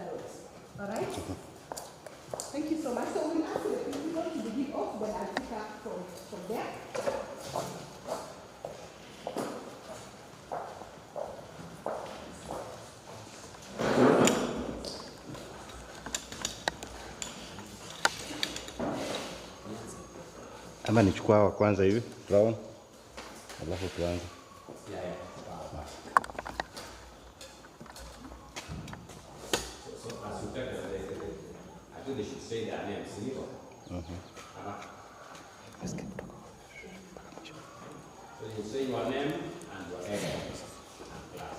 note. All right? Thank you so much. So we'll ask the principal to begin off, then I'll pick up from there. Ama nichukua wa kwanza hivi brown, alafu tuanze. I think they should say their name, Sigot. So you say your name and your age and class.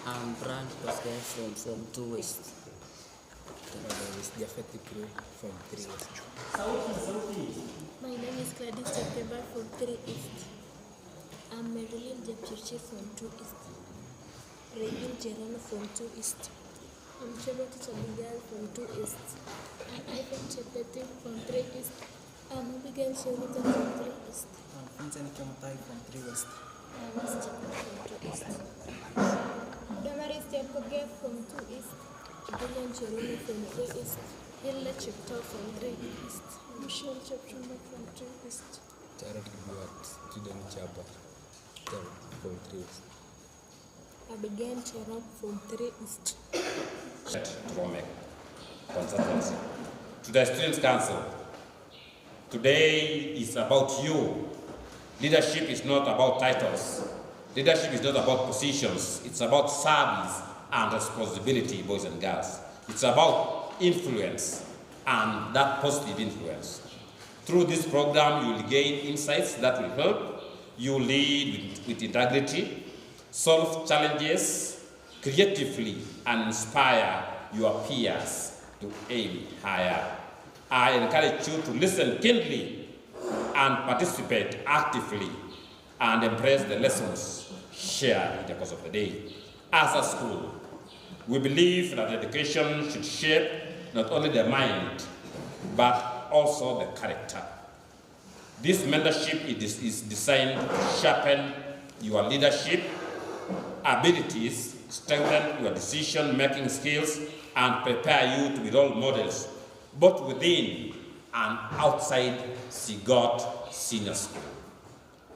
I'm Brand Pascal from Form 2 West. The affected crew from 3 West. My name is Gladys September from 3 East. I'm Marilyn Japchirchi from 2 East. Raymond Gerano from 2 East. I'm Charlotte Chabigal from 2 East. I'm Ivan Chepete from 3 East. I'm Abigail Sherita from 3 East. I'm Vincent Kamutai from 3 West. I'm Stephen from 2 East. Damaris Jacob from 2 East. Dylan Cheroni from 3 East. Hilda Chipto from 3 East. Michelle Chepchumba from 2 East. Jared Gibuat, student Chapa from 3 West. Abigail Cherop from 3 East. Romek Consultancy. To the Students' Council, today is about you. Leadership is not about titles. Leadership is not about positions. It's about service and responsibility, boys and girls. It's about influence and that positive influence. Through this program, you will gain insights that will help you lead with integrity, solve challenges creatively, and inspire your peers to aim higher. I encourage you to listen keenly and participate actively and embrace the lessons shared in the course of the day. As a school, we believe that education should shape not only the mind, but also the character. This mentorship is designed to sharpen your leadership abilities, strengthen your decision-making skills, and prepare you to be role models, both within and outside Sigot Senior School.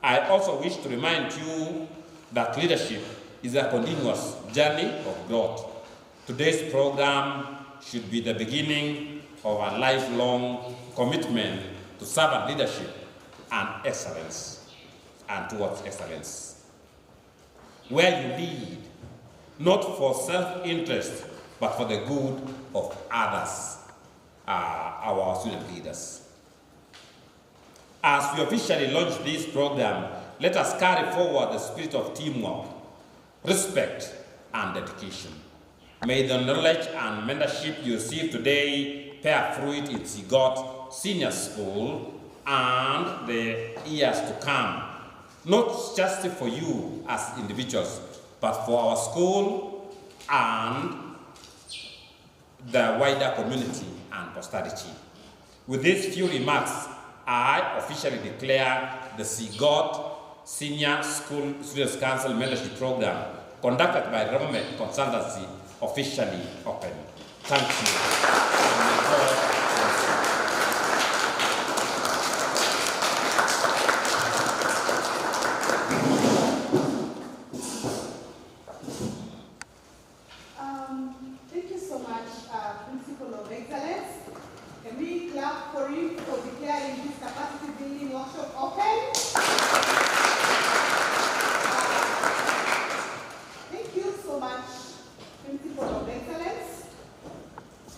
I also wish to remind you that leadership is a continuous journey of growth. Today's program should be the beginning of a lifelong commitment to servant leadership and excellence, and towards excellence, where you lead not for self-interest but for the good of others, our student leaders. As we officially launch this program, let us carry forward the spirit of teamwork, respect, and dedication. May the knowledge and mentorship you receive today bear fruit in Sigot Senior School and the years to come, not just for you as individuals, but for our school and the wider community and posterity. With these few remarks, I officially declare the Sigot Senior School Students' Council Mentorship Program conducted by Government Consultancy officially open. Thank you. Thank you so much, Principal of Excellence. Can we clap for him for declaring this capacity building workshop open? Thank you so much, Principal of Excellence,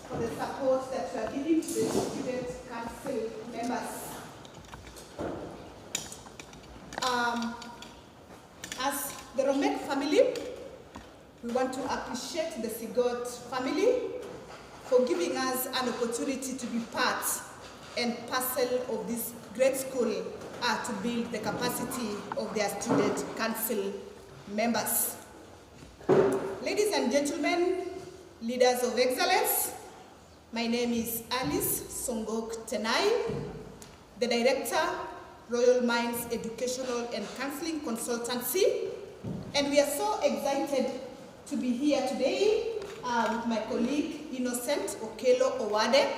for the support that you are giving to the Student Council members. As the Romek family, we want to appreciate the Sigot family for giving us an opportunity to be part and parcel of this great school to build the capacity of their student council members. Ladies and gentlemen, leaders of excellence, my name is Alice Songok Tenai. the Director, Royal Minds Educational and Counseling Consultancy. And we are so excited to be here today with my colleague, Innocent Okelo Owade,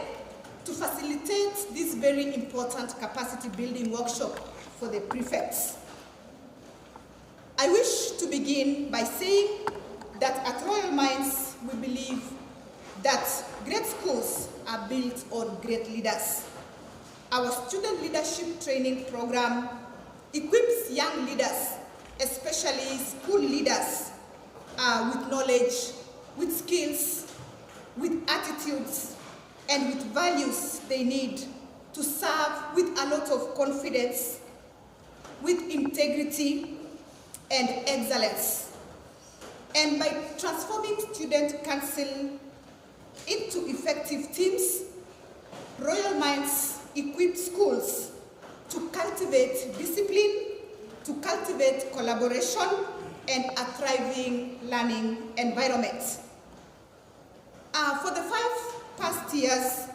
to facilitate this very important capacity building workshop for the prefects. I wish to begin by saying that at Royal Minds, we believe that great schools are built on great leaders. Our student leadership training program equips young leaders, especially school leaders, with knowledge, with skills, with attitudes, and with values they need to serve with a lot of confidence, with integrity and excellence. And by transforming student council into effective teams, Royal Minds equip schools to cultivate discipline, to cultivate collaboration, and a thriving learning environment. For the past years,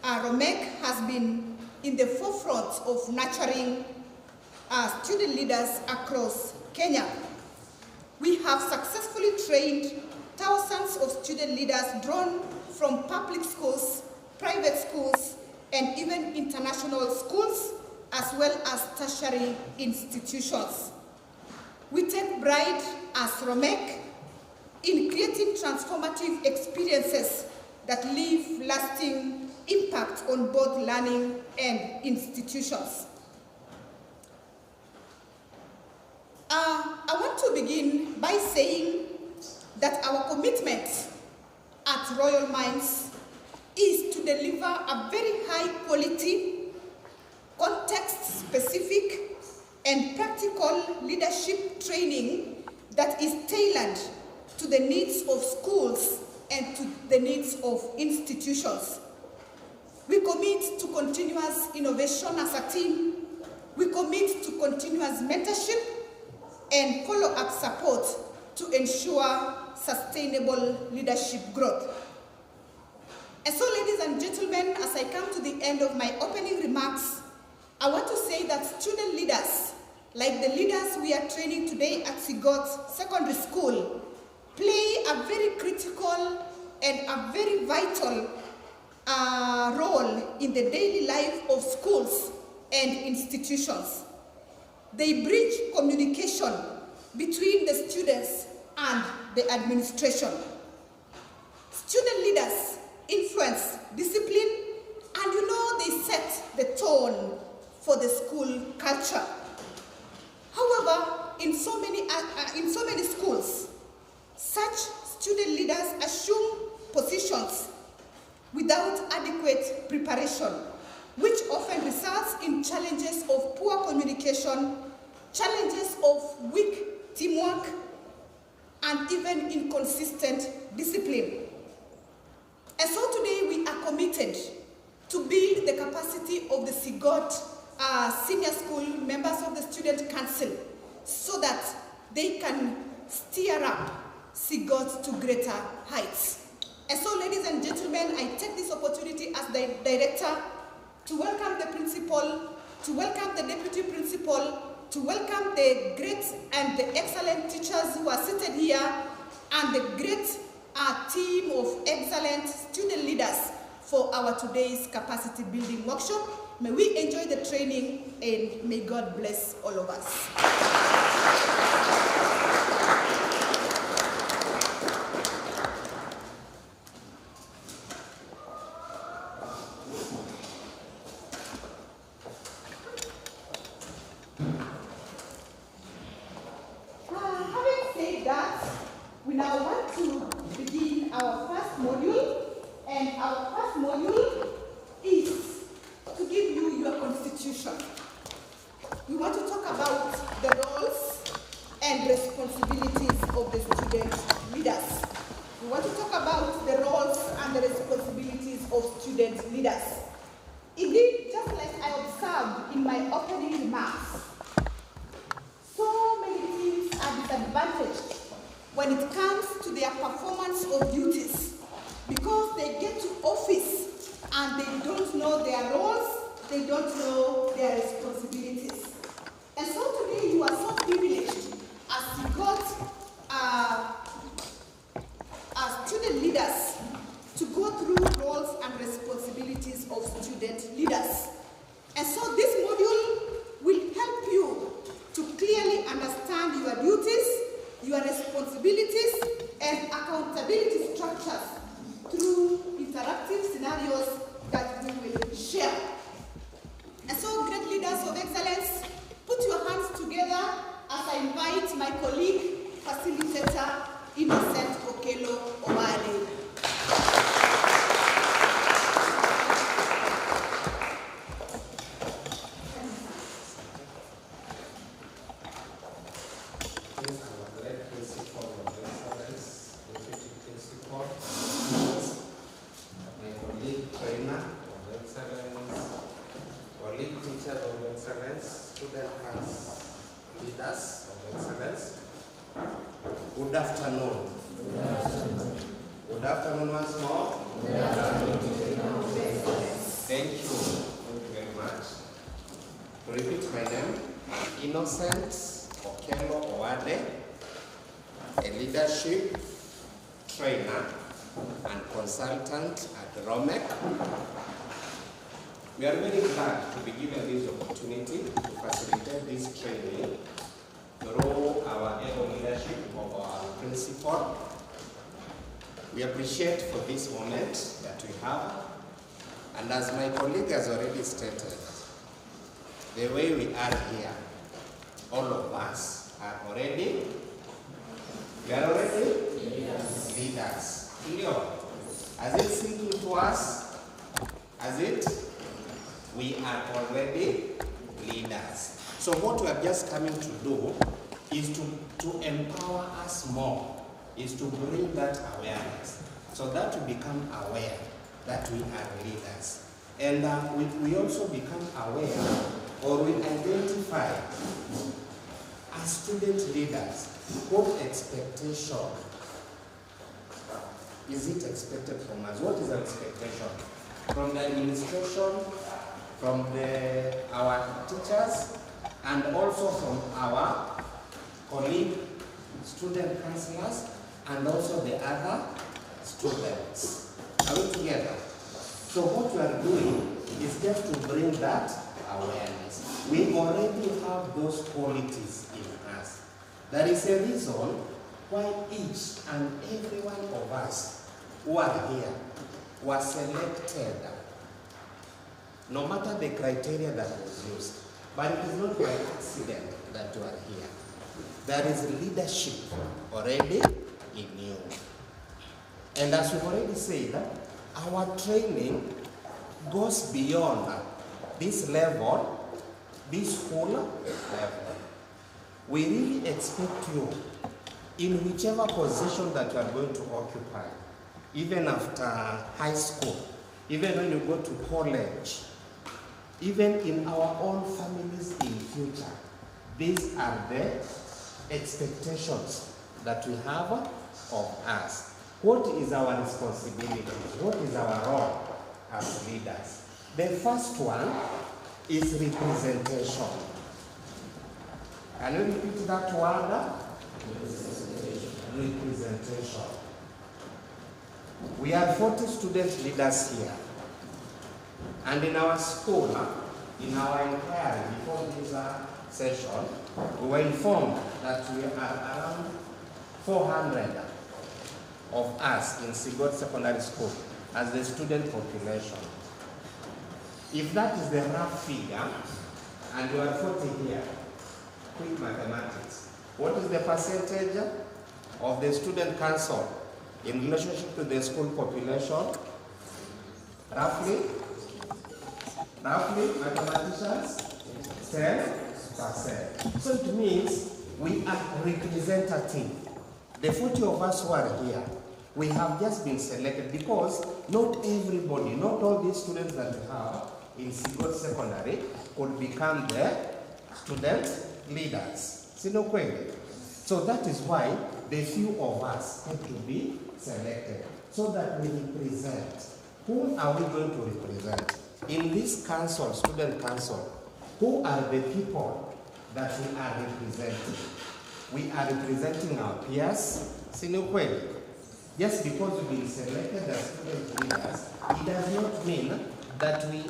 ROMEC has been in the forefront of nurturing student leaders across Kenya. We have successfully trained thousands of student leaders drawn from public schools, private schools, and even international schools, as well as tertiary institutions. We take pride as ROMEC in creating transformative experiences that leave lasting impact on both learning and institutions. I want to begin by saying that our commitment at Royal Minds is to deliver a very high quality, context-specific, and practical leadership training that is tailored to the needs of schools and to the needs of institutions. We commit to continuous innovation as a team. We commit to continuous mentorship and follow-up support to ensure sustainable leadership growth. And so, ladies and gentlemen, as I come to the end of my opening remarks, I want to say that student leaders, like the leaders we are training today at Sigot Secondary School, play a very critical and a very vital role in the daily life of schools and institutions. They bridge communication between the students and the administration. Student leaders influence discipline, and they set the tone for the school culture. However, in so many schools, such student leaders assume positions without adequate preparation, which often results in challenges of poor communication, challenges of weak teamwork, and even inconsistent discipline. And so today we are committed to build the capacity of the Sigot senior school members of the student council so that they can steer up Sigot to greater heights. And so, ladies and gentlemen, I take this opportunity as the director to welcome the principal, to welcome the deputy principal, to welcome the great and the excellent teachers who are seated here, and the great team of excellent student leaders for our today's capacity building workshop. May we enjoy the training, and may God bless all of us. We now want to begin our first module, and our first module is to give you your constitution. We want to talk about the roles and responsibilities of the student leaders. We want to talk about the roles and the responsibilities of student leaders. Indeed, just like I observed in my opening remarks, so many teams are disadvantaged when it comes to their performance of duties because they get to office and they don't know their roles they don't know their responsibilities. And so today you are so privileged as Sigot as student leaders to go through roles and responsibilities of student leaders. And so this module will help you to clearly understand your duties, your responsibilities, and accountability structures through interactive scenarios that we will share. And so, great leaders of excellence, put your hands together as I invite my colleague, facilitator, Innocent Okelo Owale. Good afternoon. Good afternoon once more. Thank you very much. To repeat my name, Innocent Okelo Owade, a leadership trainer and consultant at ROMEC. We are very glad to be given this opportunity to facilitate this training through our able leadership of our principal. We appreciate for this moment that we have, and as my colleague has already stated, the way we are here, all of us are already, leaders. As it sinking to us, we are already leaders. So what we are just coming to do is to empower us more, is to bring that awareness, so that we become aware that we are leaders. And we also become aware, or we identify as student leaders, what expectation is it expected from us? What is our expectation? From the administration, from our teachers, and also from our colleague, student counselors, and also the other students. Are we together? So what we are doing is just to bring that awareness. We already have those qualities in us. There is a reason why each and every one of us who are here were selected, no matter the criteria that was used. But it is not by accident that you are here. There is leadership already in you. And as we've already said, our training goes beyond this level, this whole level. We really expect you, in whichever position that you are going to occupy, even after high school, even when you go to college, even in our own families in future, these are the expectations that we have of us. What is our responsibility? What is our role as leaders? The first one is representation. Can you repeat that word? Representation. We are 40 student leaders here. And in our school, in our inquiry before this session, we were informed that we are around 400 of us in Sigot Secondary School as the student population. If that is the rough figure, and you are 40 here, quick mathematics, what is the percentage of the student council in relationship to the school population? Roughly, mathematicians, 10%. So it means we are representative. The 40 of us who are here, we have just been selected because not everybody, not all these students that we have in Sigot Secondary could become the student leaders. So that is why the few of us had to be selected, so that we represent. Whom are we going to represent? in this council, student council, who are the people that we are representing? We are representing our peers. Sino kweli? Just because we've been selected as student leaders, it does not mean that we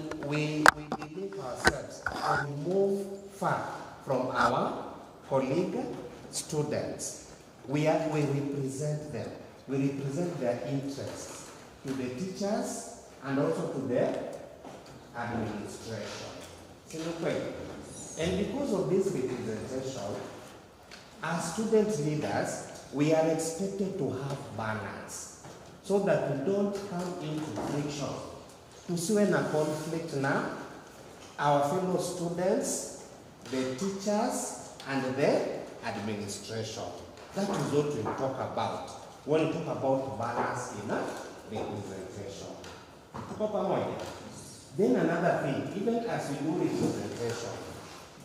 believe ourselves or we move far from our colleague students. We represent them. We represent their interests to the teachers and also to the administration. And because of this representation, as student leaders, we are expected to have balance so that we don't come into friction. Tusiwe na conflict na our fellow students, the teachers, and the administration. That is what we talk about when we talk about balance in representation. Then another thing, even as we do representation,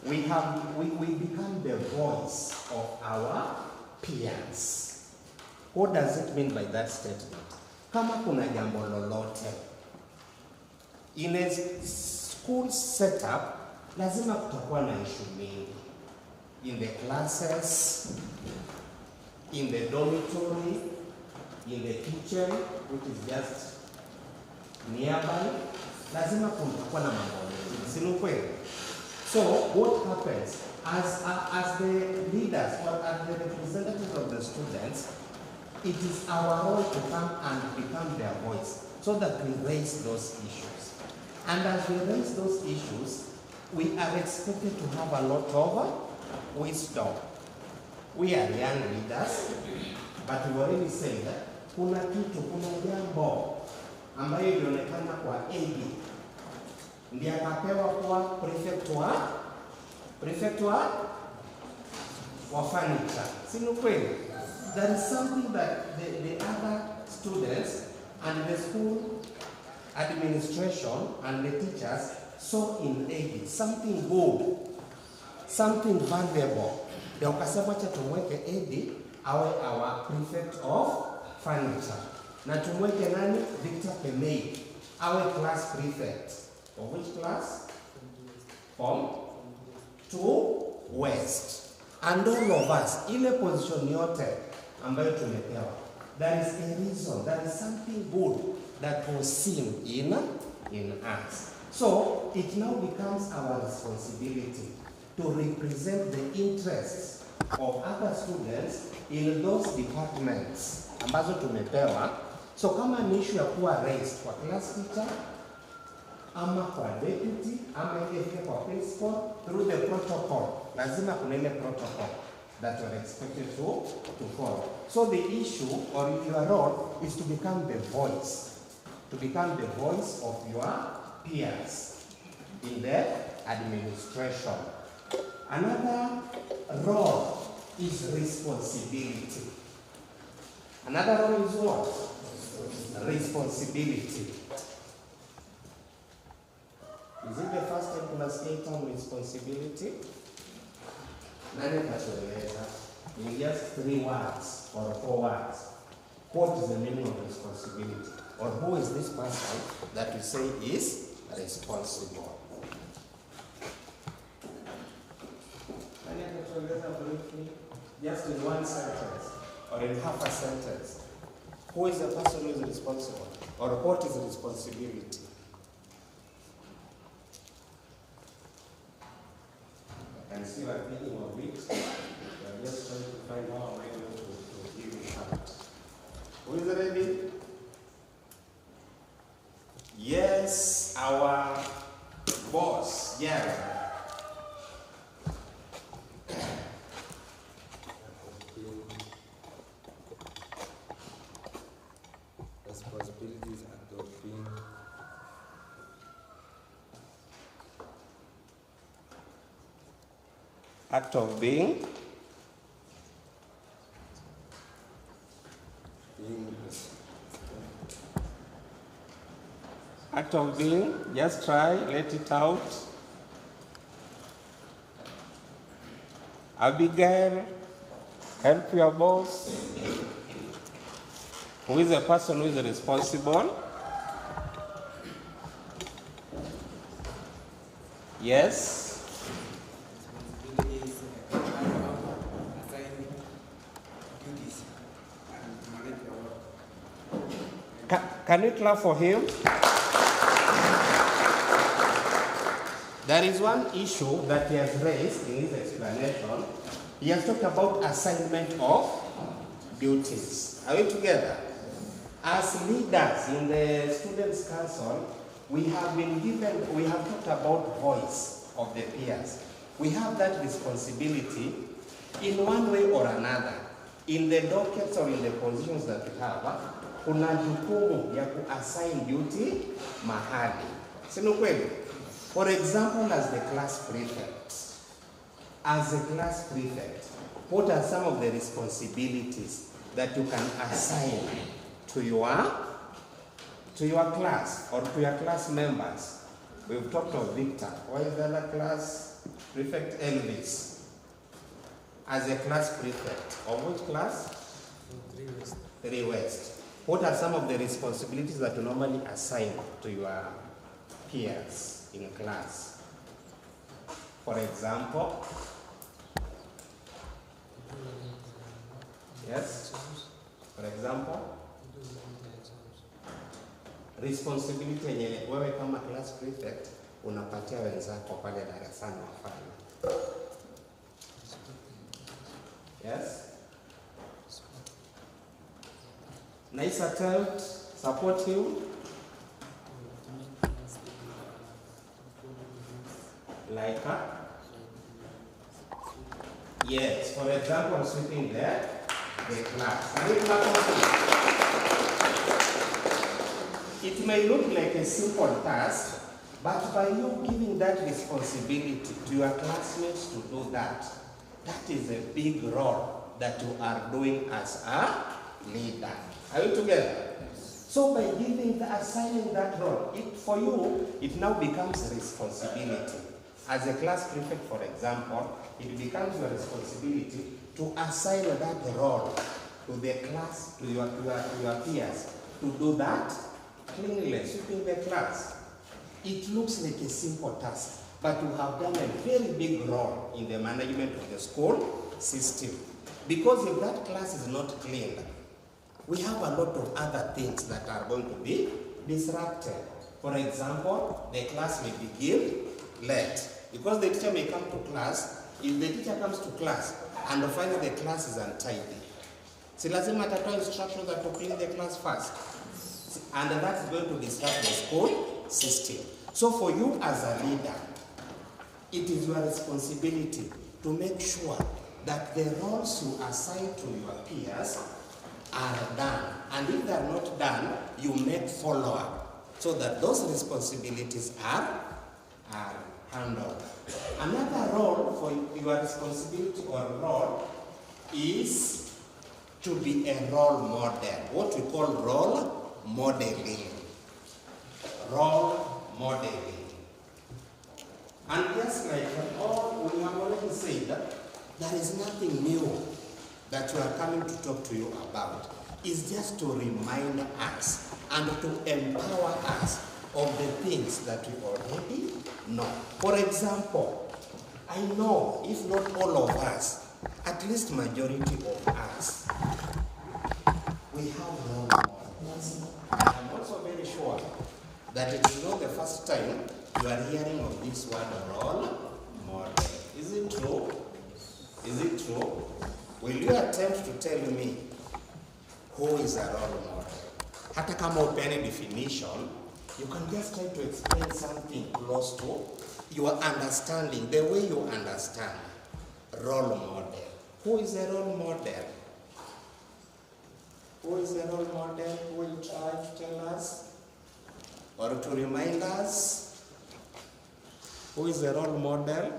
we become the voice of our peers. What does it mean by that statement? Kama kuna jambo lolote in a school setup, lazima kutakuwa na issue mingi in the classes, in the dormitory, in the kitchen, which is just nearby. Lazima kutakuwa na mambo mengi, si kweli? So what happens as the leaders or as the representatives of the students, it is our role to come and become their voice so that we raise those issues. And as we raise those issues, we are expected to have a lot of wisdom. We are young leaders, but we already said that kuna jambo ambayo ilionekana kwa AD ndiye akapewa kuwa prefect wa furniture. Sino kweli? There is something that the other students and the school administration and the teachers saw in AD, something good, something valuable. Ndio ukasema cha tumweke AD awe our prefect of furniture. Na tumweke nani? Victor Kemei awe class prefect. For which class? From 2 West. And all of us, ile position yote ambayo tumepewa, there is a reason, there is something good that was seen in us. So it now becomes our responsibility to represent the interests of other students in those departments ambazo tumepewa. So kama ni issue ya kuwa raised kwa class teacher, ama kwa deputy, ama ile kwa principal, through the protocol, lazima kuna ile protocol that you are expected to follow. So the issue or your role is to become the voice, of your peers in the administration. Another role is responsibility. Another role is what? Responsibility. Is it the first 10 plus 8 on responsibility? Nani katueleza? In just 3 words or 4 words. What is the meaning of responsibility? Or who is this person that we say is responsible? Nani katueleza briefly? Just in 1 sentence or in half a sentence. Who is the person who is responsible? Or what is responsibility? And still I'm thinking of it. I'm just trying to find how I'm able to give it out. Who is ready? Yes, our boss, yeah. Responsibilities adopting Act of being. Act of being. Just try, let it out. Abigail, help your boss. Who is the person who is responsible? Yes. Responsibilities assign duties and manage your work. Can you clap for him? There is one issue that he has raised in his explanation. He has talked about assignment of duties. Are we together? As leaders in the Students' Council, we have talked about voice of the peers. We have that responsibility in one way or another. In the dockets or in the positions that we have, kuna jukumu ya ku-assign duty mahali. Sino kweli? For example, as the class prefect. As a class prefect, what are some of the responsibilities that you can assign to your class or to your class members? We've talked of Victor. Why is the other class prefect? Elvis. As a class prefect, of which class? 3 West. 3 West. What are some of the responsibilities that you normally assign to your peers in class? For example, yes? For example, responsibility yenye wewe kama class prefect unapatia wenzako pale darasani wafanye. Yes? Nice attempt. Support you. Like her? Yes. For example, sweeping the class. It may look like a simple task, but by you giving that responsibility to your classmates to do that, that is a big role that you are doing as a leader. Are you together? So by assigning that role, for you, it now becomes a responsibility. As a class prefect, for example, it becomes your responsibility to assign that role to the class, to your peers, to do that cleanliness, sweeping the class. It looks like a simple task, but you have done a very big role in the management of the school system. Because if that class is not cleaned, we have a lot of other things that are going to be disrupted. For example, the class may begin late. Because the teacher may come to class, if the teacher comes to class and finds the class is untidy, si lazima atatoa instructions that to clean the class first. And that is going to disrupt the school system. So for you as a leader, it is your responsibility to make sure that the roles you assign to your peers are done. And if they are not done, you make follow-up so that those responsibilities are handled. Another role for your responsibility or role is to be a role model. What we call role modeling. Role modeling. And just like we have already said, there is nothing new that we are coming to talk to you about. It's just to remind us and to empower us of the things that we already know. For example, I know if not all of us, at least majority of us, we have role models. I'm also very sure that it is not the first time you are hearing of this word role model. Is it true? Is it true? Will you attempt to tell me who is a role model? Hata kama upeane definition, you can just try to explain something close to your understanding, the way you understand role model. Who is a role model? Who is a role model? Who will try to tell us or to remind us? Who is a role model?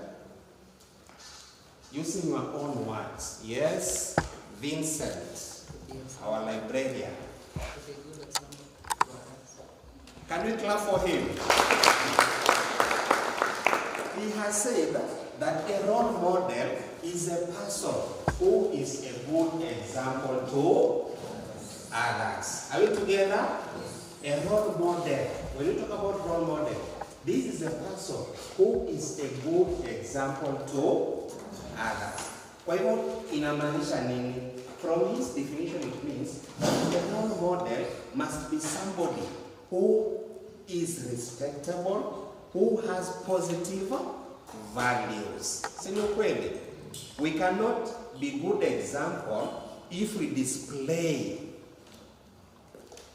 Using your own words. Yes, Vincent, our librarian. Can we clap for him? He has said that a role model is a person who is a good example to others. Are we together? A role model. When you talk about role model, This is a person who is a good example to others. Kwa hivyo inamaanisha nini? From his definition it means the role model must be somebody who is respectable, who has positive values. Si ni kweli? We cannot be good example if we display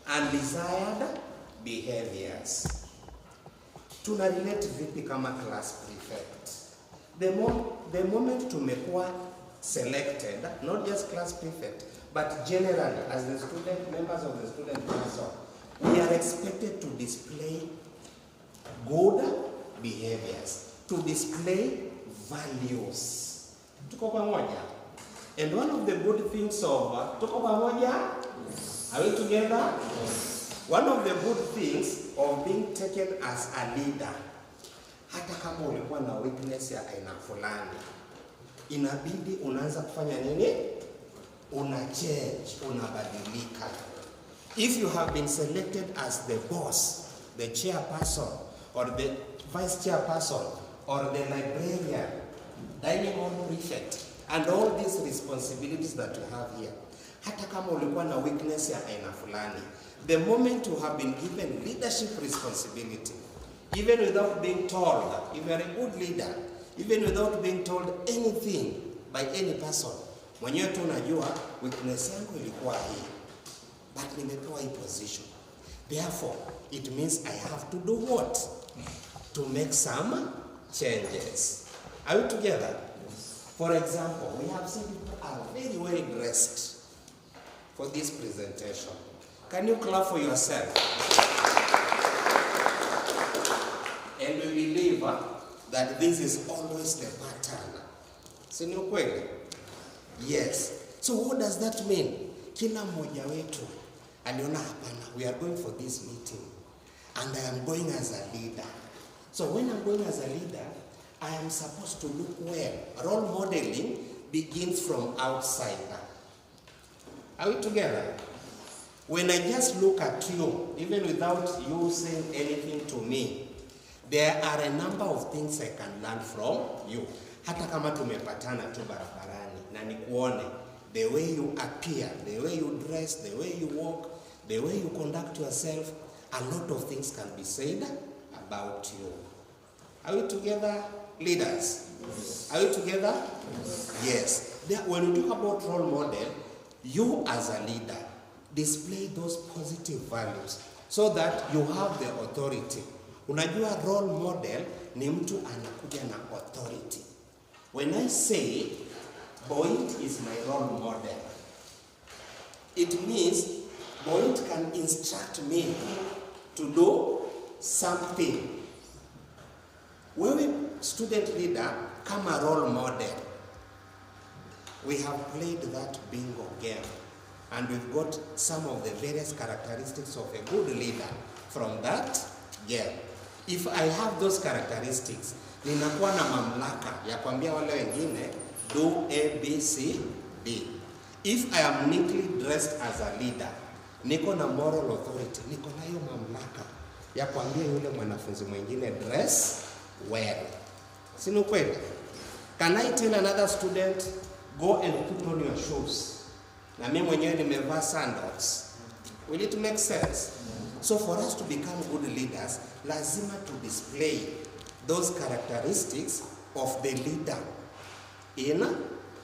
undesired behaviors. Tuna relate vipi kama class prefect? The moment tumekuwa selected, not just class prefect, but generally as the student, members of the student council, we are expected to display good behaviors, to display values. Tuko pamoja? And one of the good things of tuko pamoja? Are we together? One of the good things of being taken as a leader, hata kama ulikuwa na weakness ya aina fulani, inabidi unaanza kufanya nini? Una change, unabadilika. If you have been selected as the boss, the chairperson, or the vice chairperson, or the librarian, dining hall prefect, and all these responsibilities that you have here, hata kama ulikuwa na weakness ya aina fulani, the moment you have been given leadership responsibility, even without being told, if you are a good leader, even without being told anything by any person, mwenyewe tu unajua weakness yangu ilikuwa hii, but nimepewa hii position. Therefore, it means I have to do what? To make some changes. Are we together? For example, we have seen people are very well dressed for this presentation. Can you clap for yourself? And we believe that this is always the pattern. Si ni ukweli? Yes. So what does that mean? Kila mmoja wetu aliona hapana, we are going for this meeting and I am going as a leader. So when I'm going as a leader, I am supposed to look well. Role modeling begins from outside. Are we together? When I just look at you, even without you saying anything to me, there are a number of things I can learn from you. Hata kama tumepatana tu barabarani na nikuone, the way you appear, the way you dress, the way you walk, the way you conduct yourself, a lot of things can be said about you. Are we together, leaders? Yes. Are we together? Yes. When we talk about role model, you as a leader display those positive values so that you have the authority. Unajua role model ni mtu anakuja na authority. When I say Boyd is my role model, it means Boyd can instruct me to do something. Wewe student leader kama role model, we have played that bingo game and we've got some of the various characteristics of a good leader from that game. If I have those characteristics, ninakuwa na mamlaka ya kuambia wale wengine do A, B, C, D. If I am neatly dressed as a leader, niko na moral authority, niko na hiyo mamlaka ya kuambia yule mwanafunzi mwingine dress well. Si ni kweli? Can I tell another student go and put on your shoes? Na mimi mwenyewe nimevaa sandals. Will it make sense? So for us to become good leaders, lazima to display those characteristics of the leader in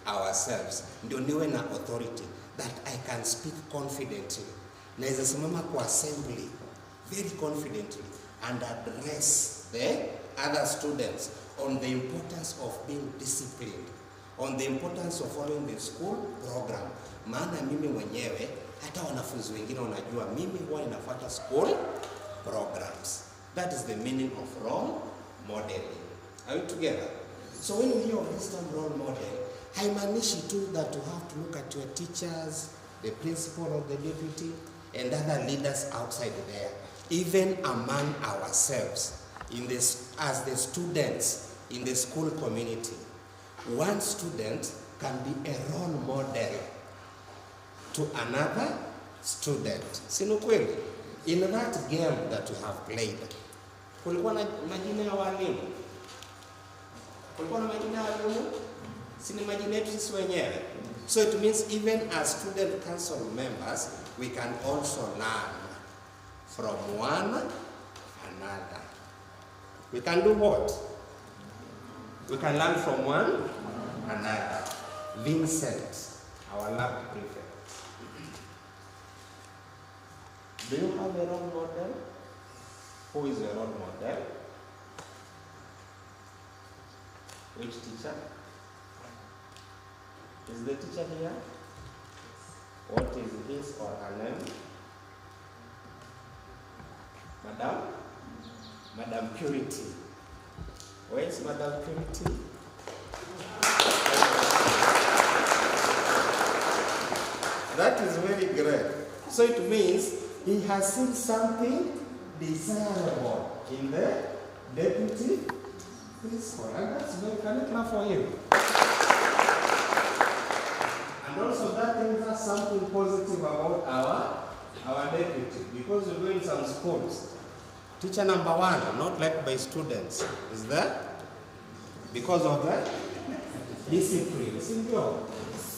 ourselves. Ndio niwe na authority that I can speak confidently. Naweza simama kwa assembly very confidently and address the other students on the importance of being disciplined, on the importance of following the school program. Maana mimi mwenyewe hata wanafunzi wengine wanajua mimi huwa ninafuata school programs. That is the meaning of role modeling. Are we together? So when you hear of this term role model, haimaanishi tu that you have to look at your teachers, the principal or the deputy, and other leaders outside there. Even among ourselves, as the students in the school community, one student can be a role model to another student. Sino kweli? In that game that you have played, kulikuwa na majina ya walimu, kulikuwa na majina ya walimu, si ni majina yetu sisi wenyewe. So it means even as student council members, we can also learn from one another. We can do what? We can learn from one another. Vincent, our lab prefect. Do you have a role model? Who is a role model? Which teacher? Is the teacher here? What is his or her name? Madam? Madam Purity. Where is Madam Purity? That is very great. So it means he has seen something desirable in the deputy principal. And that's very, can you clap for him? And also that tells us something positive about our deputy, because we go in some schools. Teacher number one, not liked by students, is there? Because of that discipline.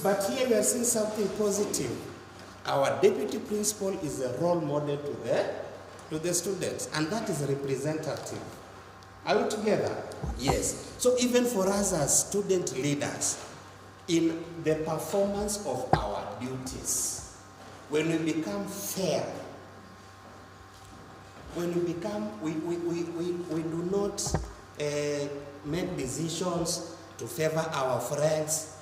But here we are seeing something positive. Our deputy principal is a role model to the students, and that is representative. Are we together? Yes. So even for us as student leaders, in the performance of our duties, when we become fair, when we become, we do not make decisions to favor our friends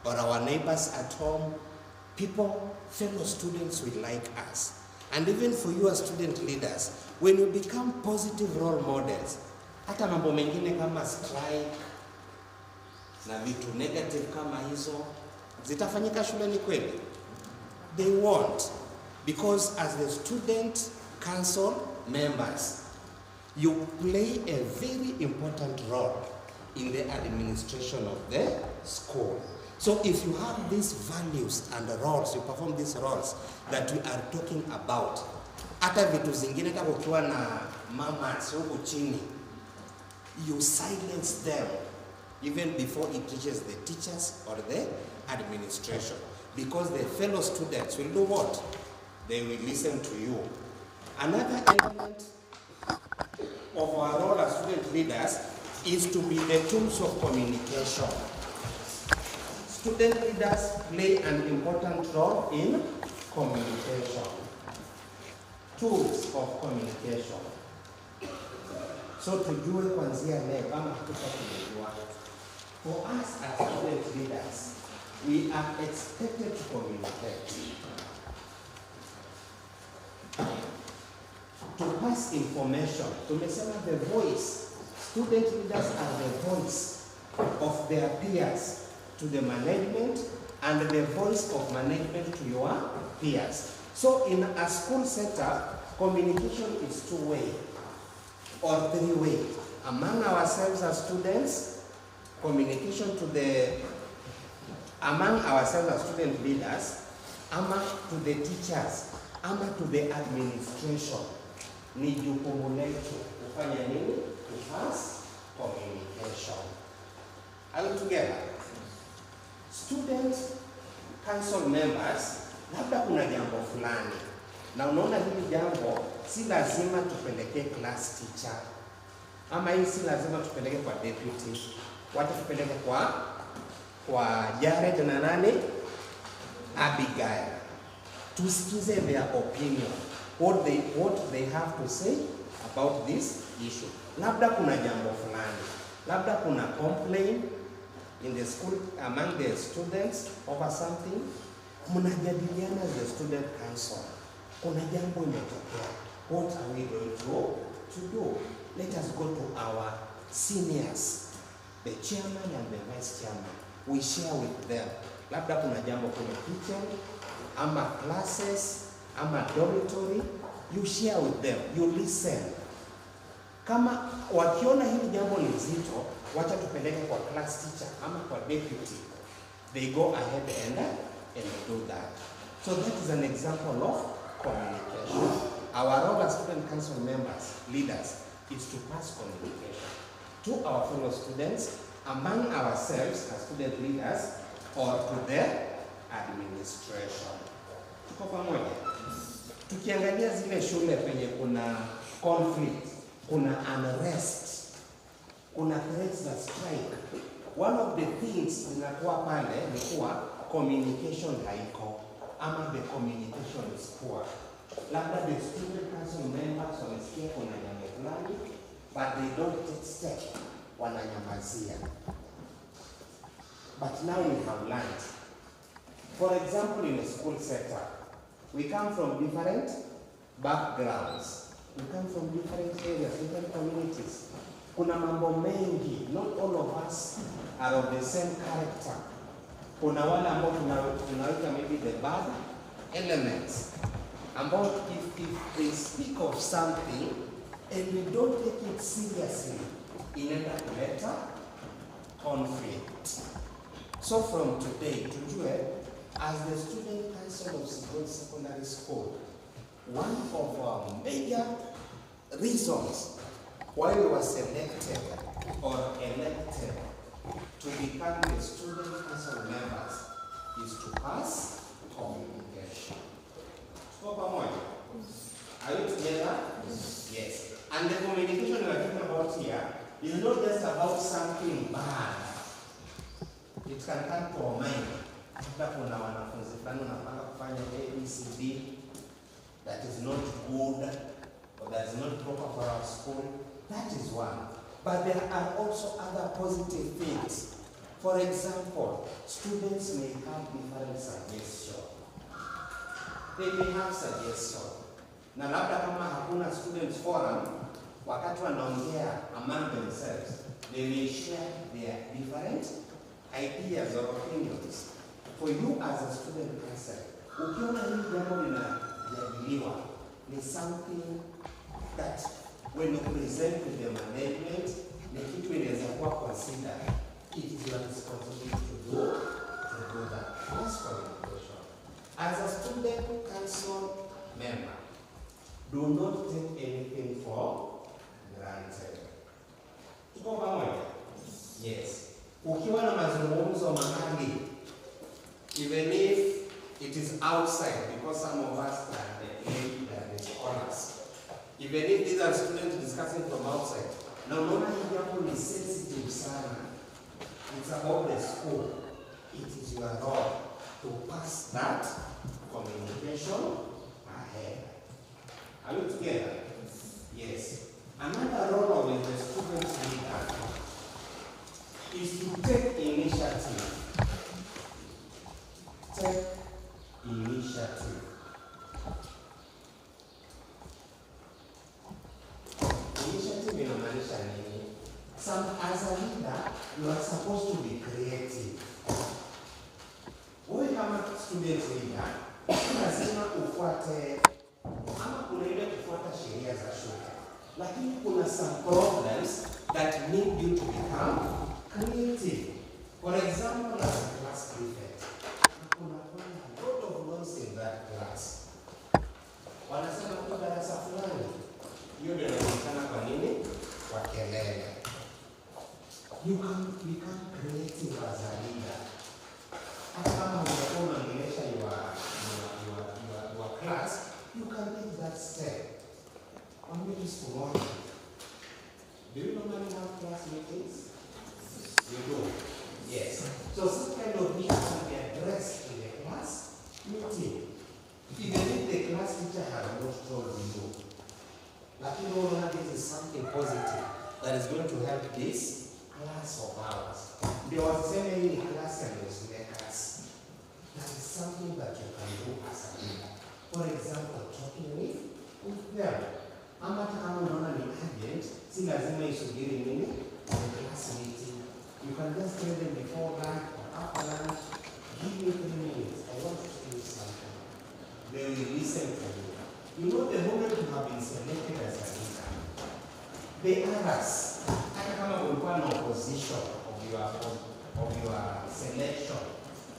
or our neighbors at home. People, fellow students will like us. And even for you as student leaders, when you become positive role models, hata mambo mengine kama strike na vitu negative kama hizo zitafanyika shuleni kweli? They won't, because as the student council members, you play a very important role in the administration of the school. So if you have these values and the roles, you perform these roles that we are talking about, hata vitu zingine kama ukiwa na mama huko chini, you silence them even before it reaches the teachers or the administration, because the fellow students will do what? They will listen to you. Another element of our role as student leaders is to be the tools of communication. Student leaders play an important role in communication. Tools of communication. So tujue kuanzia leo kama tutakujua. For us as student leaders, we are expected to communicate. To pass information. Tumesema the voice. Student leaders are the voice of their peers to the management, and the voice of management to your peers. So in a school setup, communication is two-way or three-way. Among ourselves as students, communication among ourselves as student leaders, to the teachers, to the administration. Ni jukumu letu kufanya nini? To pass communication. Are we together? Student council members, labda kuna jambo fulani na unaona hili jambo si lazima tupeleke class teacher, ama hii si lazima tupeleke kwa deputy, wacha tupeleke kwa Jared na nani, Abigail, tusikize their opinion, what they have to say about this issue. Labda kuna jambo fulani, labda kuna complaint in the school among the students over something, mnajadiliana as the student council. Kuna jambo imetokea. What are we going to do? Let us go to our seniors, the chairman and the vice chairman. We share with them. Labda kuna jambo kwenye kitchen, ama classes, ama dormitory. You share with them. You listen. Kama wakiona hili jambo ni zito, wacha tupeleke kwa class teacher ama kwa deputy. They go ahead and do that. So that is an example of communication. Our role as student council members, leaders, is to pass communication to our fellow students, among ourselves as student leaders, or to the administration. Tuko pamoja? Tukiangalia zile shule penye kuna conflict, kuna unrest, kuna threats that strike, one of the things zinakuwa pale ni kuwa communication haiko, ama the communication is poor. Labda the student council members wamesikia kuna jambo fulani, but they don't take step, wananyamazia. But now we have learned. For example, in a school setup, we come from different backgrounds. We come from different areas, different communities. Kuna mambo mengi, not all of us are of the same character. Kuna wale ambao tunaweka maybe the bad elements. About if they speak of something and we don't take it seriously, inaenda kuleta conflict. So from today, tujue, as the student council of Sigot Secondary School, one of our major reasons why we were selected or elected to become the student council members is to pass communication. So, are you together? Yes. And the communication we are talking about here is not just about something bad. It can come to our mind. Kuna wanafunzi fulani wanapanga kufanya ABCD that is not good or that is not proper for our school. That is one. But there are also other positive things. For example, students may have different suggestions. They may have suggestions. Na labda kama hakuna students forum, wakati wanaongea among themselves, they may share their different ideas or opinions. For you as a student council, ukiona hili jambo linajadiliwa, ni something that when you present to the management, the kitu inaweza kuwa considered. It is your responsibility to do that. That's communication. As a student council member, do not take anything for granted. Tuko pamoja? Yes. Ukiwa na mazungumzo mahali, even if it is outside, because some of us are the scholars, even if these are students discussing from outside, now unaona hii jambo ni sensitive sana. It's about the school. It is your role to pass that communication ahead. Are we together? Yes. Another role of the student leader is to take initiative. Take initiative. Initiative inamaanisha nini? As a leader, you are supposed to be creative. Wewe kama student leader, lazima ufuate, ama kuna ile kufuata sheria za shule. Lakini kuna some problems that need you to become creative. For example, as a class prefect, kuna a lot of noise in that class. Wanasema kwa darasa fulani, hiyo ndio inaonekana kwa nini? Kwa kelele. You can become creative as a leader. Hata kama utakuwa unaongelesha your class, you can take that step. Or maybe school. Do you normally have class meetings? You do? Yes. So some kind of issues can be addressed in the class meeting. Even if the class teacher has not told you, like you know, this is something positive that is going to help this class of ours. There was any class and class. That is something that you can do as a leader. For example, talking with them. Ama kama unaona ni agent, si lazima isubiri nini? The class meeting. You can just tell them before lunch or after lunch, give me 3 minutes. I want to do something. They will listen to you. You know, the moment you have been selected as a leader, they are us. Hata kama ulikuwa na opposition of your selection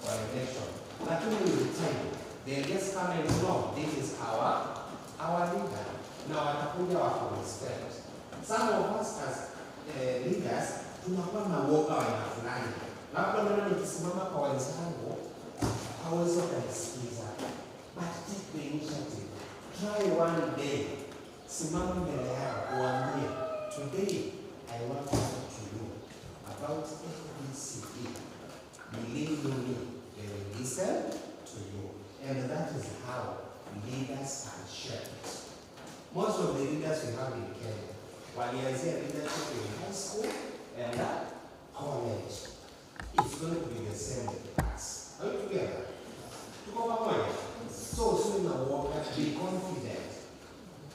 or election, lakini with time, they just come and know this is our leader. Now watakuja wako respect. some of us as leaders tunakuwa na woga wa aina fulani, labda mimi nikisimama kwa wenzangu hawezi kunisikiza, but take the initiative. Try one day, simama mbele yao uambie, today I want to talk to you about FBCE. Believe me, they will listen to you, and that is how leaders are shaped. Most of the leaders we have in Kenya, walianzia leadership in high school and college. It's going to be the same with us. Are we together? Tuko pamoja? So soon na walk, be confident.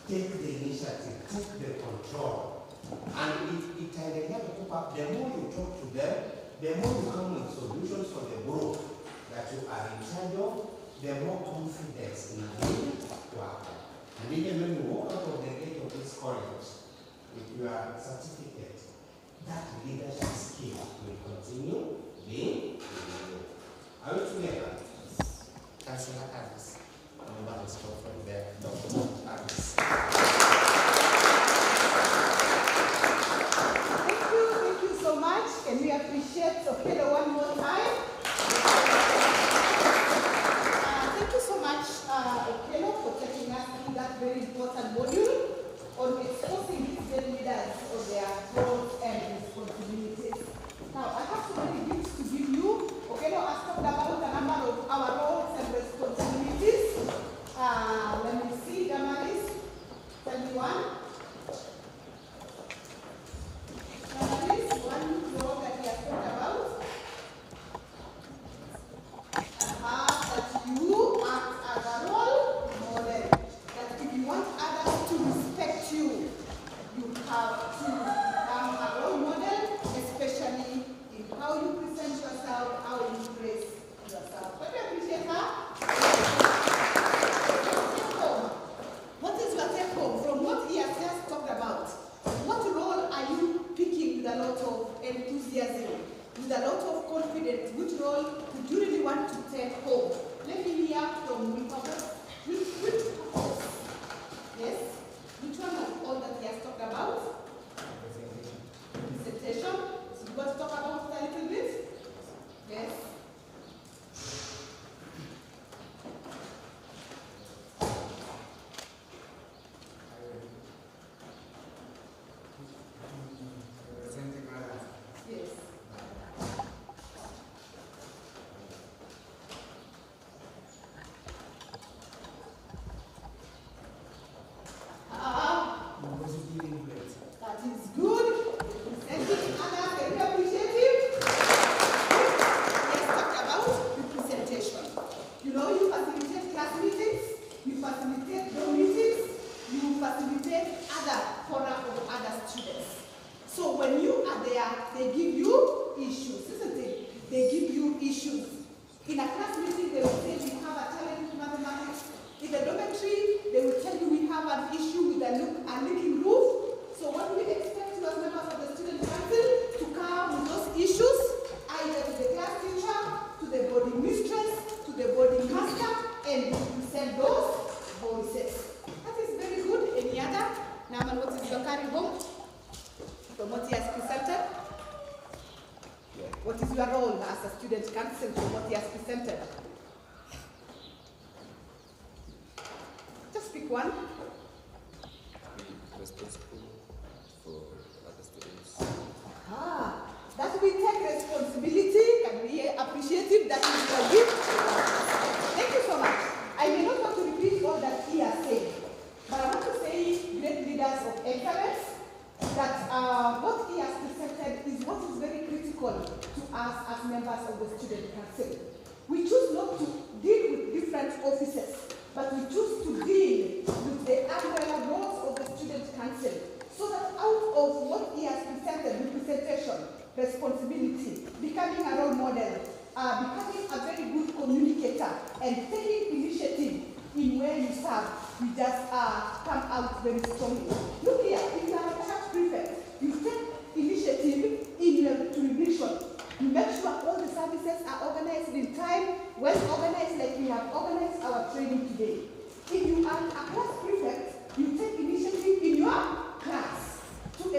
Take the initiative, take the control. And itaendelea kukupa, the more you talk to them, the more you come with solutions for the group that you are in charge of, the more confidence in you to happen. And even when you walk out of the gate of this college with your certificate, that leadership skill will continue being in you. Are we together? Councillor Alice. I'm about to stop from there. Dr. Alice. Thank you so much. Can we appreciate Okello one more time? Thank you so much, Okello, for taking us through that very important module on exposing these young leaders on their roles and responsibilities. Now, I have so many gifts to give you. Okello has talked about a number of our roles and responsibilities. Let me see, Damaris, tell me one. Damaris, one role that he has talked about. That you act as a role model. That if you want others to respect you, you have to become a role model, especially in how you present yourself, how you praise yourself. But you appreciate that? What is your take home from what he has just talked about? What role are you picking with a lot of enthusiasm, with a lot of confidence? Which role would you really want to take home? Let me hear from Wilcox. Which yes? Which one of all that he has talked about? Presentation. So you want to talk about it a little bit? Yes. Representing others. Yes. Positive influence. That is good. Representing others, very appreciative. Let's talk about representation. You know, you facilitate class meetings, you facilitate dorm meetings, you facilitate other fora of other students. So when you are there, they give you issues, isn't it? They give you issues. In a class meeting, they will say we have a challenge with mathematics. In the dormitory, they will tell you we have an issue with a leaking roof. So what we expect you as members of the student council to come with those issues, either to the class teacher, to the boarding mistress, to the boarding master, and present those voices. That is very good. Any other? Naaman, what is your carry home from what he has presented? What is your role as a student council from what he has presented? Just pick one. Be responsible for other students. That we take responsibility. Can we appreciate it? That is your gift. Thank you so much. I may not want to repeat all that he has said, but I want to say great leaders of excellence, that what he has presented is what is very critical to us as members of the student council. We choose not to deal with different offices, but we choose to deal with the umbrella roles of the student council, so that out of what he has presented, representation, responsibility, becoming a role model, becoming a very good communicator, and taking initiative in where you serve, we just come out very strongly. Look here, if you are a church prefect, you take initiative in your jurisdiction. You make sure all the services are organized in time, well organized like we have organized our training today. If you are a class prefect, you take initiative in your class to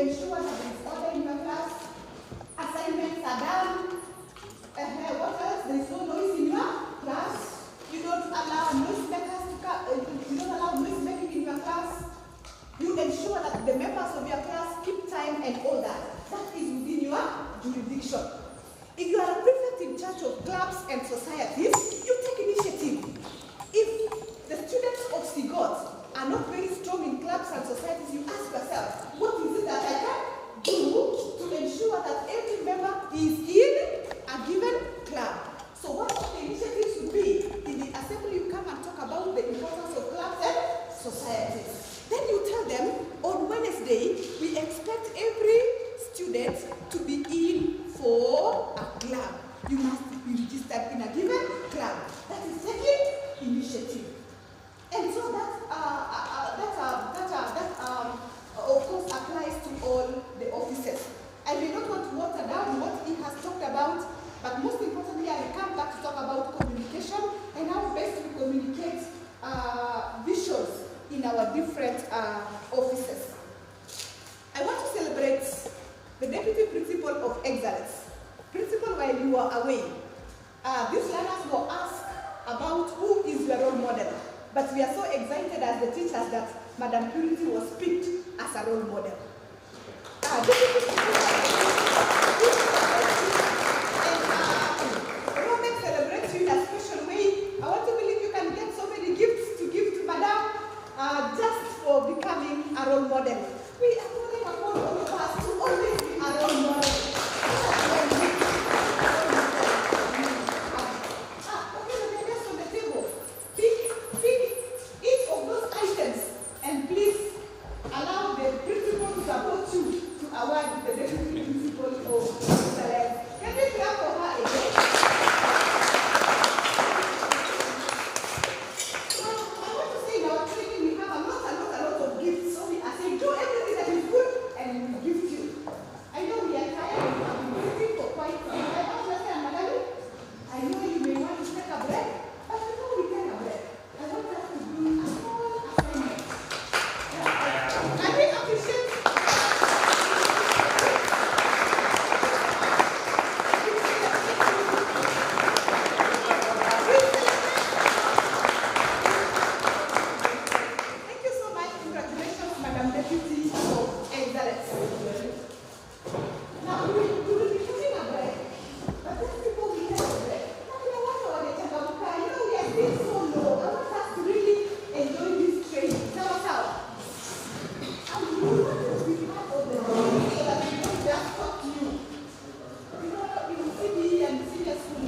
officers. I want to celebrate the Deputy Principal of Excellence. Principal, while you were away, these learners were asked about who is your role model. But we are so excited as the teachers that Madam Purity was picked as a role model. Roman celebrates you in a special way. I want to believe you can get so many gifts to give to Madam just for becoming a role model. We are calling upon all of us to always be a role model. Okay, the rest on the table. Pick each of those items and please allow the principal to support you to award the deputy principal of excellence. Can we clap for her again? I want to say in our training we have a lot of gifts. So we are saying do everything that is good and we gift you. I know we are tired, we have been waiting for quite some time. I know you may want to take a break, but before we take a break, I want us to do a small assignment. Can we appreciate? Thank you so much. Congratulations, Madam Deputy of Excellence. Now, we will be taking a break. But just before we take a break, you know what? We are still so low. I want us to really enjoy this training. Tell us how. And we want to be part of the training so that we don't just talk to you. You know, in CBE and senior school,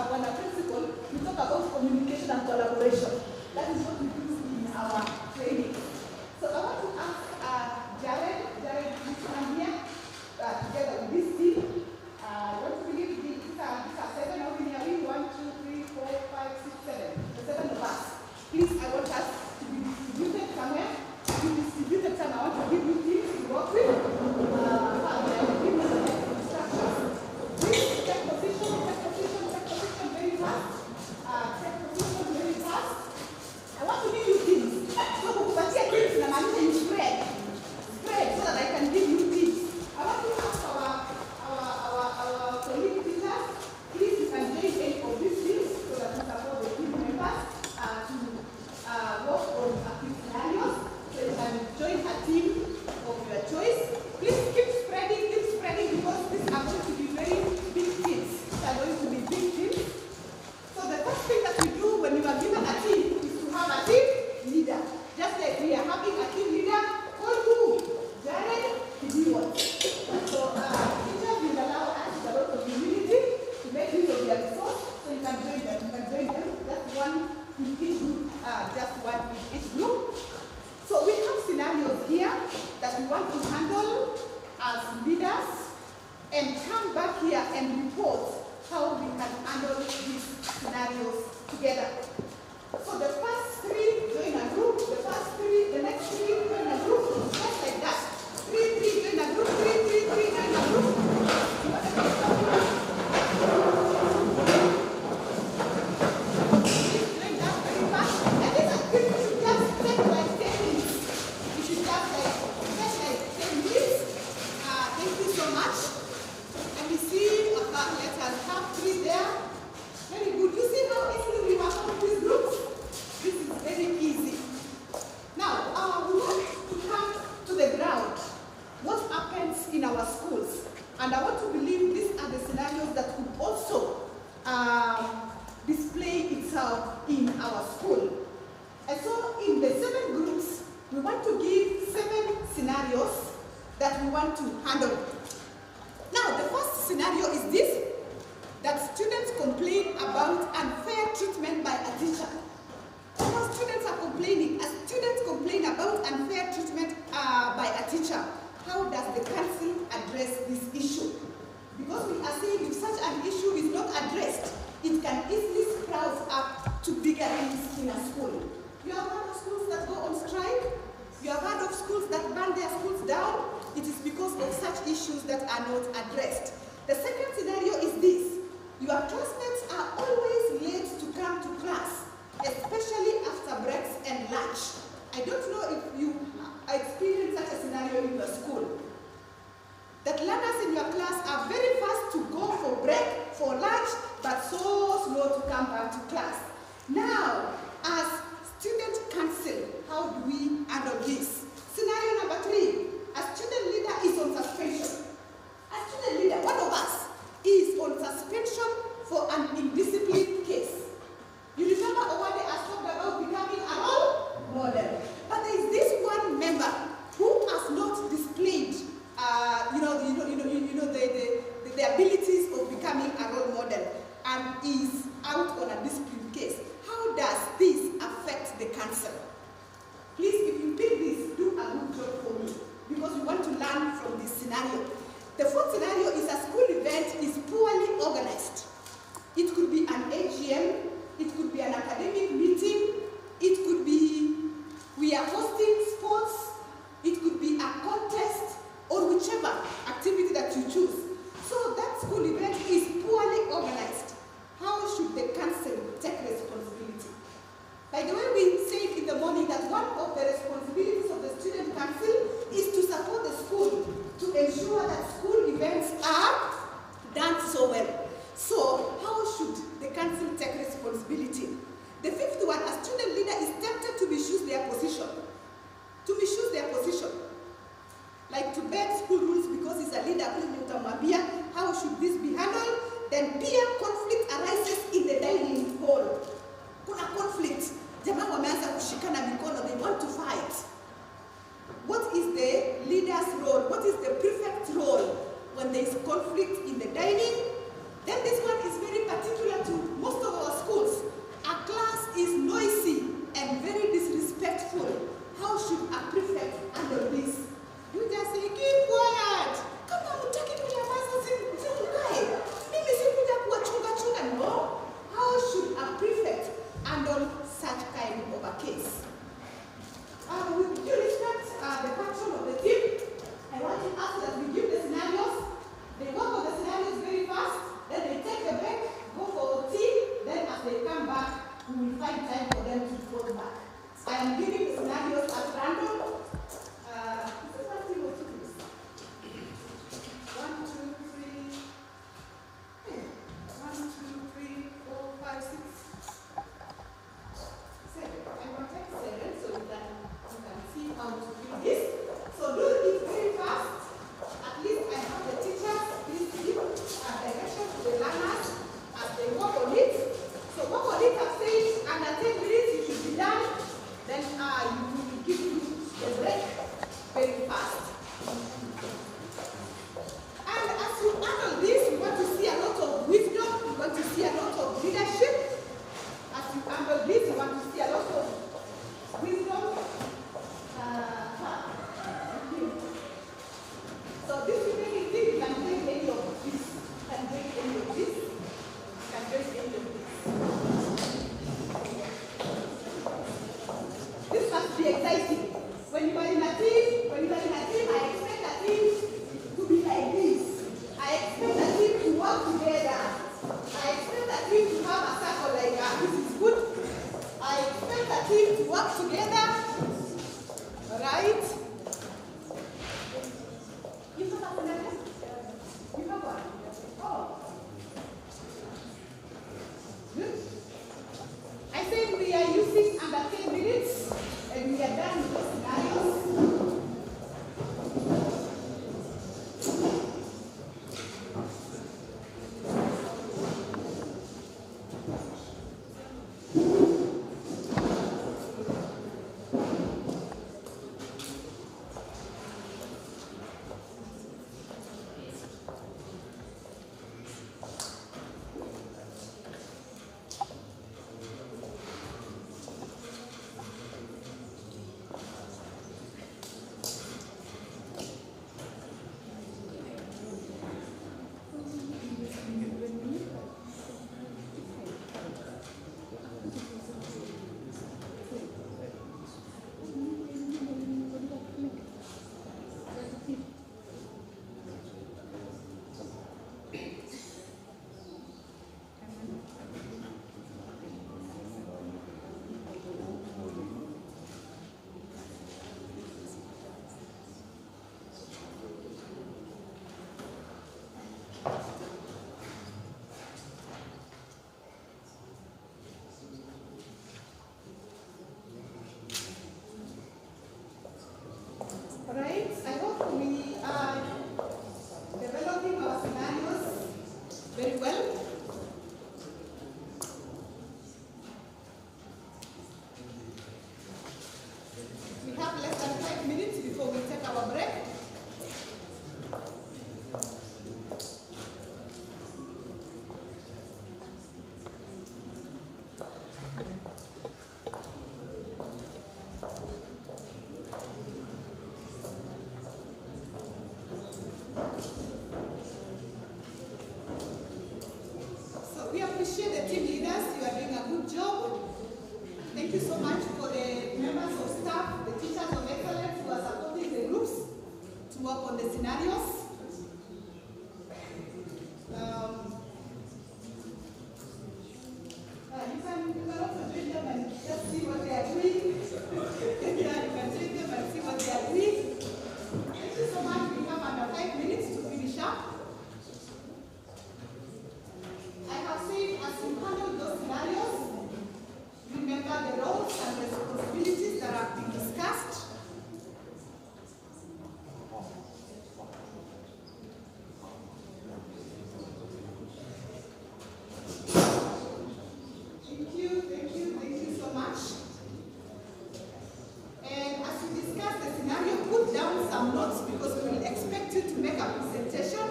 when a principal, we talk about communication and collaboration. That is what we do in our training. So I want to ask Jared, please come here together with this team. I want to believe these are 7 of you here. 1, 2, 3, 4, 5, 6, 7. The 7 of us. Please, I want us to be distributed somewhere. To be distributed somewhere. I want to give you teams to work with. I will give you the next instructions. Please take position very fast. Take position very fast. I want to give you teams. So, kupatia teams inamaanisha you spread so that I can give you teams. I want to ask our colleague teachers, please you can join any of these teams so that we support the team members to work on active scenarios. So you can join a team of your choice. Please keep spreading because these are going to be very big teams. They are going to be big teams. So the first thing that we do when you are given a team is to have a team leader. Just like we are having a team leader, call who? Jared, Sigot. So teachers will allow us a lot of humility to make use of their resource, so you can join them. Just one in each group, So we have scenarios here that we want to handle as leaders and come back here and report how we can handle these scenarios together. So the first 3 join a group, the next 3 join a group, just like that. 3 join a group, 3 join a group. Please join that very fast. And this activity should just take like 10 minutes. It should just like 10 minutes. Thank you so much. And we see, let us have 3 there. Very good. You see how easily we have all these groups? This is very easy. Now, we want to come to the ground. What happens in our schools? And I want to believe these are the scenarios that could also display itself in our school. And so in the 7 groups, we want to give 7 scenarios that we want to handle. Now, the first scenario is this, that students complain about unfair treatment by a teacher. Now, students are complaining. As students complain about unfair treatment by a teacher, how does the council address this issue? Because we are saying if such an issue is not addressed, it can easily sprout up to bigger things in a school. You have heard of schools that go on strike? You have heard of schools that burn their schools down? It is because of such issues that are not addressed. The second scenario is this. Your classmates are always late to come to class, especially after breaks and lunch. I don't know if you class. Now, as student council, how do we handle this? Scenario number 3, a student leader is on suspension. A student leader, one of us, is on suspension for an indisciplined case. You remember Owade has talked about becoming a role model. But there is this one member who has not displayed, the abilities of becoming a role model and is out on a discipline case. How does this affect the council? Please, if you pick this, do a good job for me because we want to learn from this scenario. The fourth scenario is a school event is poorly organized. It could be an AGM, it could be an academic meeting, it could be we are hosting sports, it could be a contest, or whichever activity that you choose. So that school event is poorly organized. How should the council take responsibility? By the way, we said in the morning that one of the responsibilities of the student council is to support the school, to ensure that school events are done so well. So how should the council take responsibility? The fifth one, a student leader is tempted to misuse their position. To misuse their position. Like to bend school rules because he's a leader, how should this be handled? Then peer conflict arises in the dining hall. Kuna conflict. Jamaa wameanza kushikana mikono, they want to fight. What is the leader's role? What is the prefect's role when there is conflict in the dining? Then this one is very particular to most of our schools. A class is noisy and very disrespectful. How should a prefect handle this? You just say, keep quiet. Kama mutaki kunyamaza simkae. Mimi sikuja kuwachunga. No. How should a prefect handle such kind of a case? With due respect, the function of the team, I want to ask that we give the scenarios. They work on the scenarios very fast. Then they take a break, go for tea. Then as they come back, we will find time for them to go back. I am giving the scenarios at random. This is what we will do. 1, 2, 3. 1, 2, 3, 4, 5, 6, 7. I will take 7 so you can see how to do this. So do it very fast. At least I have the teachers. Please give direction to the learners as they work on it. So work on it as said, under 10 minutes you should be done. Then you will give you a break very fast. And as you handle this, we want to see a lot of wisdom, we want to see a lot of leadership. As you handle this, we want to see a lot of wisdom. So this is anything you can bring any of this. You can bring any of this. You can bring any of this. This must be exciting. When you are in a team, I expect a team to be like this. I expect a team to work together. I expect a team to have a circle like that. This is good. I expect a team to work together. Right? You have a scenario? You have one? Oh. Good. I said we are using under 10 minutes and we are done with the scenarios. Thank you so much for the members of staff, the teachers of excellence who are supporting the groups to work on the scenarios. You can also join them and just see what they are doing. Yeah, you can join them and see what they are doing. Thank you so much. We have under 5 minutes to finish up. I have said as you handle those scenarios, remember the roles and responsibilities that have been discussed. Thank you so much. And as we discuss the scenario, put down some notes because we will expect you to make a presentation.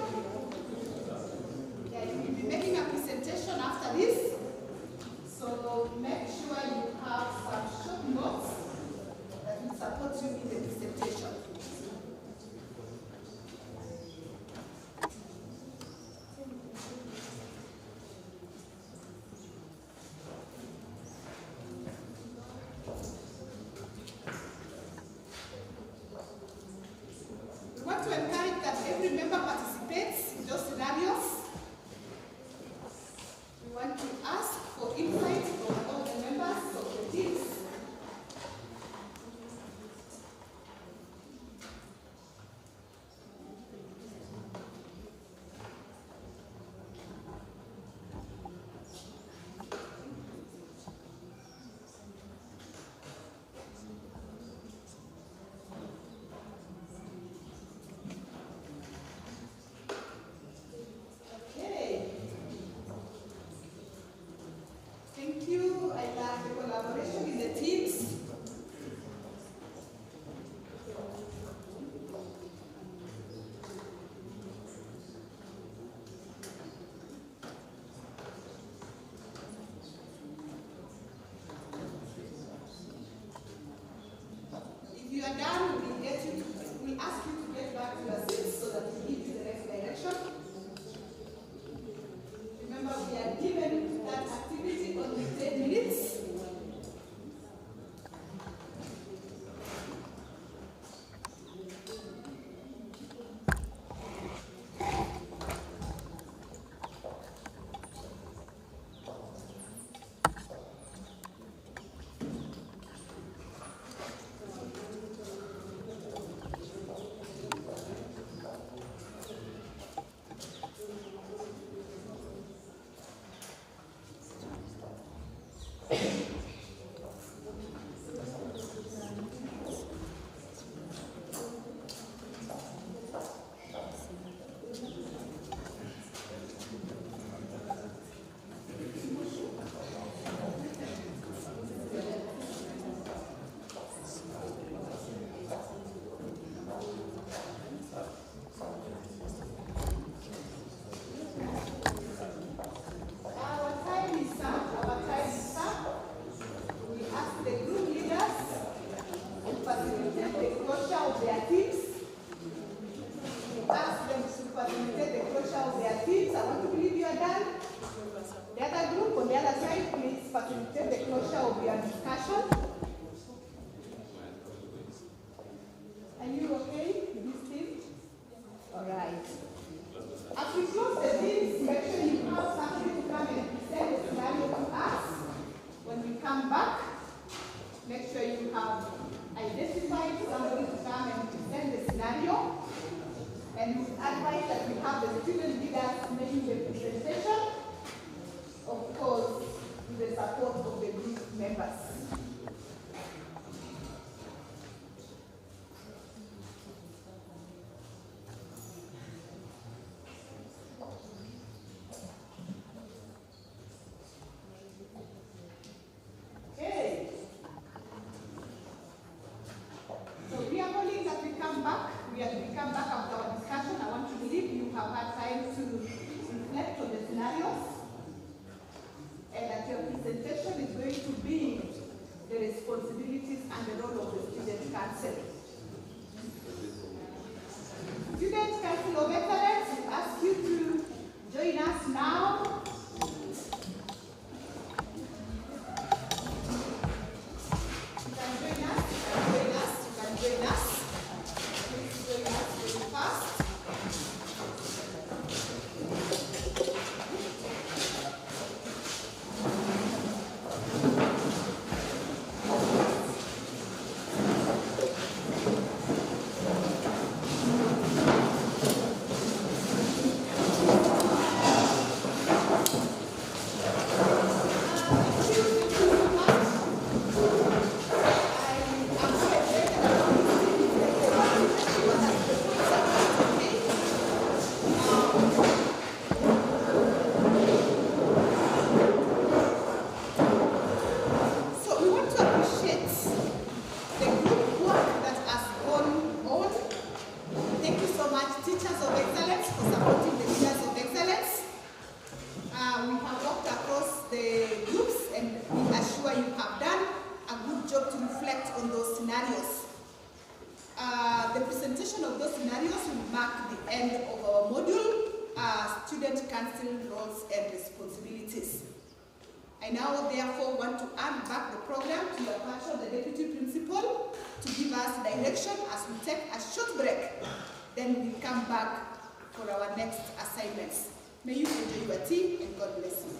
Yeah, you will be making a presentation after this. So make sure you have some short notes that will support you in the presentation. We want to encourage that every member participates in those scenarios. We want to ask for insight from all the members of the teams. Okay. Thank you. I love the collaboration in the teams. If you are done, we'll ask you to get back to your seats so that we give you the next direction. Remember, we are given that activity only 10 minutes. Our time is up. We ask the group leaders to facilitate the closure of their teams. We ask them to facilitate the closure of their teams. I want to believe you are done. The other group on the other side, please facilitate the closure of your discussion. Are you okay with this team? All right. As we close the teams, make sure you have something to come and present the scenario to us. When we come back, make sure you have identified somebody to come and present the scenario. And we advise that we have the student leaders making the presentation, of course, with the support of the group members. Okay. So we are calling that we come back. We come back after our discussion. I want to believe you have had time to reflect on the scenarios, and that your presentation is going to be scenarios. The presentation of those scenarios will mark the end of our module, student council roles and responsibilities. I now therefore want to hand back the program to your patron, the deputy principal, to give us direction as we take a short break. Then we'll come back for our next assignments. May you enjoy your tea and God bless you.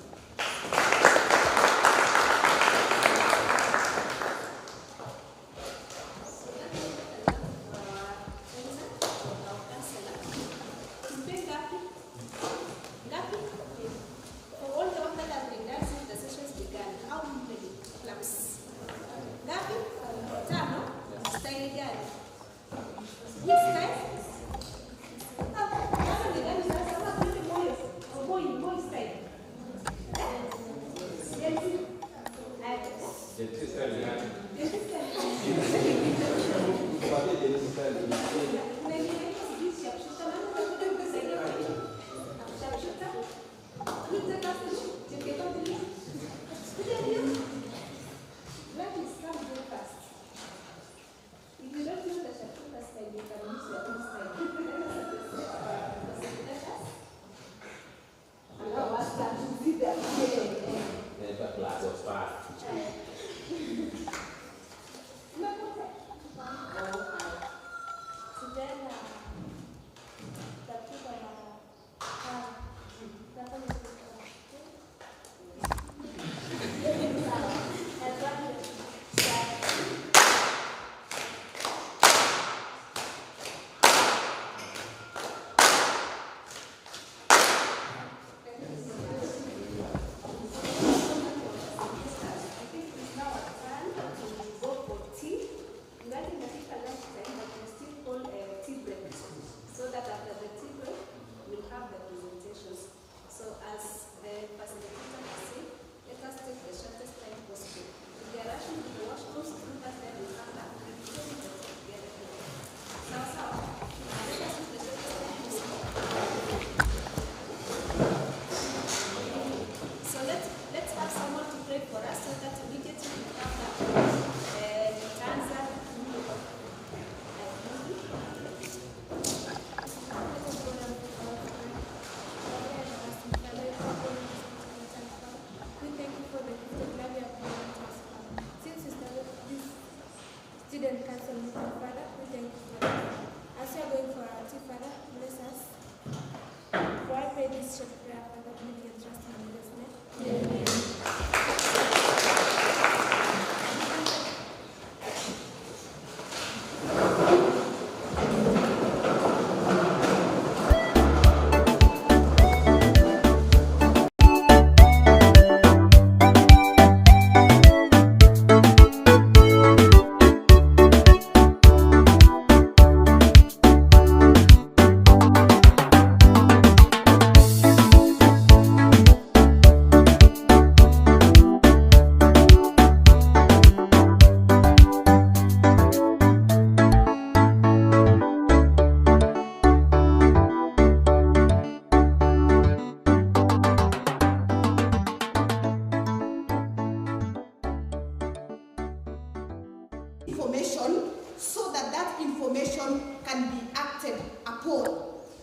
Information so that that information can be acted upon.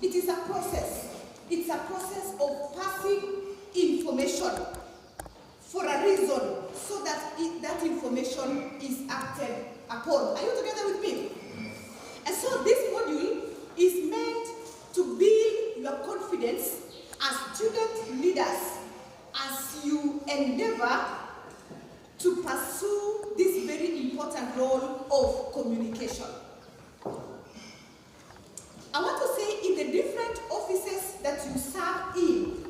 It is a process. It's a process of passing information for a reason so that that information is acted upon. Are you together with me? And so this module is meant to build your confidence as student leaders as you endeavor to pursue this very important role of communication. I want to say in the different offices that you serve in,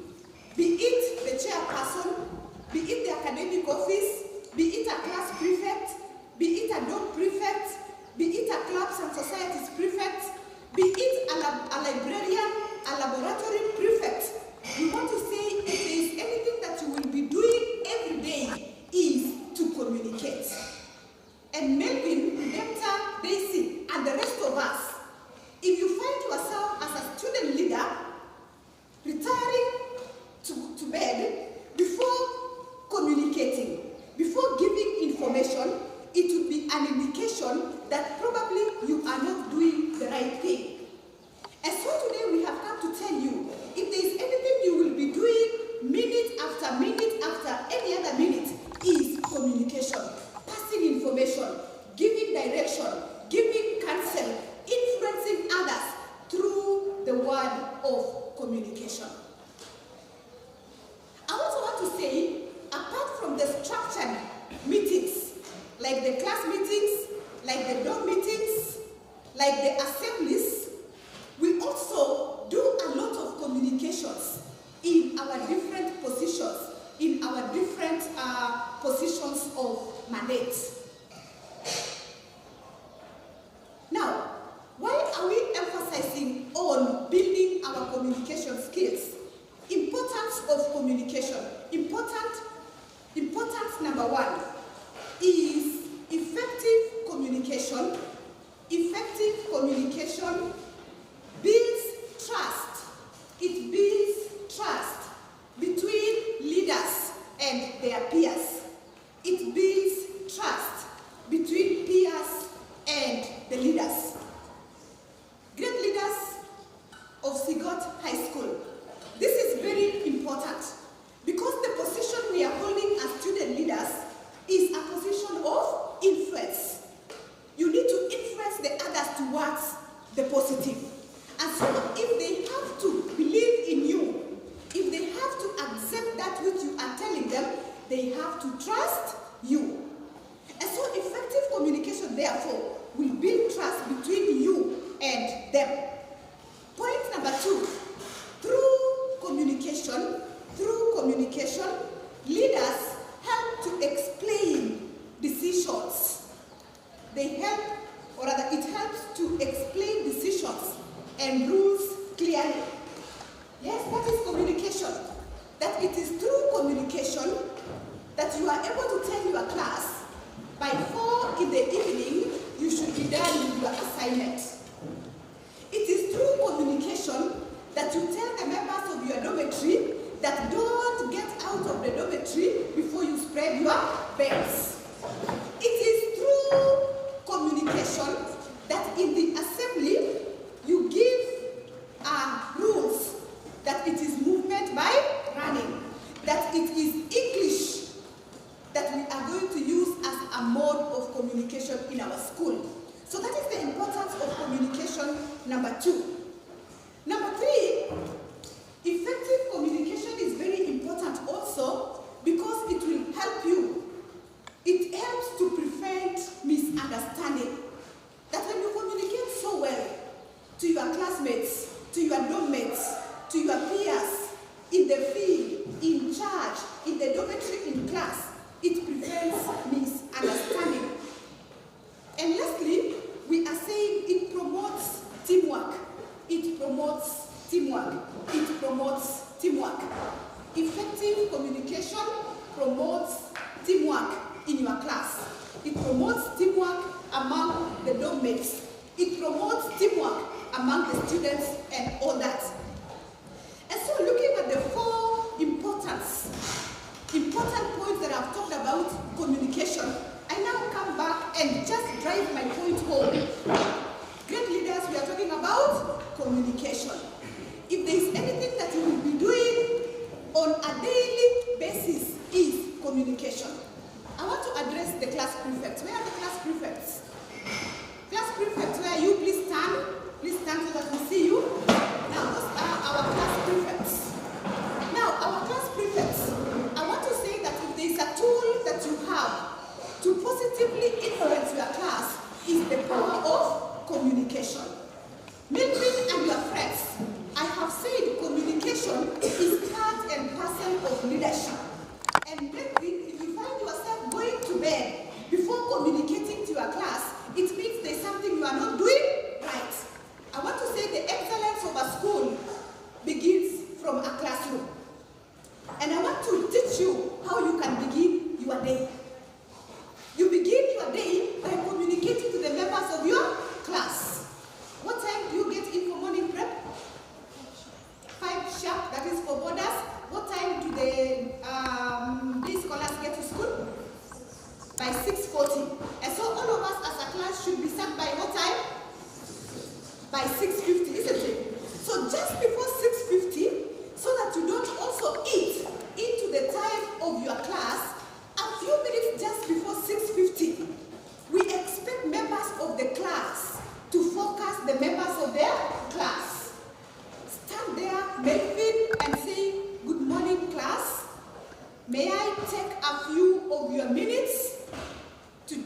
be it the chairperson, be it the academic office, be it a class prefect, be it a dog prefect, be it a clubs and societies prefect, be it a librarian, a laboratory prefect. We want to say if there is anything that you will be doing every day is to communicate. And Melvin, Redemptor, Daisy, and the rest of us, if you find yourself as a student leader retiring to bed before communicating, before giving information, it would be an indication that probably you are not doing the right thing. And so today we have come to tell you, if there is anything you will be doing minute after minute after any other minute, is communication, passing information, giving direction, giving counsel, influencing others through the word of communication. I also want to say, apart from the structured meetings, like the class meetings, like the dorm meetings, like the assemblies, we also do a lot of communications in our different positions, in our different positions of mandate. Now, why are we emphasizing on building our communication skills? Importance of communication. Importance number one is effective communication. Effective communication builds trust. It builds trust between leaders and their peers. It builds trust between peers and the leaders. Great leaders of Sigot High School. This is very important because the position we are holding as student leaders is a position of influence. You need to influence the others towards the positive. And so if they have to believe in you, if they have to accept that which you are telling them, they have to trust you. And so effective communication, therefore, will build trust between you and them. Point number two, through communication, leaders help to explain decisions. They help, or rather it helps to explain decisions and rules clearly. Yes, that is communication. That it is through communication that you are able to tell your class, by 4 in the evening, you should be done with your assignment. It is through communication that you tell the members of your dormitory that don't get out of the dormitory before you spread your beds. It is through communication that in the assembly you give rules, that it is movement by running, that it is English that we are going to use as a mode of communication in our school. So that is the importance of communication, number 2. Number 3, effective communication is very important also because it will help you. It helps to prevent misunderstanding. That when you communicate so well to your classmates, to your dorm mates, to your peers, in the field, in charge, in the dormitory, in class, it prevents misunderstanding. And lastly, we are saying it promotes teamwork. It promotes teamwork. It promotes teamwork. Effective communication promotes teamwork in your class. It promotes teamwork among the dorm mates. It promotes teamwork among the students and all that. And so looking at the 4 important points that I've talked about communication, I now come back and just drive my point home. Great leaders, we are talking about communication. If there is anything that you will be doing on a daily basis, is communication. I want to address the class prefects. Where are the class prefects? Class prefects, where are you? Please stand. Please stand so that we see you. Now, those are our class prefects. Now, our class prefects, I want to say that if there is a tool that you have to positively influence your class, is the power of communication. Milton and your friends, I have said communication is part and parcel of leadership. And Milton, if you find yourself going to bed before communicating to your class, it means there's something you are not doing right. I want to say the excellence of a school begins from a classroom. And I want to teach you how you can begin your day. You begin your day by communicating to the members of your class. What time do you get in for morning prep? 5 sharp, that is for boarders. What time do the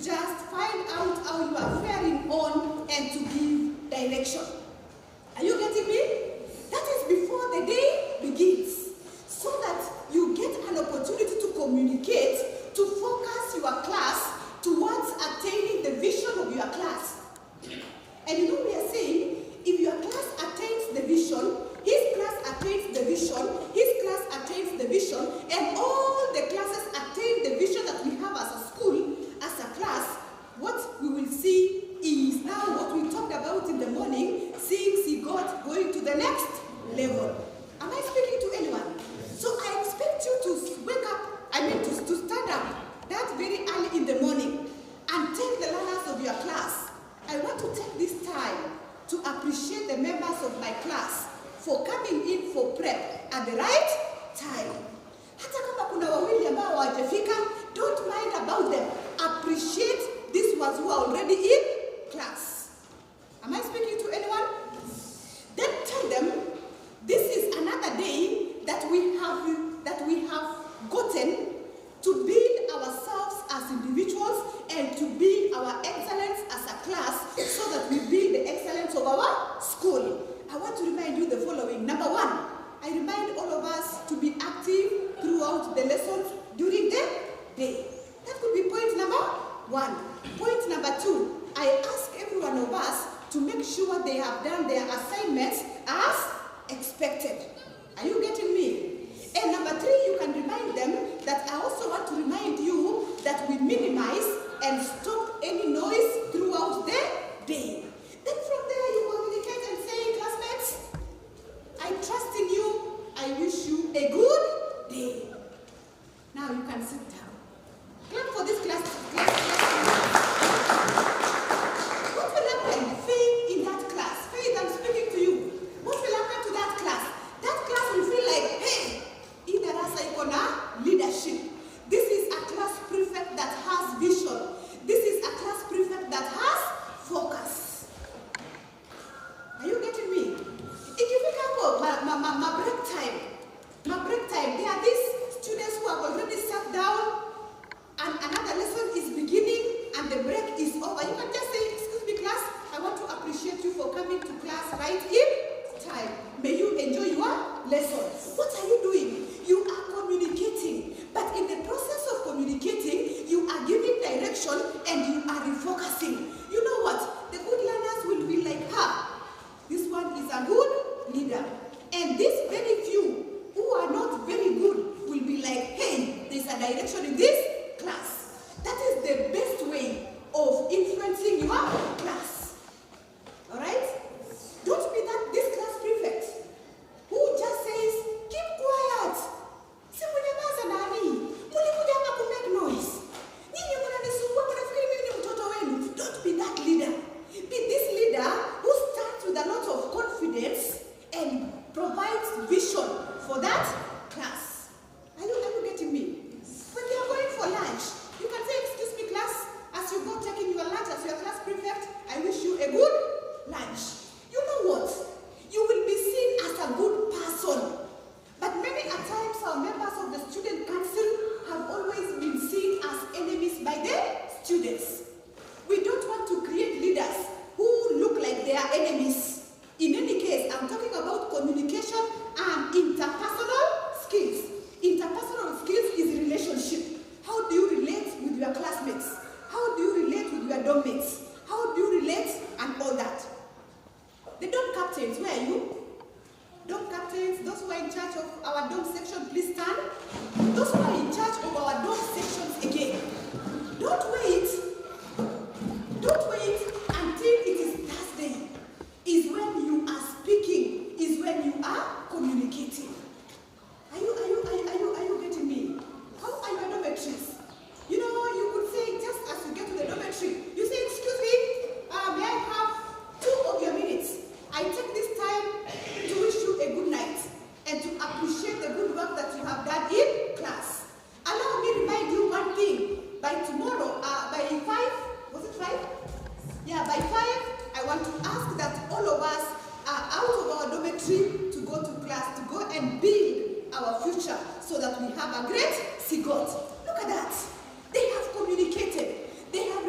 just find out how you are faring on and to give direction. Are you getting me? That is before the day begins, so that you get an opportunity to communicate, to focus your class towards attaining the vision of your class. And you know we are saying, if your class attains the vision, his class attains the vision, his class attains the vision, and all the classes attain the vision that we have as a school, as a class, what we will see is now what we talked about in the morning, seeing Sigot going to the next level. Am I speaking to anyone? So I expect you to wake up, to stand up that very early in the morning and tell the learners of your class, I want to take this time to appreciate the members of my class for coming in for prep at the right time. Hata kama kuna wawili ambao hawajafika, don't mind about them. Appreciate these ones who are already in class. Am I speaking to anyone? Then tell them, this is another day that we have gotten to build ourselves as individuals and to build our excellence as a class, so that we build the excellence of our school. I want to remind you the following. Number one, I remind all of us to be active throughout the lessons during the day. That could be point number one. Point number two, I ask every one of us to make sure they have done their assignments as expected. Are you getting me? And number three, you can remind them that I also want to remind you that we minimize and stop any noise throughout the day. Then from there you communicate and say, classmates, I trust in you. I wish you a good day. Now you can sit down. Clap for this class. What will happen? Faith in that class. Faith, I'm speaking to you. What will happen to that class? That class will feel like, hey, in darasa iko na leadership. This is a class prefect that has vision. This is a class prefect that has focus. Are you getting me? If you pick up my break time, there are these students who have already sat down and another lesson is beginning and the break is over. You can just say, excuse me class, I want to appreciate you for coming to class right in time. May you enjoy your lesson. What are you doing? You are communicating. But in the process of communicating, you are giving direction and you are refocusing. You know what? The good learners will be like, this one is a good leader. And these very few who are not very good will be like, hey, there's a direction in this class. That is the best way of influencing your class. Alright? Don't be this class prefect who just says, keep quiet. Simunyamaza nani? Mulikuja hapa ku make noise. Nyinyi mnanisumbua, mnafikiri mimi ni mtoto wenu. Don't be that leader. Be this leader who starts with a lot of confidence and provides vision for that class. Are you getting me? When they are going for lunch, you can say, excuse me class, as you go taking your lunch as your class prefect, I wish you a good lunch. You know what? You will be seen as a good person. But many a times our members of the student council have always been seen as enemies by the students. We don't want to create leaders who look like they are enemies. In any case, I'm talking about communication and interpersonal skills. Interpersonal skills is relationship. How do you relate with your classmates? How do you relate with your dorm mates? How do you relate and all that? The dorm captains, where are you? Dorm captains, those who are in charge of our dorm section, please stand. Those who are in charge of our dorm sections again, don't wait. Don't wait until it is Thursday. Is when you are speaking, is when you are communicating. Are you getting me? How are your dormitories? You know, you could say, just as you get to the dormitory, you say, excuse me, may I have 2 of your minutes? I take this time to wish you a good night and to appreciate the good work that you have done in class. Allow me to remind you one thing. By tomorrow, by 5, was it 5? Yeah, by 5, I want to ask that all of us are out of our dormitory to go to class, to go and build our future so that we have a great Sigot. Look at that. They have communicated. They have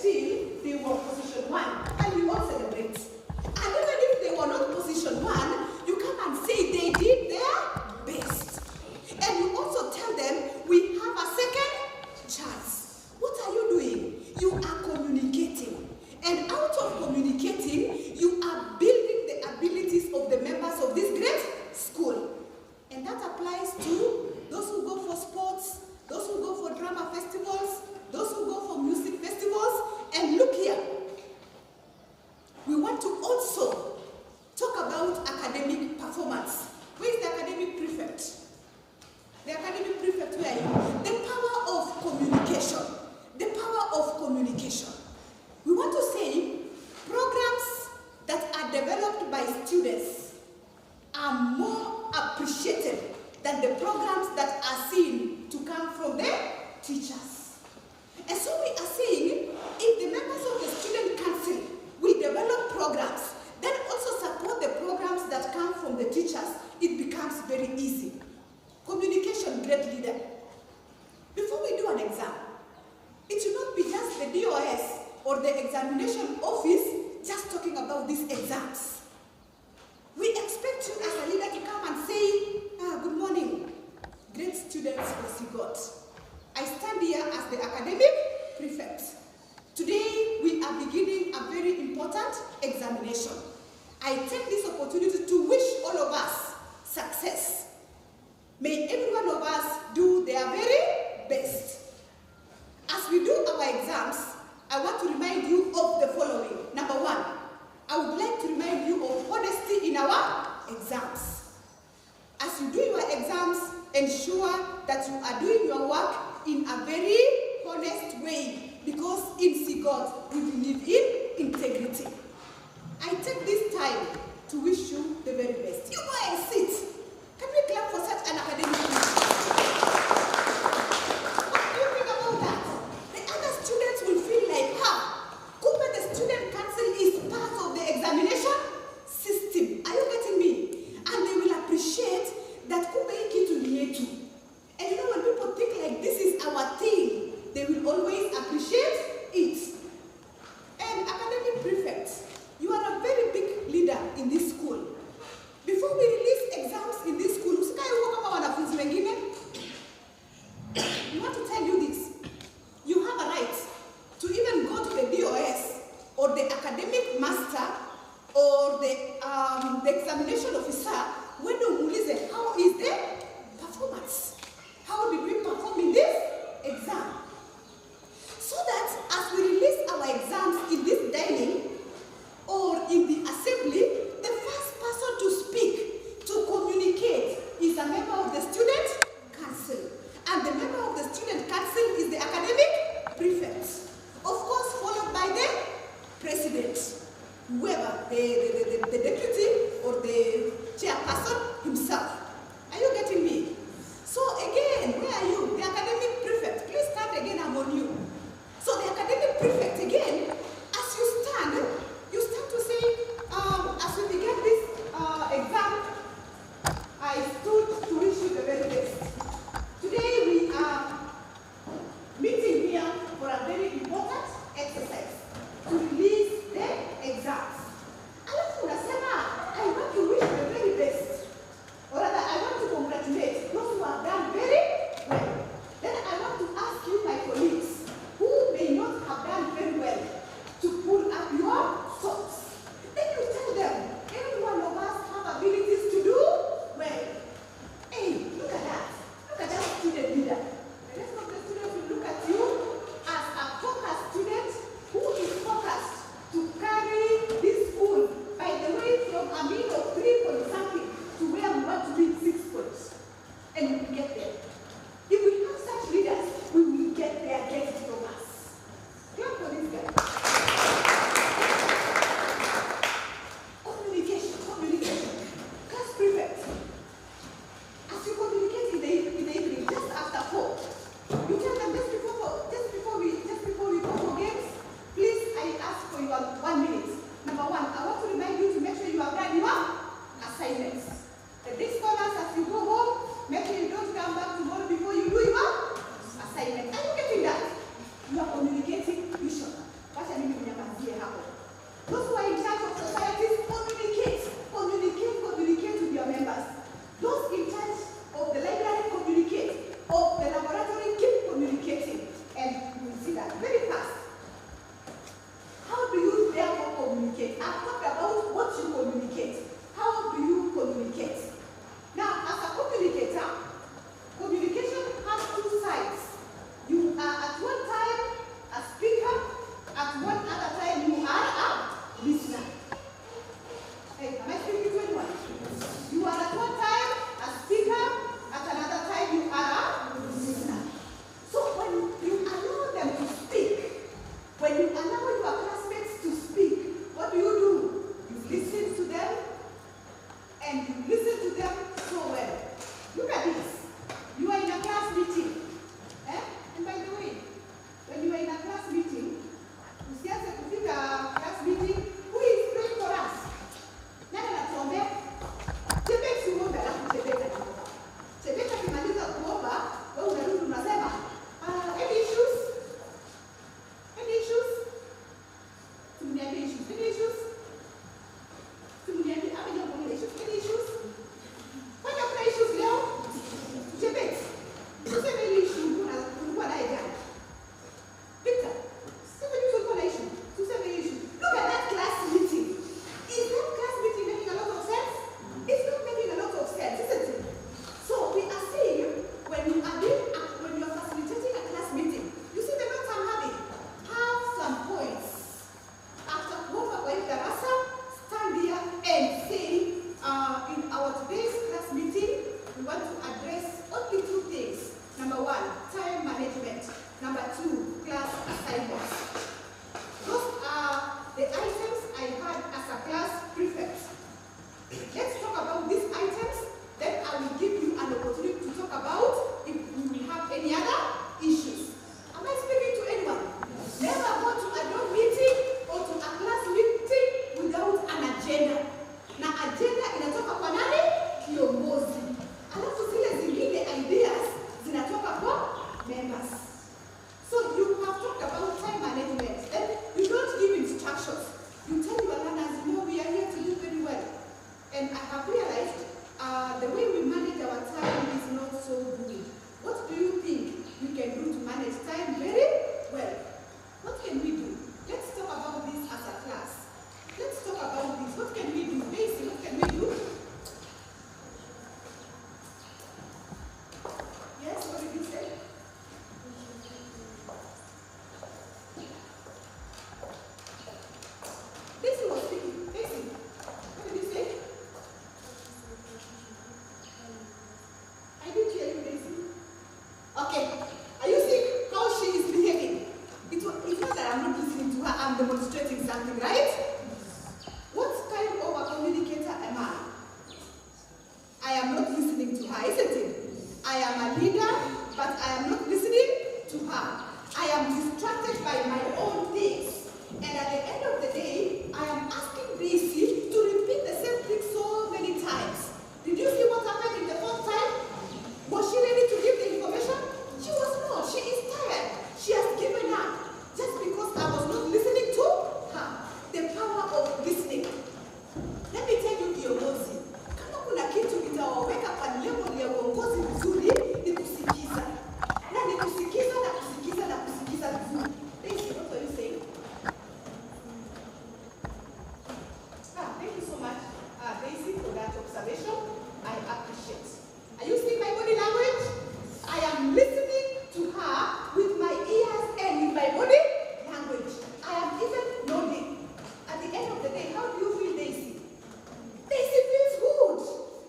still they were position 1, and we all celebrate. And even if they were not position 1, you come and say they did their best. And you also tell them we have a second chance. What are you doing? You are communicating. And out of communicating, you are building the abilities of the members of this great school. And that applies to those who go for sports, those who go for drama festivals, those who go for music festivals. And look here, we want to also talk about academic performance. Where is the academic prefect? The academic prefect, where are you? The power of communication. The power of communication. We want to say programs that are developed by students are more appreciated than the programs that are seen to come from the teachers. And so we are saying, if the members of the student council will develop programs, then also support the programs that come from the teachers, it becomes very easy. Communication, great leader. Before we do an exam, it should not be just the DOS or the examination office just talking about these exams. We expect you as a leader to come and say, good morning, great students of Sigot. I stand here as the academic prefect. Today, we are beginning a very important examination. I take this opportunity to wish all of us success. May every one of us do their very best. As we do our exams, I want to remind you of the following. Number 1, I would like to remind you of honesty in our exams. As you do your exams, ensure that you are doing your work in a very honest way, because in Sigot, we believe in integrity. I take this time to wish you the very best. You go and sit. Can we clap for such an academic team? What do you think about that? The other students will feel like, Kumbe the student council is part of the examination system. Are you getting me? And they will appreciate that Kumbe hiki ni yetu. And you know, when people think like this is our thing, they will always appreciate it. And academic prefects, you are a very big leader in this school. Before we release exams in this school, we want to tell you this. You have a right to even go to the DOS or the academic master or the examination officer when you listen, how is the performance? How did we perform in this exam? So that as we release our exams in this dining or in the assembly, the first person to speak, to communicate, is a member of the student council. And the member of the student council is the academic prefect. Of course, followed by the president, whoever, the deputy or the chairperson himself. Are you getting me? So again, where are you? The academic prefect. Please stand again, I'm on you. So the academic prefect, again, as you stand to say, as we began this exam, I stood to wish you the very best. Today we are meeting here for a very important exercise to release the exams. Alafu unasema, I want to wish you the very best. Or rather, I want to congratulate those who have done very well. Then I want to ask you, my colleagues, who may not have done very well, to pull up your socks. Then you tell them, every one of us have abilities to do well. Hey, look at that. Look at that student leader. The rest of the students will look at you as a focused student who is focused to carry this school, by the way, from a mean of 3 point something to where we want to be 6 points. And we will get there. If we have such leaders, we will get there, get it from us. Clap for this guy. Communication. Class prefect. As you communicate in the evening, just after 4, you tell them just before we go for games, please, I ask for your 1 minute. Number 1, I want to remind you to make sure you have done your assignments. The day scholars, as you go home, make sure you don't come back tomorrow before you do your assignment. Are you getting that? You are communicating vision. What I'm demonstrating something, right? What kind of a communicator am I? I am not listening to her, isn't it? I am a leader, but I am not listening to her. I am distracted by my own things. And at the end of the day, I am asking Daisy to repeat the same thing so many times. Did you see what happened in the fourth time? Was she ready to give the information? She was not. She is tired. She has given up. Just because I was not listening to her. The power of listening. Let me tell you viongozi. Kama kuna kitu kitawaweka kwa level ya uongozi vizuri ni kusikiza. Na ni kusikiza na kusikiza na kusikiza vizuri. Daisy, what are you saying? Thank you so much, Daisy, for that observation. I appreciate. Are you seeing my body language? I am listening to her with my ears and with my body language. I am even nodding. At the end of the day, how do you feel, Daisy? Daisy feels good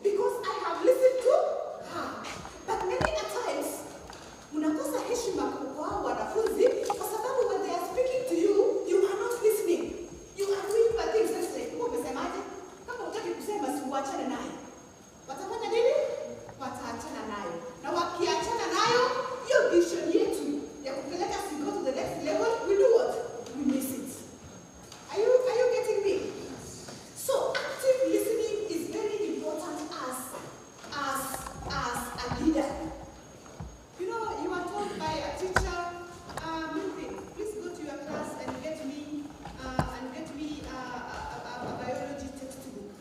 because I have listened to her. But many a times, unakosa heshima kwa hao wanafunzi kwa sababu when they are speaking to you, you are not listening. You are doing bad things. Umesemaje? Kama hutaki kusema si uachane naye. Watafanya nini? Wataachana nayo. Na wakiachana nayo, hiyo vision yetu ya kupeleka Sigot to the next level, we do what? We miss it. Are you getting me? So active listening is very important as a leader. You know, you are told by a teacher, please go to your class and get me a biology textbook.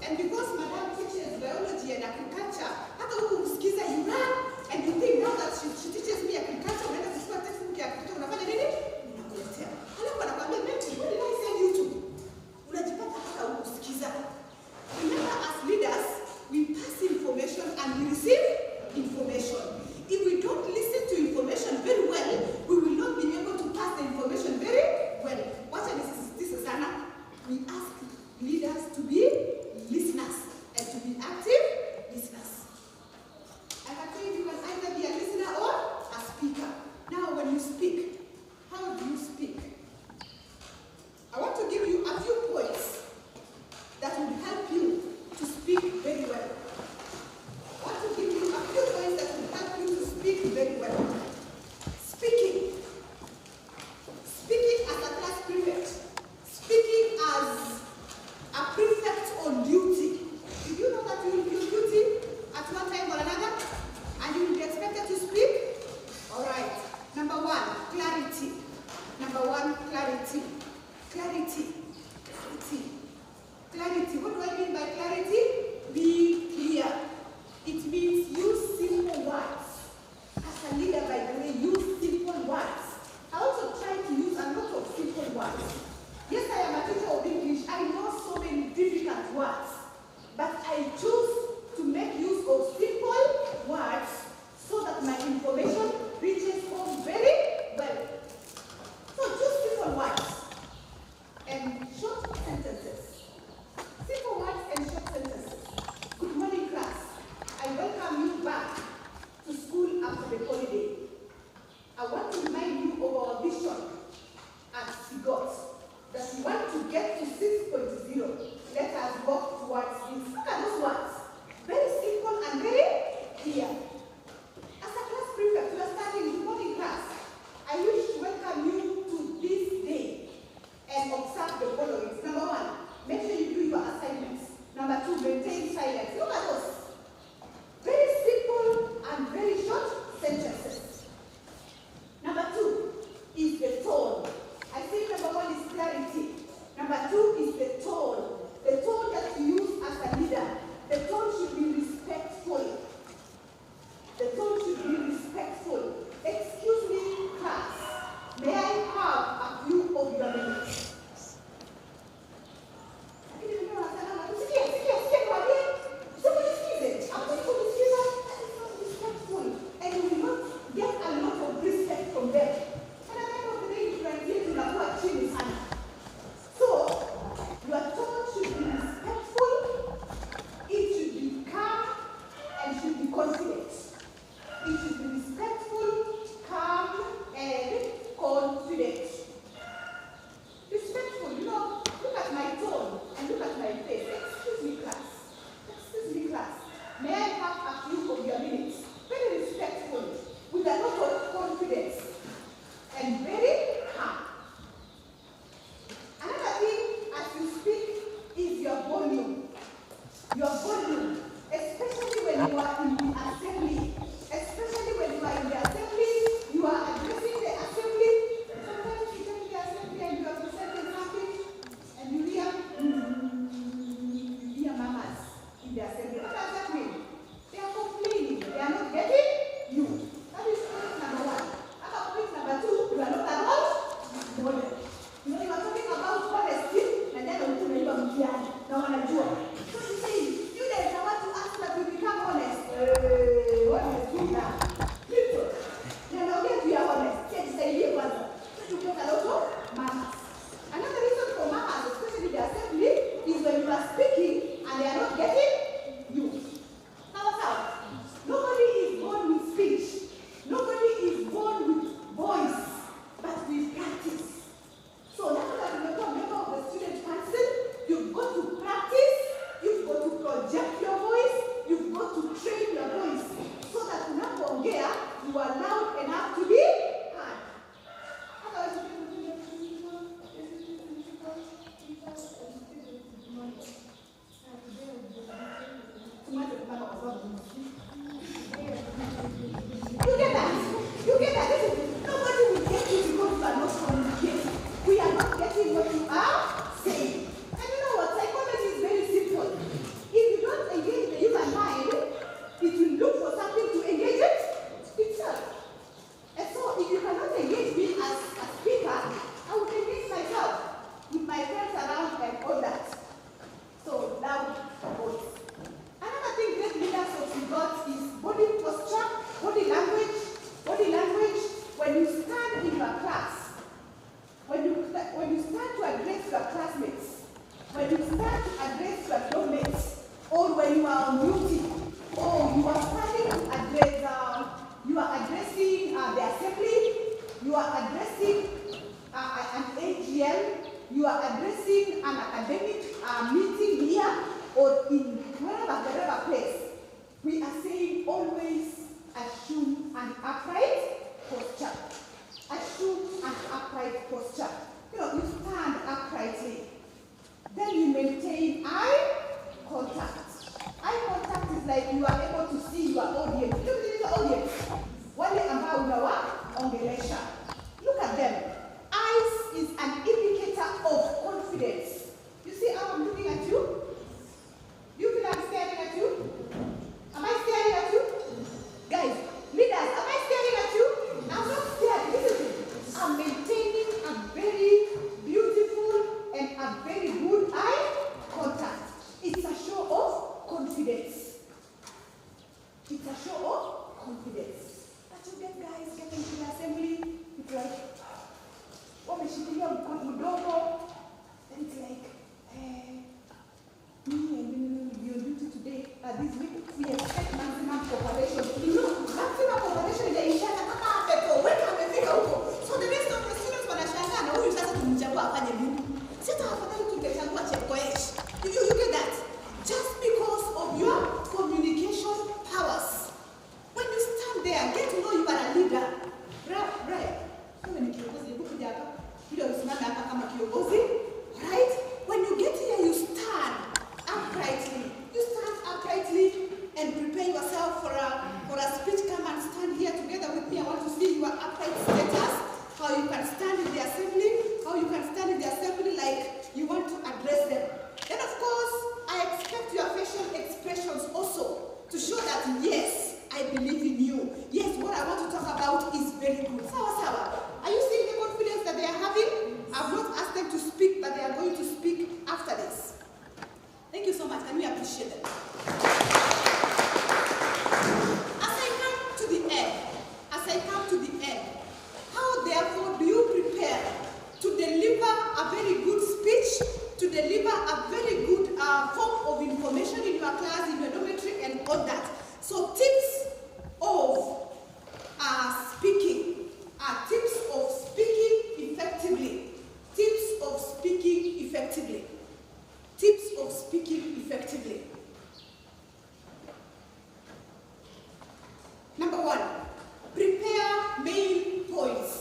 And because Madam teaches biology and agriculture, hata huku msikiza you run and you think now that she teaches me agriculture, unaenda kuchukua textbook ya agriculture, unafanya nini? Unakuletea. Halafu anakuambia, "Meti, what did I send you to?" Unajipata hata huku msikiza. Remember, as leaders, we pass information and we receive information. If we don't listen to information very well, we will not be able to pass the information very well. Watch this sana. We ask leaders to be listeners and to be active listeners. I have told you can either be a listener or a speaker. Now, when you speak, how do you speak? I want to give you a few points that will help you to speak very well. I want to give you a few points that will help you to speak very well. Speaking. Speaking as a class prefect. Speaking as a prefect on duty. Did you know that you will be on duty at one time or another? And you will be expected to speak? Alright. Number one, clarity. Number one, clarity. Clarity. Clarity. Clarity. What do I mean by clarity? Be clear. It means use simple words. As a leader, by the way, use simple words. I also try to use a lot of simple words. Yes, I am a teacher of English. I know so many difficult words. But I choose to make use of simple words so that my information reaches home very well. So choose simple words and short sentences. Simple words and short sentences. Good morning, class. I welcome you back to school after the holiday. I want to remind you of our vision at Sigot, that we want to get to 6.0. Let us work towards this. Look at those words. Very simple and very clear. As a class prefect, we are starting good morning, class. I wish to welcome you to this day and observe the following. Number one, make sure you do your assignments. Number two, maintain silence. Look at those. Very simple and very short sentences. Number two is the tone. I think number one is clarity. Number two is the tone. The tone that you use as a leader. The You know, you are talking about honesty, and then I'm telling you about mtihani. Na wanajua. So you say, students, I want to ask that you become honest. What is doing now? People, nanaongea tu ya honest. Tusaidie kwanza. So you get a lot of manners. Another reason for manners, especially the assembly, is when you are speaking and they are not getting you. How? Nobody is born with speech. Nobody is born with voice, but with practice. So now that you become a member of the student council, you've got to practice, you've got to project your voice, you've got to train your voice, so that unapoongea, you are loud enough to be heard. You get that? You get that? Nobody will get you because you are not communicating. We are not getting what you are saying. And you know what? Psychology is very simple. If you don't engage the human mind, it will look for something to engage it itself. And so if you cannot engage me as a speaker, I will engage myself with my friends around and all that. So loud voice. Another thing great leaders of Sigot is body posture, body language. Body language, when you stand in your class, when you start to address your classmates, when you start to address your dormmates, or when you are on duty, or you are starting to address, you are addressing the assembly, you are addressing an AGM, you are addressing an academic meeting here, or in wherever place, we are saying always assume an upright posture. Assume an upright posture. You know, you stand uprightly. Then you maintain eye contact. Eye contact is like you are able to see your audience. Look at the audience. Wale ambao unawaongelesha. Look at them. Eyes is an indicator of confidence. You see how I'm looking at you? You feel I'm staring at you? Am I staring at you? Guys, leaders, am I staring at you? I'm not staring. Listen to me. I'm maintaining a very beautiful and a very good eye contact. It's a show of confidence. It's a show of confidence. But you get guys getting to the assembly, it's like, wameshikilia mdomo, and it's like, me and your duty today, this week, we expect maximum cooperation. You know, maximum cooperation is ishara kama pepo, weka amefika huko. So the rest of the students wanashangaa na huyu sasa tumchagua afanye nini? Sasa afadhali tungechagua Chepkoech. You get that? Just because of your communication powers. When you stand there, get to know you are a leader. Right. Kama ni kiongozi, hebu kuja hapa. Bila usimame hapa kama kiongozi. Right? When you get here, you stand uprightly. You stand uprightly and prepare yourself for a speech. Come and stand here together with me. I want to see your upright status. How you can stand in the assembly. How you can stand in the assembly like you want to address them. Then of course, I expect your facial expressions also to show that yes, I believe in you. Yes, what I want to talk about is very good. Sawa. Are you seeing the confidence that they are having? I've not asked them to speak, but they are going to speak after this. Thank you so much. Can we appreciate them? As I come to the end, how therefore do you prepare to deliver a very good speech, to deliver a very good form of information in your class, in your dormitory, and all that? So tips of speaking effectively. Tips of speaking effectively. Number 1, prepare main points.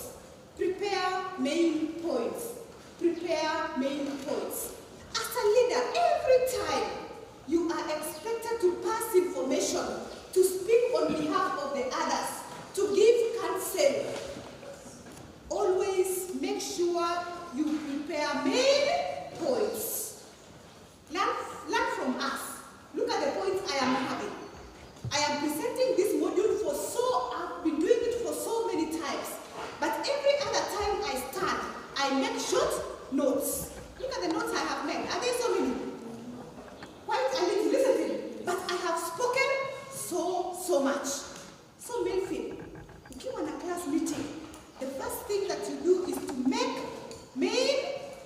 As a leader, every time you are expected to pass information, to speak on behalf of the others, to give counsel, always make sure you prepare main points. Learn from us. Look at the points I am having. I am presenting this module I've been doing it for so many times. But every other time I stand, I make short notes. Look at the notes I have made. Are they so many? Quite a little, isn't it? But I have spoken so much. So Melvin, ukiwa na class meeting, the first thing that you do is to make main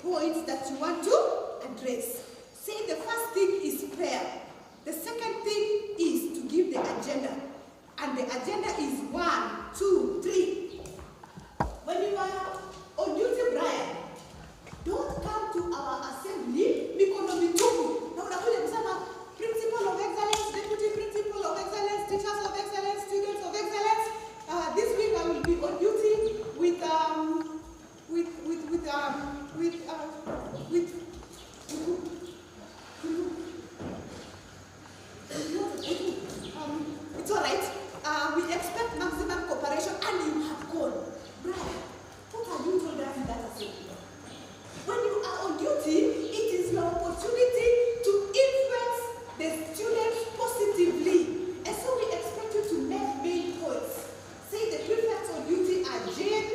points that you want to address. Say the first thing is prayer. The second thing is to give the agenda. And the agenda is 1, 2, 3. When you are on duty, Brian, don't come to our assembly mikono mitupu. Na unakuja kusema principal of excellence, deputy principal of excellence, teachers of excellence, students of excellence. This week I will be on duty with it's all right. We expect maximum cooperation, and you have gone. Brian, what have you told us in that assembly? When you are on duty, it is your opportunity to influence the students positively. And so we expect you to make main points. Say the prefects on duty are Jane,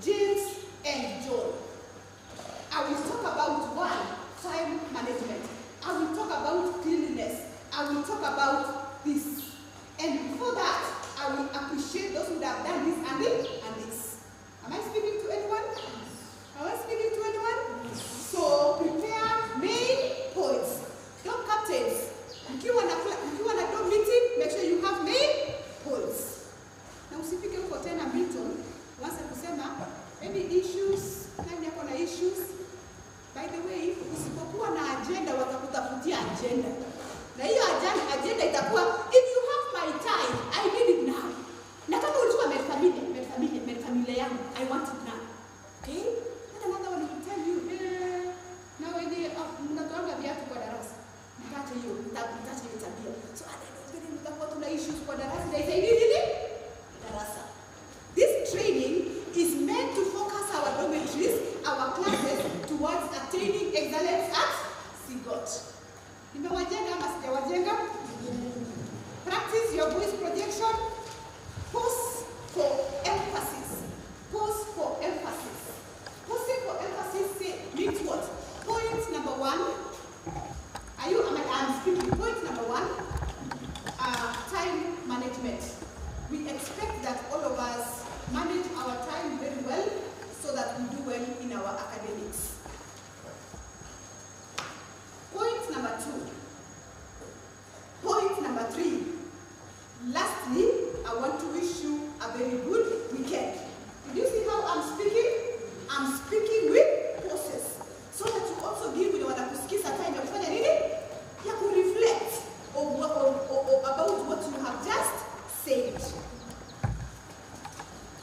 James, and John. I will talk about 1, time management. I will talk about cleanliness. I will talk about this. And before that, I will appreciate those who have done this and this and this. Am I speaking to anyone? Am I speaking to anyone? So prepare main points. Don't captains. If you want to meeting, make sure you have main points. Na usifike huko tena Milton, uanze kusema any issues, nani yako na issues. By the way, usipokuwa na agenda watakutafutia agenda. Na hiyo agenda itakuwa if you have my time, I need it now. Na kama ulikuwa familia yangu, I want it now. Okay? And another one will tell you, now when mnatoanga viatu kwa darasa, mtache hiyo tabia. So at the end of the day, mtakuwa tuna issues kwa darasa na isaidii nini? Darasa. This training is meant to focus our dormitories, our classes towards attaining excellence at Sigot. Nimewajenga ama sijawajenga? Practice your voice projection. Pause for emphasis. Pause for emphasis. Pausing for emphasis means what? Point number 1. I'm speaking. Point number 1. Time management. We expect that all of us manage our time very well so that we do well in our academics. Point number 2. Point number 3. Lastly, I want to wish you a very good weekend. Did you see how I'm speaking? I'm speaking with pauses. So that you also give with wanakusikiza time ya kufanya nini? Ya kureflect about what you have just said.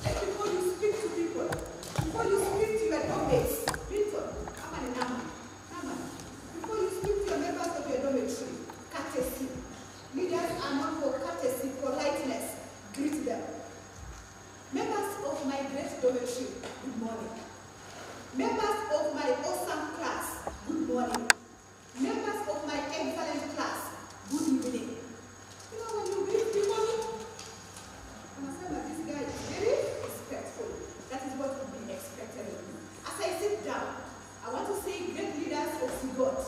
And before you speak to people, before you speak to your topics, before you speak to your members of your dormitory, courtesy. Leaders are known for courtesy, politeness. Greet them. Members of my great dormitory, good morning. Members of my awesome class, good morning. Members of my excellent class, good evening. You know when you greet people, this guy is very respectful. That is what would be expected of you. As I sit down, I want to say, great leaders of Sigot,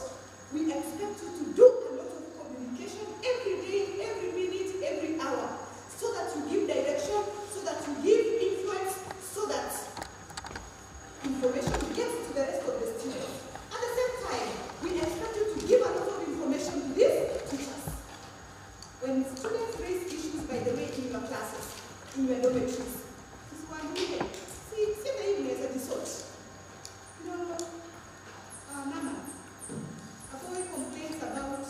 we expect you to do a lot of communication every day, every minute, every hour, so that you give direction, so that you give influence, so that information gets to the rest of the students. At the same time, we expect you to give a lot of information to these teachers. When students raise issues, by the way, in your classes, in your dormitories, this one way. See the evening as a result. You know, Nama, I've always complained about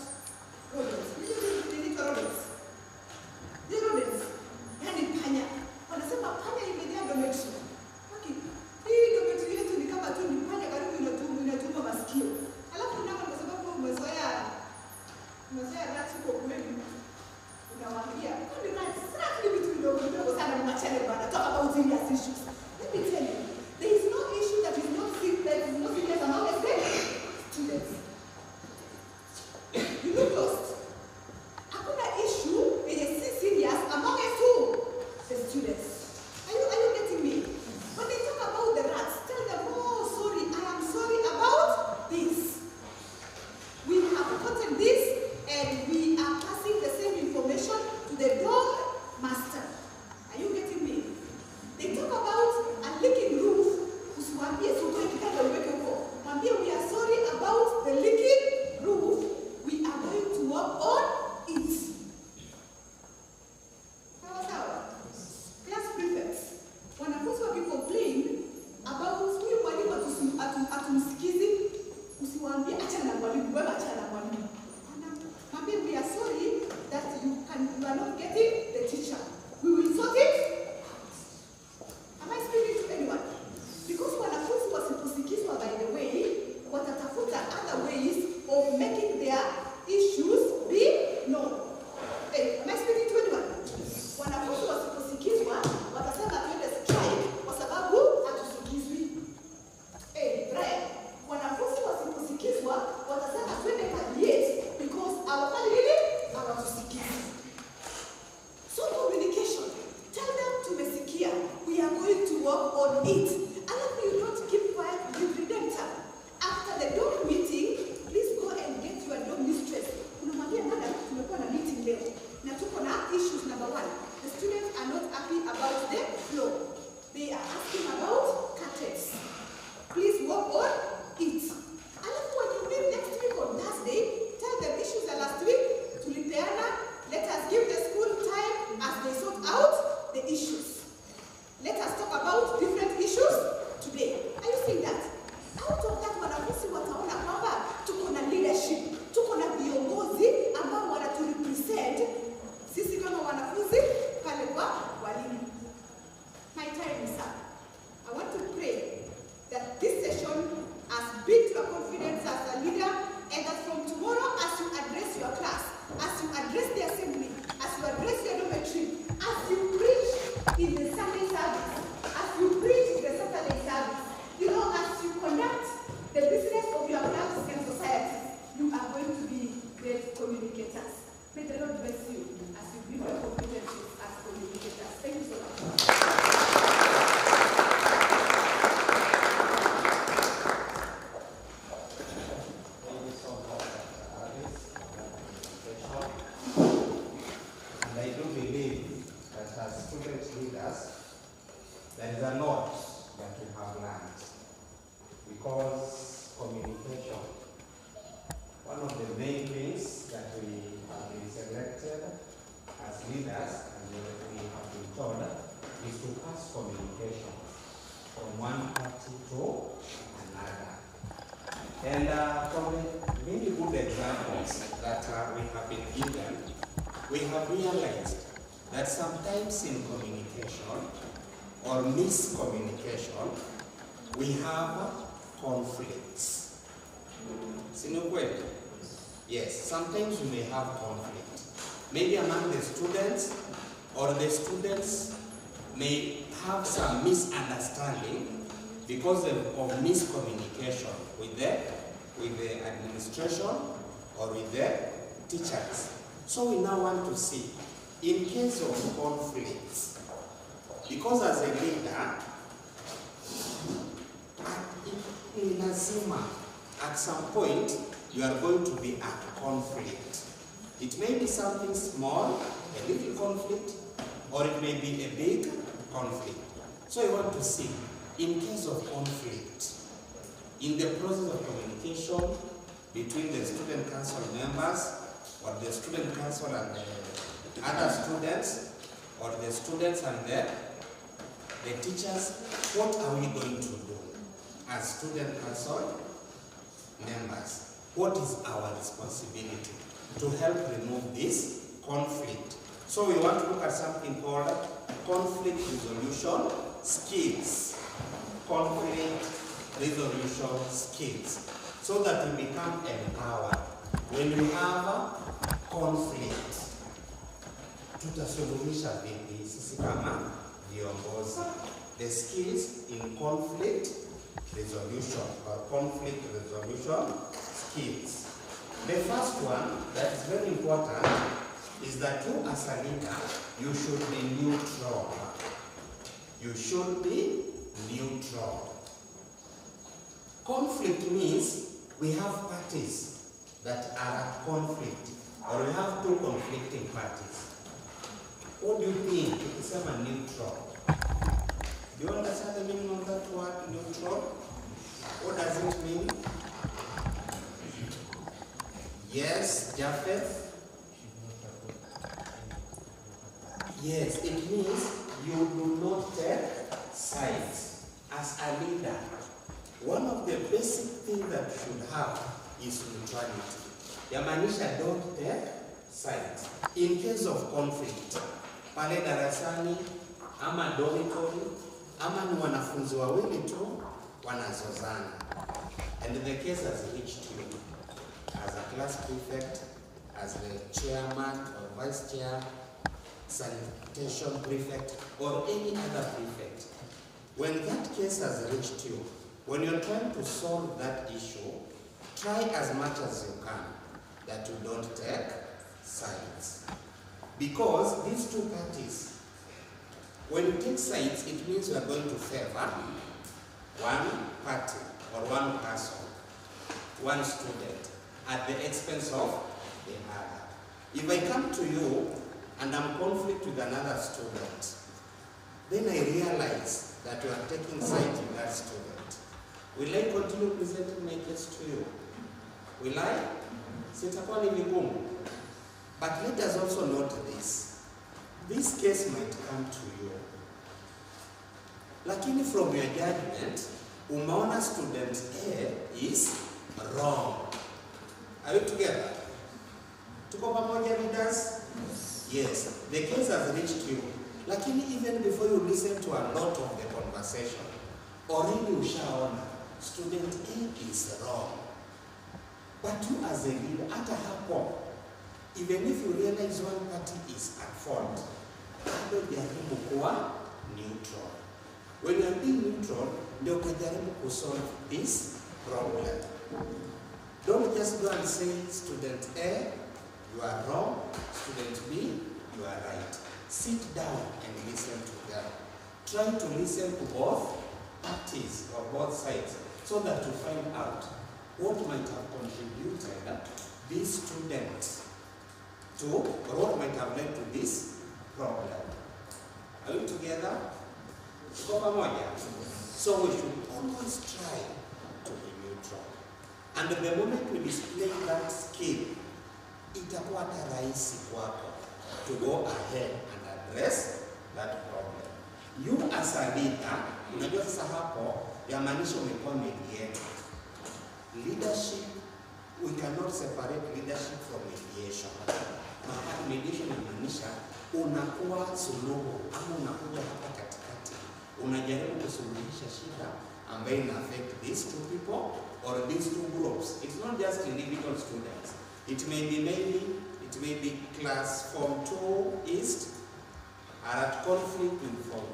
And from the many good examples that we have been given, we have realized that sometimes in communication or miscommunication, we have conflicts. Sinukweli? Yes, sometimes we may have conflict. Maybe among the students, or the students may have some misunderstanding because of miscommunication with the administration or with the teachers. So we now want to see, in case of conflicts, because as a leader, in lazima, at some point, you are going to be at conflict. It may be something small, a little conflict, or it may be a big conflict. So you want to see, in case of conflict, in the process of communication between the student council members, or the student council and the other students, or the students and the teachers, what are we going to do as student council members? What is our responsibility to help remove this conflict? So we want to look at something called conflict resolution skills. Conflict resolution skills. So that we become empowered. When we have a conflict, tutasuluhisha vipi sisi kama viongozi? The skills in conflict resolution or conflict resolution skills. The first one that is very important is that you as a leader, you should be neutral. You should be neutral. Conflict means we have parties that are at conflict, or we have two conflicting parties. What do you think if you say neutral? Do you understand the meaning of that word, neutral? What does it mean? Yes, Japheth? Yes, it means you do not take sides. As a leader, one of the basic things that you should have is neutrality. Yamaanisha don't take sides. In case of conflict, pale darasani, ama dormitory, ama ni wanafunzi wawili tu wanazozana. And the case has reached you as a class prefect, as the chairman or vice chair, sanitation prefect, or any other prefect. When that case has reached you, when you're trying to solve that issue, try as much as you can that you don't take sides. Because these two parties, when you take sides, it means you are going to favor one party or one person, one student, at the expense of the other. If I come to you and I'm in conflict with another student, then I realize that you are taking sides with that student. Will I continue presenting my case to you? Will I? Sitakuwa ni vigumu. But let us also note this. This case might come to you. Lakini from your judgment, umeona student A is wrong. Are you together? Tuko pamoja leaders? Yes. The case has reached you. Lakini even before you listen to a lot of the conversation, already ushaona student A is wrong. But you as a leader, hata hapo, even if you realize one party is at fault, bado jaribu kuwa neutral. When you are being neutral, ndio kujaribu kusolve this problem. Don't just go and say, student A, you are wrong, student B, you are right. Sit down and listen to them. Try to listen to both parties or both sides so that you find out what might have contributed this student to, or what might have led to this problem. Are we together? So we should always try to be neutral. And the moment we display that skill, itakuwa rahisi kwako to go ahead and address that problem. You as a leader, unajua sasa hapo yamaanisha umekuwa mediator. Leadership, we cannot separate leadership from mediation. Mediation inamaanisha unakuwa suluhu ama unakuja hapa katikati, unajaribu kusuluhisha shida ambayo ina affect these two people or these two groups. It's not just individual students. It may be class Form 2 East are at conflict with Form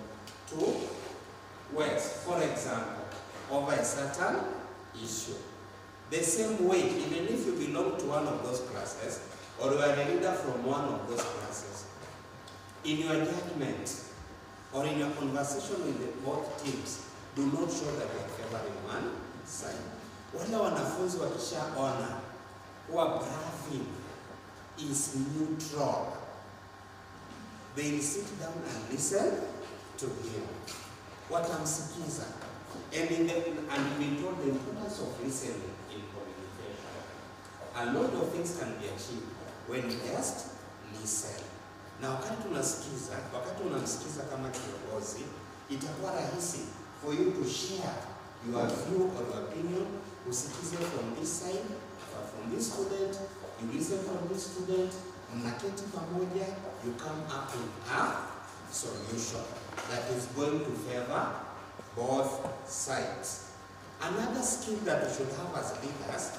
2 West, for example, over a certain issue. The same way, even if you belong to one of those classes, or you are a leader from one of those classes, in your judgment or in your conversation with both teams, do not show that you are favoring one side. Wale wanafunzi wakishaona kuwa Bravin is neutral, they will sit down and listen to him. Watamsikiza. And we told the importance of listening in communication. A lot of things can be achieved when you just listen. Na wakati unamsikiza kama kiongozi, itakuwa rahisi for you to share your view or your opinion. Usikize from this side or from this student, you listen from this student, mnaketi pamoja, you come up with a solution that is going to favor both sides. Another skill that we should have as leaders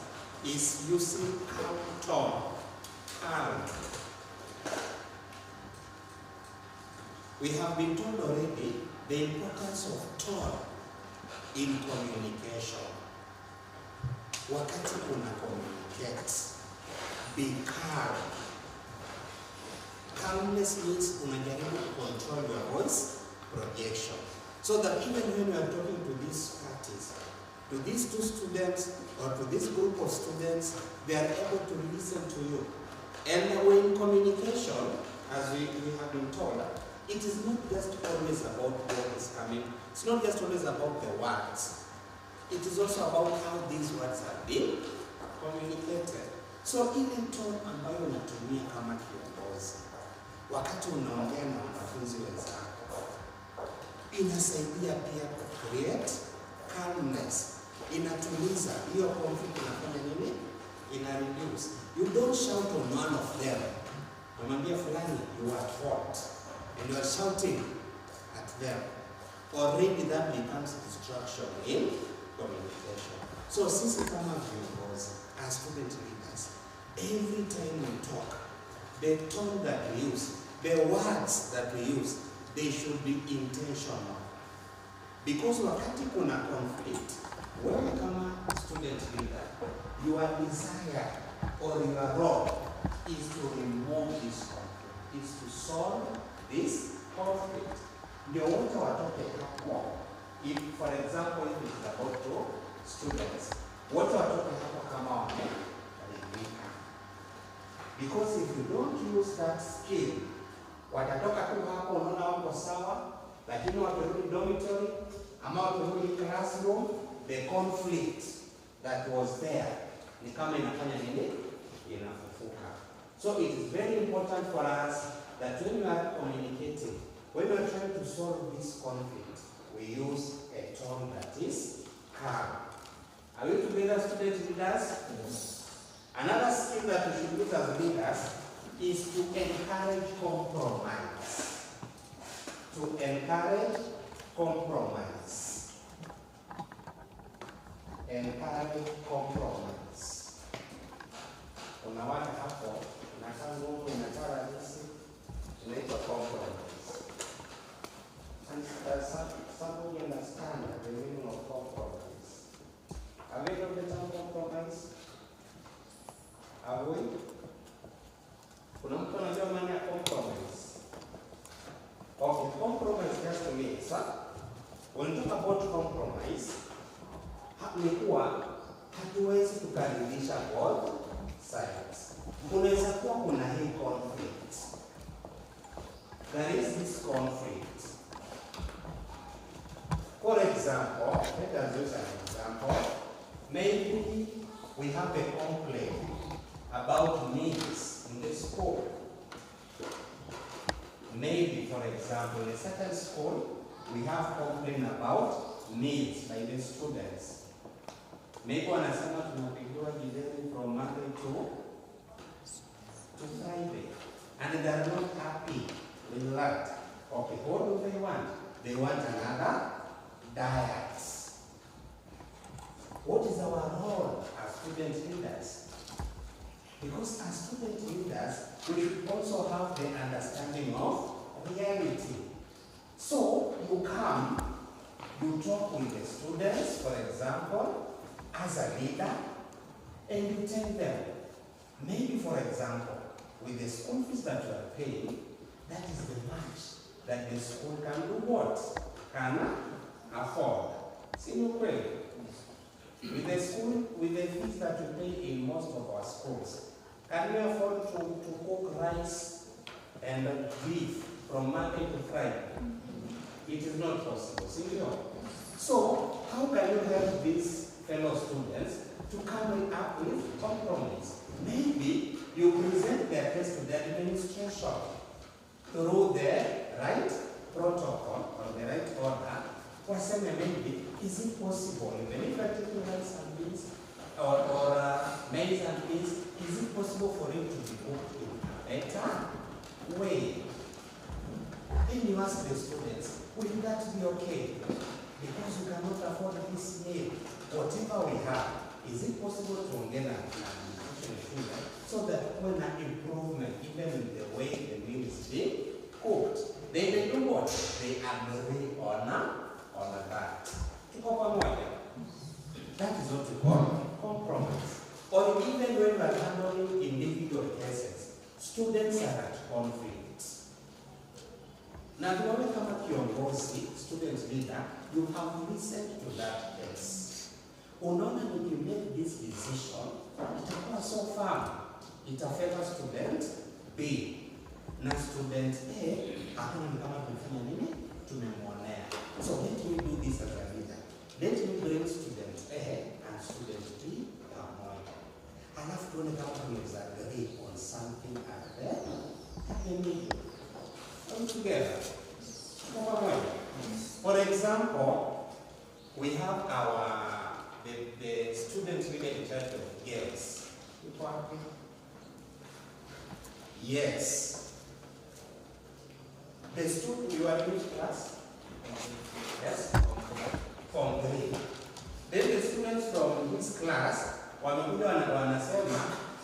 is using calm tone. Calm. We have been told already the importance of tone in communication. Wakati una communicate, be calm. Calmness means unajaribu control your voice projection. So that even when you are talking to these parties, to these two students or to this group of students, they are able to listen to you. And when communication, as we have been told, it is not just always about what is coming. It's not just always about the words. It is also about how these words are being communicated. So ile tone ambayo unatumia kama kiongozi, wakati unaongea na wanafunzi wenzako, inasaidia pia ku create calmness. Inatuliza hiyo conflict, inafanya nini? Ina reduce. You don't shout on one of them. Unamwambia fulani you are at fault and you are shouting at them. Already that becomes distraction in communication. So sisi kama viongozi, as student leaders, every time we talk, the tone that we use, the words that we use, they should be intentional. Because wakati kuna conflict, wewe kama student leader, your desire or your role is to remove this conflict, is to solve this conflict. Ndio wote watoke hapo. If, for example, if it is about two students, wote watoke hapo kama wameelimika. Because if you don't use that skill, watatoka tu hapo unaona wako sawa, lakini wakirudi dormitory ama wakirudi classroom, the conflict that was there ni kama inafanya nini? Inafufuka. So it is very important for us that when we are communicating, when we are trying to solve this conflict, we use a tone that is calm. Are we together, student leaders? Yes. Another skill that we should use as leaders is to encourage compromise. To encourage compromise. Encourage compromise. Unawaka hapo, unakaa ngumu, unakaa rahisi, tunaitwa compromise. And somebody understand the meaning of compromise. Have we heard the term compromise? Have we? Kuna mtu anajua maana ya compromise? Okay, compromise just means, when you talk about compromise, ni kuwa hatuwezi tukaridhisha both sides. Kunaweza kuwa kuna hii conflict. There is this conflict. For example, let us use an example. Maybe we have a complaint about needs in the school. Maybe, for example, in a certain school, we have complaint about needs by the students. Maybe wanasema tunapigiwa bideni from Monday to Friday. And they are not happy with that. Okay, what do they want? They want another diet. What is our role as student leaders? Because as student leaders, we should also have the understanding of reality. So you come, you talk with the students, for example, as a leader, and you tell them, maybe for example, with the school fees that you are paying, that is the much that the school can do what? Can afford. See you pray. With the school, with the fees that you pay in most of our schools, can we afford to cook rice and beef from Monday to Friday? It is not possible. See you. So how can you help these fellow students to come up with compromise? Maybe you present their test to the administration through the right protocol or the right order. Waseme maybe, is it possible, even if I take rice and beans or maize and beans, is it possible for it to be cooked in a better way? Then you ask the students, will that be okay? Because you cannot afford this meal. Whatever we have, is it possible to get an so that when an improvement, even in the way the meal is being cooked, they do what? They agree on that. That is what we call compromise. Or even when we are handling individual cases, students are at conflict. Now, kama kiongozi, student leader, you have listened to that case. Unaona when you make this decision, itakuwa so firm. Itafavor student B. Na student A, hakuna ni kama tumefanya nini? Tumemwonea. So let me do this as a leader. Let me bring student A and student B pamoja. Alafu tuone kama tunaweza agree on something at the middle. Come together. For example, we have the student leader in charge of girls. Yes. The student, you are in which class? Yes? Form 3. Then the students from this class, wanasema,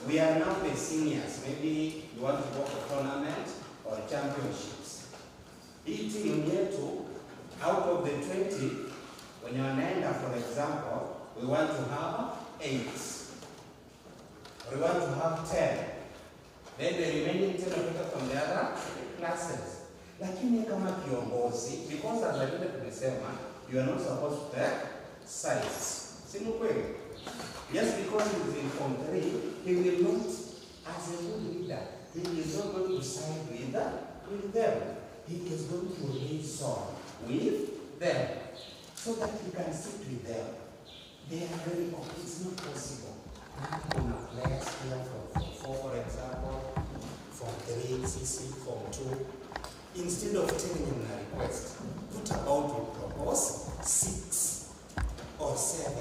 we are now the seniors. Maybe you want to go for tournament or championships. Hii team yetu, out of the 20, when you are for example, we want to have 8. We want to have 10. Then the remaining 10 are people from the other classes. Lakini kama kiongozi, because as a leader tumesema, you are not supposed to take sides. Simu kweli? Just because he is in Form 3, he will not, as a good leader, he is not going to side with them. He is going to reason with them so that he can sit with them. They are very open. It's not possible. Kuna players here from Form 4, for example, Form 3, CC, Form 2. Instead of telling him a request, what about we propose 6 or 7?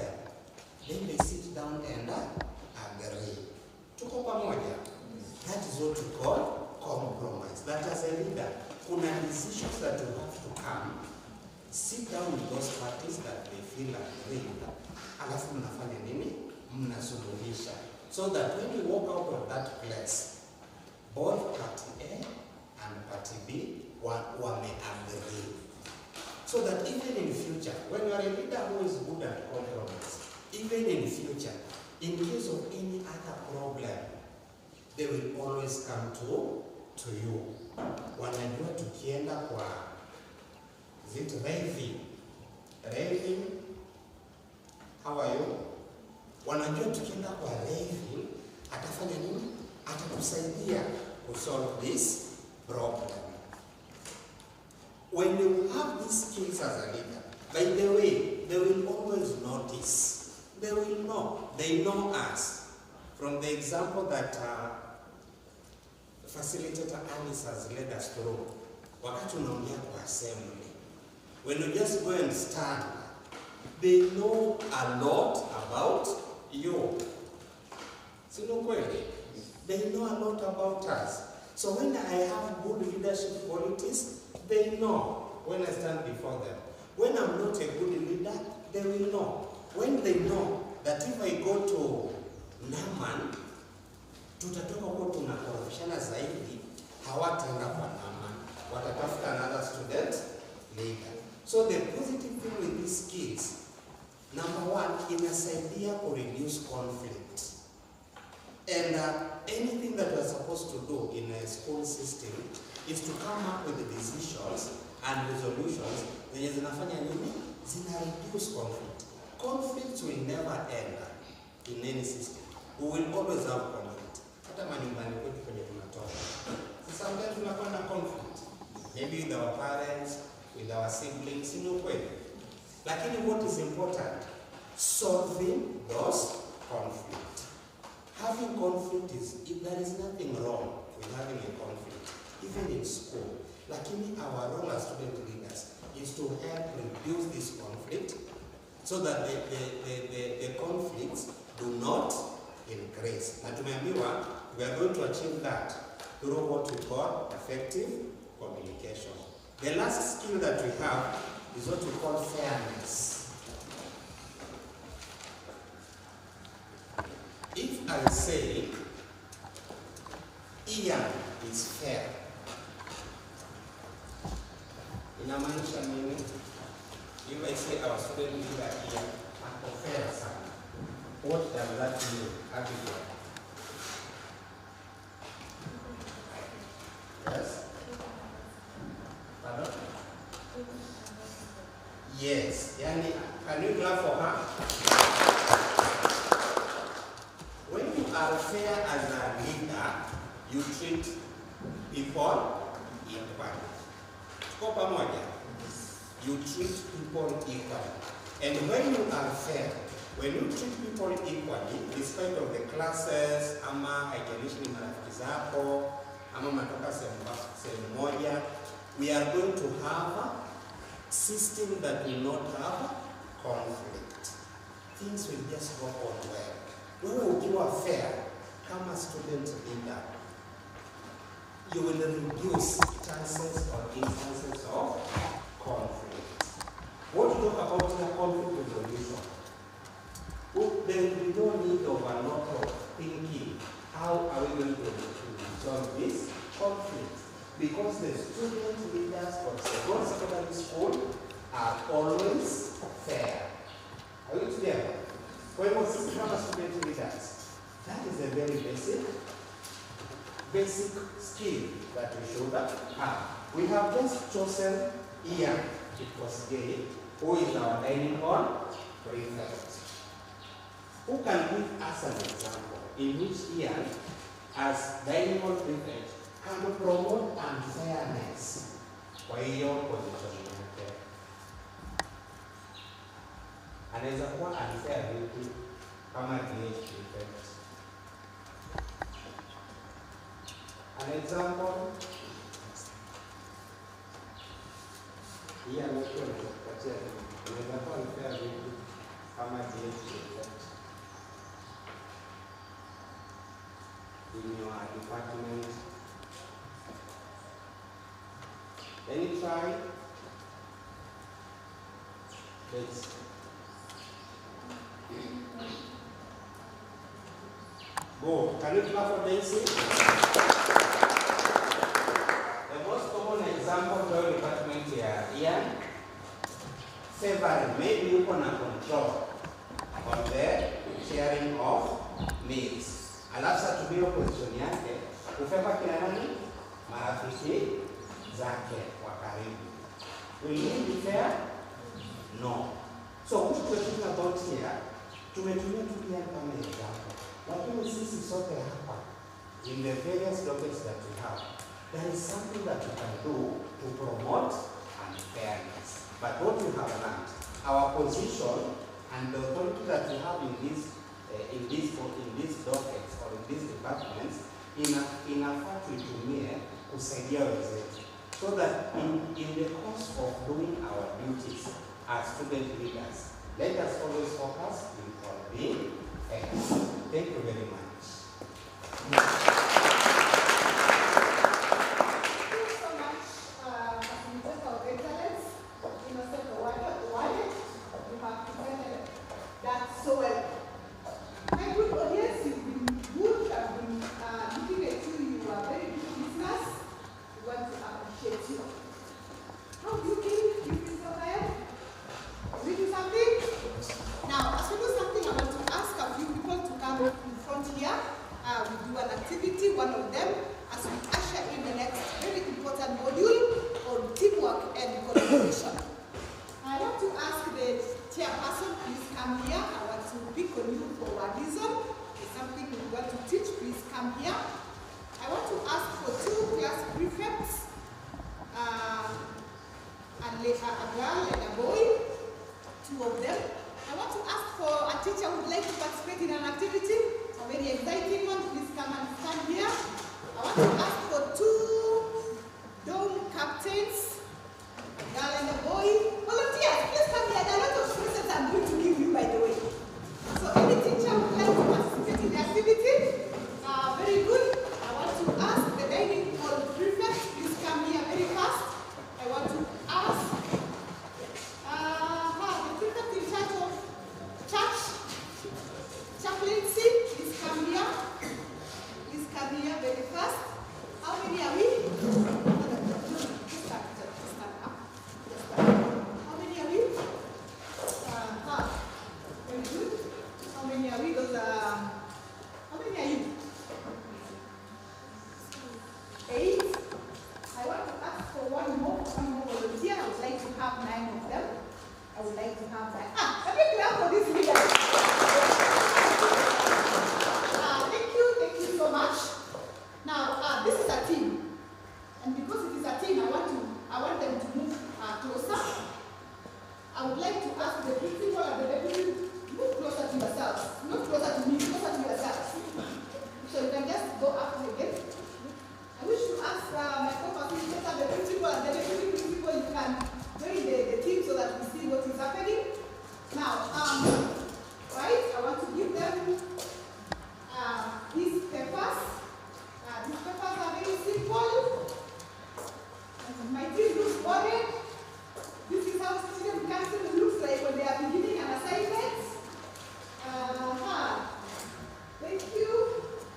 Then they sit down and agree. Tuko pamoja. That is what we call compromise. That as a leader, kuna decisions that you have to come, sit down with those parties that they feel agreed. Alafu mnafanya nini? Mnasuluhisha. So that when you walk out of that place, both party A and party B wame agree. So that even in future, when you are a leader who is good at compromise, even in future, in case of any other problem, they will always come to you. Wanajua tukienda kwa raving, how are you? Wanajua tukienda kwa raving, atafanya nini? Atatusaidia to solve this problem. When you have these skills as a leader, by the way, they will always notice. They will know. They know us. From the example that facilitator Alice has led us through, wakati unaongea kwa assembly, when you just go and stand they know a lot about you. Sino kweli? They know a lot about us. So when I have good leadership qualities, they know when I stand before them. When I'm not a good leader, they will know. When they know that if I go to Naman, tutatoka huko tunakorofishana zaidi, hawataenda kwa Naman, watatafuta another student leader. So the positive thing with these skills, number one, inasaidia to reduce conflict. And anything that we're supposed to do in a school system is to come up with the decisions and resolutions zenye zinafanya nini? Zina reduce conflict. Conflicts will never end in any system. We will always have conflict. Hata manyumbani kwetu kwenye tunatoka. So sometimes tunakuwa na conflict. Maybe with our parents, with our siblings, you know kweli. Lakini what is important? Solving those conflicts. Having conflict there is nothing wrong with having a conflict, even in school. Lakini our role as student leaders is to help reduce this conflict so that the conflicts do not increase. Na tumeambiwa, we are going to achieve that through what we call effective communication. The last skill that we have is what we call fairness. If I say Ian is fair, inamaanisha nini? If I say our student leader Ian ako fair sana, what does that mean? Abigail? Yes? Pardon? Yes. Yani, can you clap for her? When you are fair as a leader, you treat people equally. Tuko pamoja? You treat people equally. And when you are fair, when you treat people equally, despite of the classes, ama haijalishi ni marafiki zako, ama matoka sehemu moja, we are going to have a system that will not have conflict. Things will just go on well. Wewe ukiwa fair, kama student leader, you will reduce chances or instances of conflict. What you talk about here, conflict resolution. There is no need of a lot of thinking. How are we going to resolve this conflict? Because the student leaders of Sigot Secondary School are always fair. Are you together? When we see student leaders, that is a very basic skill that we should have. We have just chosen Ian, it was gay, who is our dining hall prefect. Who can give us an example in which Ian, as dining hall prefect, can promote unfairness kwa hiyo position yake? Anaweza kuwa unfair vipi kama DH prefect? An example, hii anaitwa kupatia anaweza kuwa unfair vipi kama DH prefect in your department? Any try? Let's go. Can you clap for Daisy? The most common example for your department here, Ian, favoring, maybe you can control on the sharing of meals. Alafu sasa tumio position yake, ufeva kila nani? Marafiki zake wa karibu. Will you be fair? No. So what we're talking about here, tumetumia tu Ian kama example. Lakini sisi sote hapa, in the various topics that we have, there is something that we can do to promote unfairness. But what we have learned, our position and the authority that we have in these dockets or in these departments, inafaa tuitumie kusaidia wenzetu. So that in the course of doing our duties as student leaders, Let us always focus on being excellent. Thank you very much. Thank you so much, facilitators of excellence. Innocent Owale, you have presented that so well. My good audience, you've been good. I've been looking at you. You are very good listeners. We want to appreciate you. How do you feel? Do you feel so tired? We do something? Now, as we do something, I want to ask a few people to come in front here. We do an activity, one of them, as we usher in the next very important module on teamwork and collaboration. I want to ask the chairperson, please come here. I want to pick on you for a reason. It's something we want to teach, please come here. I want to ask for 2 class prefects, a girl and a boy, 2 of them. I want to ask for a teacher who would like to participate in an activity, a very exciting one. Please come and stand here. I want to ask for 2 dome captains, a girl and a boy. Volunteers, please come here. There are a lot of presents I'm going to give you, by the way. So any teacher who would like to participate in the activity, very good. I want to ask the dining hall prefect, please come here very fast. I want to ask the prefect in charge of church, chaplaincy, please come here. Please come here very fast. How many are we? Just stand up. How many are we? Very good. How many are we? How many are you? 8. I want to ask for one more volunteer. I would like to have 9 of them. I would like to have that. Let me clap for this leader. Thank you so much. Now, this is a team. And because it is a team, I want them to move closer. I would like to ask the principal and the deputy, move closer to yourselves. Not closer to me, closer to yourselves. So you can just go up again. I wish to ask my co-facilitator, the principal and the deputy principal, you can join the team so that we see what is happening. Now, right, I want to give them these papers. These papers are very simple. My team looks boring. This is how student council looks like when they are beginning an assignment. Thank you.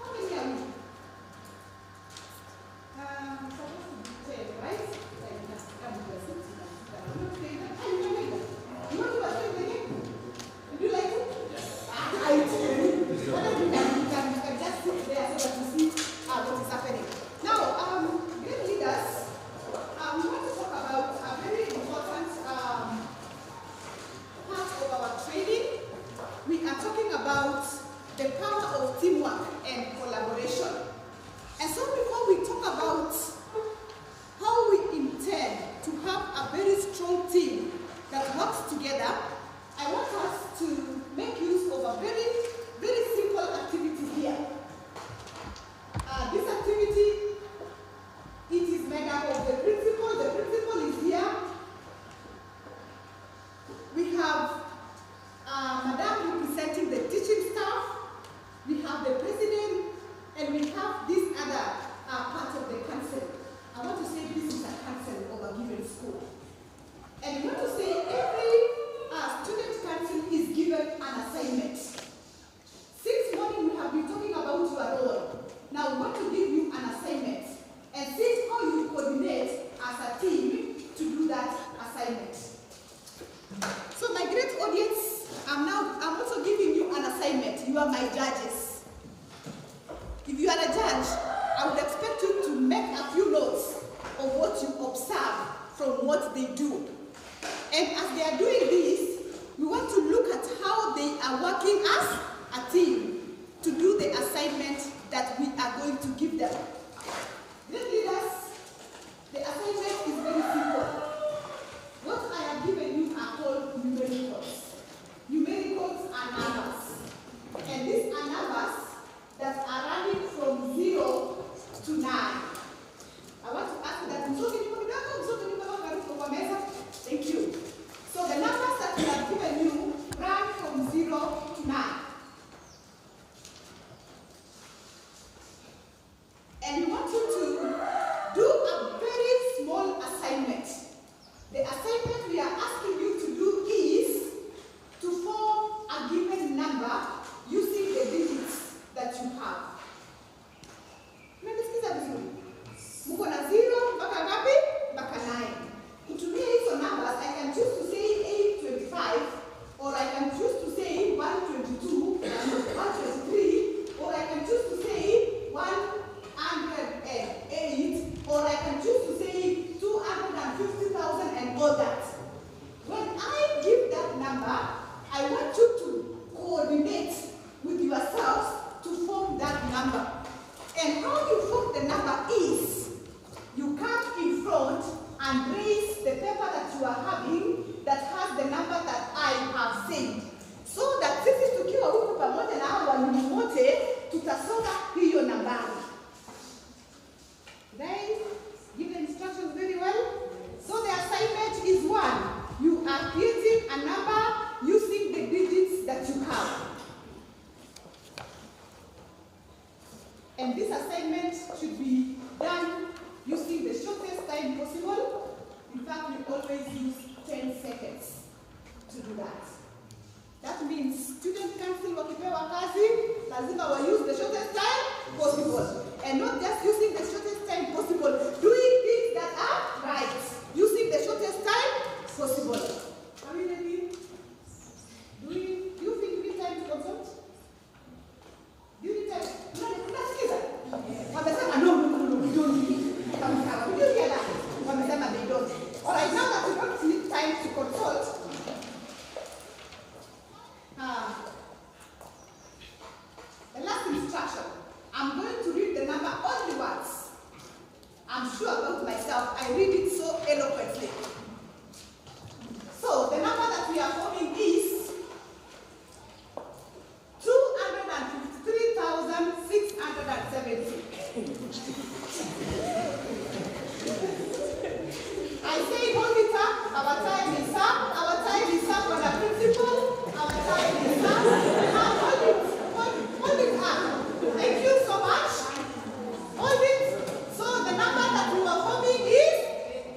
How many are we? Supposed to be 10, right? You want to attend again? Would you like it? Yes. I do. You can just sit there so that you see what is happening. Now, great leaders, we want to talk about a very important part of our training. We are talking about the power of teamwork and collaboration. And so before we talk about how we intend to have a very strong team that works together, I want us to make use of a very, very simple activity here. This activity, it is made up of the principal. The principal is here. We have Madam representing the teaching staff. We have the president, and we have this other part of the council. I want to say this is a council of a given school. And we want to say every student council is given an assignment. Since morning we have been talking about your role. Now we want to give you an assignment and see how you coordinate as a team to do that assignment. So my great audience, I'm also giving you an assignment. You are my judges. If you are a judge, I would expect you to make a few notes of what you observe from what they do. And as they are doing this, we want to look at how they are working as a team to do the assignment that we are going to give them. Great leaders, the assignment is very simple. What I have given you are called numericals. Numericals are numbers. And these are numbers that are running from 0 to 9. I want to ask that. Thank you. So the numbers that we have given you number. And how you form the number is, you come in front and raise the paper that you are having that has the number that I have said. So that sisi tukiwa huku pamoja na hao walimu wote tutasoma hiyo nambari. Right? Give the instructions very well. So the assignment is 1. You are creating a number using the digits that you have. And this assignment should be done using the shortest time possible. In fact, we always use 10 seconds to do that. That means student council wakipewa kazi, lazima wa use the shortest time possible. And not just using the shortest time possible, doing things that are right. Using the shortest time possible. Are we ready? Do you think we need time to consult? Do you need time? Unasikiza? Wamesema no, we don't need. Kama we do hear that. Wamesema they don't. All right, now that we don't need time to consult, the last instruction, I'm going to read the number only once. I'm sure about myself, I read it so eloquently. So, the number that we are forming is 253,670. I say hold it up, our time is up, on a principle, our time is up. Now hold it up. Thank you so much. Hold it. So the number that you are forming is,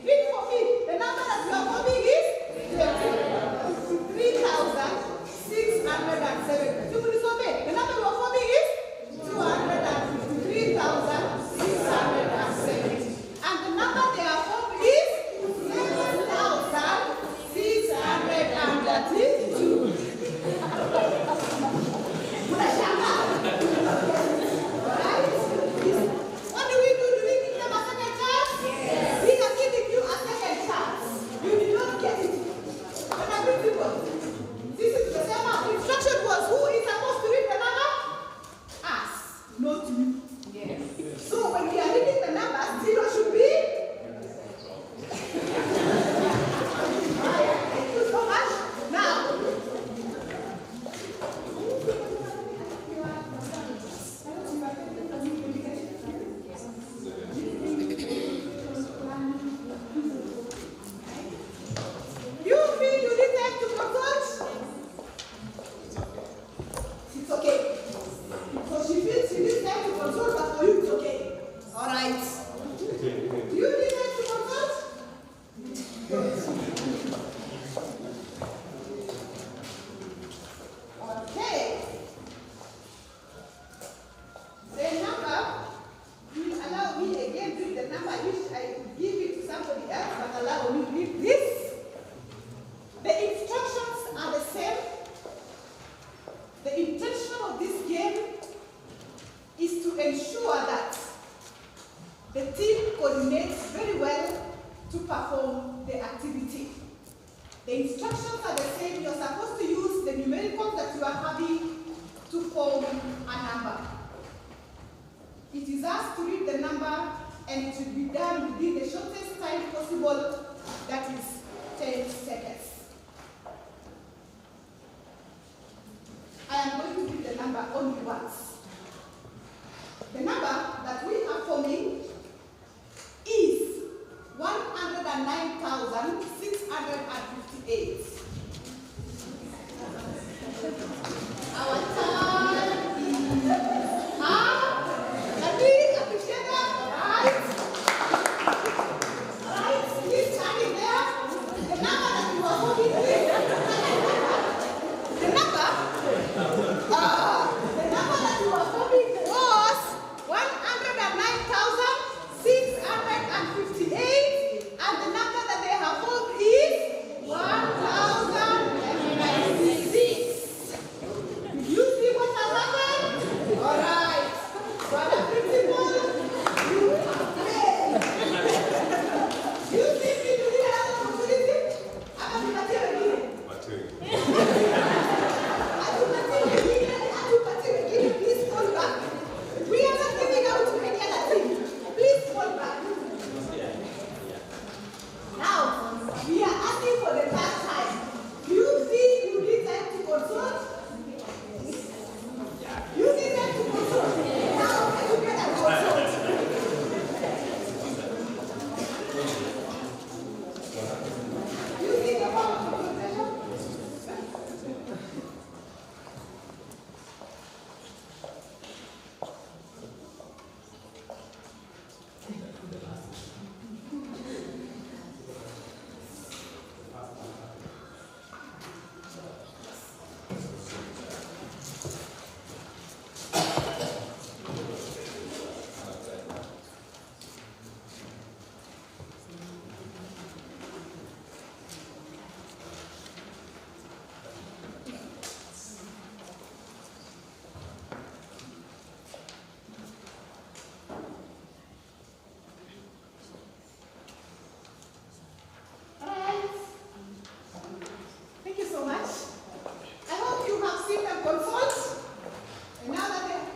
read for me, the number that you are forming is 3,607. So please obey. The number you are forming is 253,607. And the number they are forming is 7,632. What do we do? Do we give them a second chance? Yes. We are giving you a second chance. You did not get it. When I bring people, this is the same instruction was who is supposed to read the number? Us, not you. Yes. So when we are reading the number, 0 should be. Thank you so much. Now. You feel you need time to consult? It's okay. So she feels she needs time to consult, but for you it's okay. All right. Do you need time to consult? Okay. The number will allow me again to read the number. I wish I could give it to somebody else, but allow me to read this. The instructions are the same. The intention of this game is to ensure that the team coordinates very well to perform the activity. The instructions are the same. You're supposed to use the numericals that you are having to form a number. It is asked to read the number and it should be done within the shortest time possible, that is 10 seconds. I am going to read the number only once. The number that we are forming is 109,658. Our time is up. Can we appreciate that? Right? Right? Please stand in there. The number that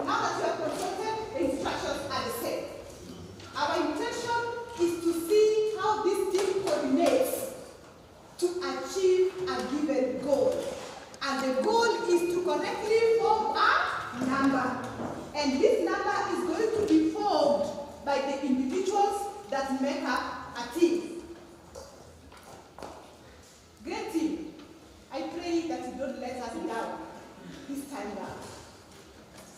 now that you have consulted, the instructions are the same. Our intention is to see how this team coordinates to achieve a given goal. And the goal is to correctly form a number. And this number is going to be formed by the individuals that make up a team. Great team. I pray that you don't let us down this time round.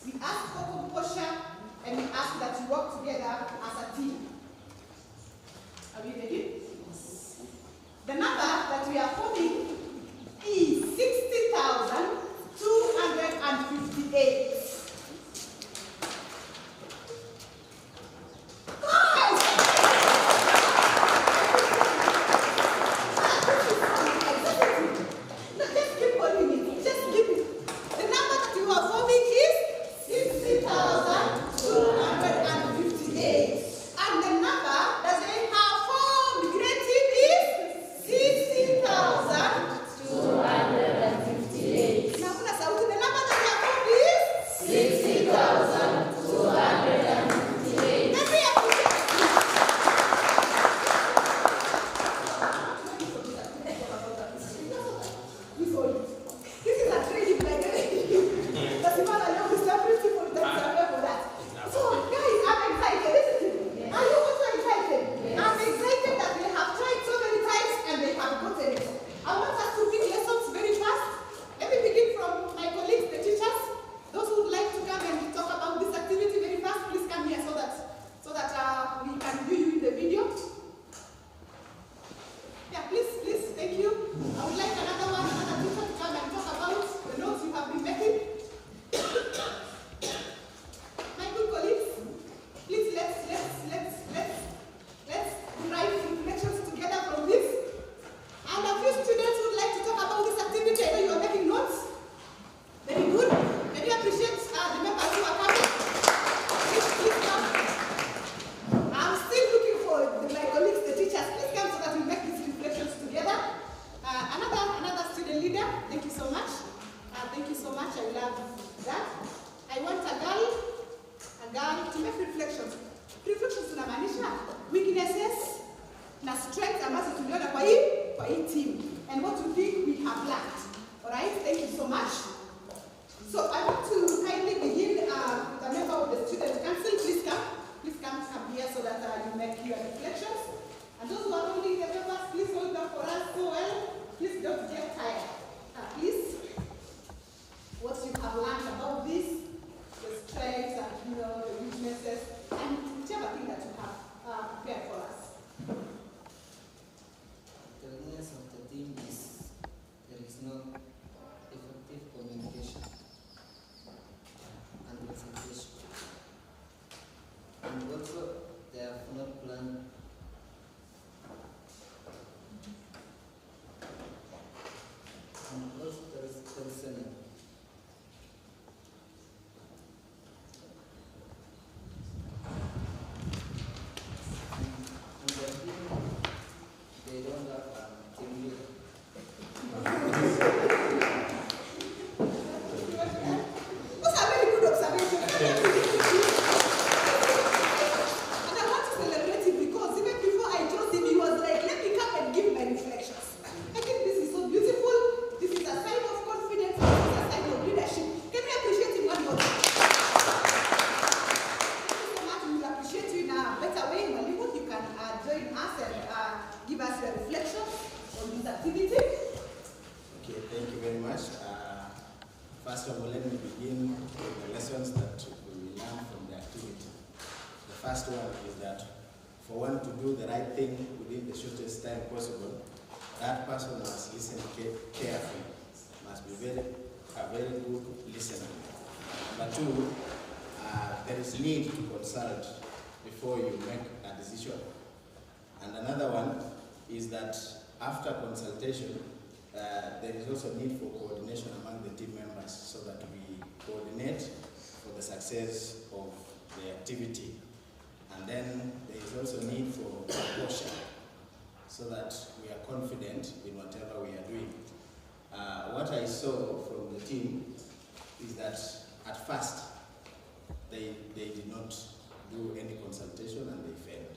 We ask for composure and we ask that you work together as a team. Are we ready? The number that we are forming is 60,258. That person must listen carefully, must be a very good listener. Number two, there is need to consult before you make a decision. And another one is that after consultation, there is also need for coordination among the team members so that we coordinate for the success of the activity. And then there is also need for proportion so that we are confident in whatever we are doing. What I saw from the team is that at first, they did not do any consultation and they failed.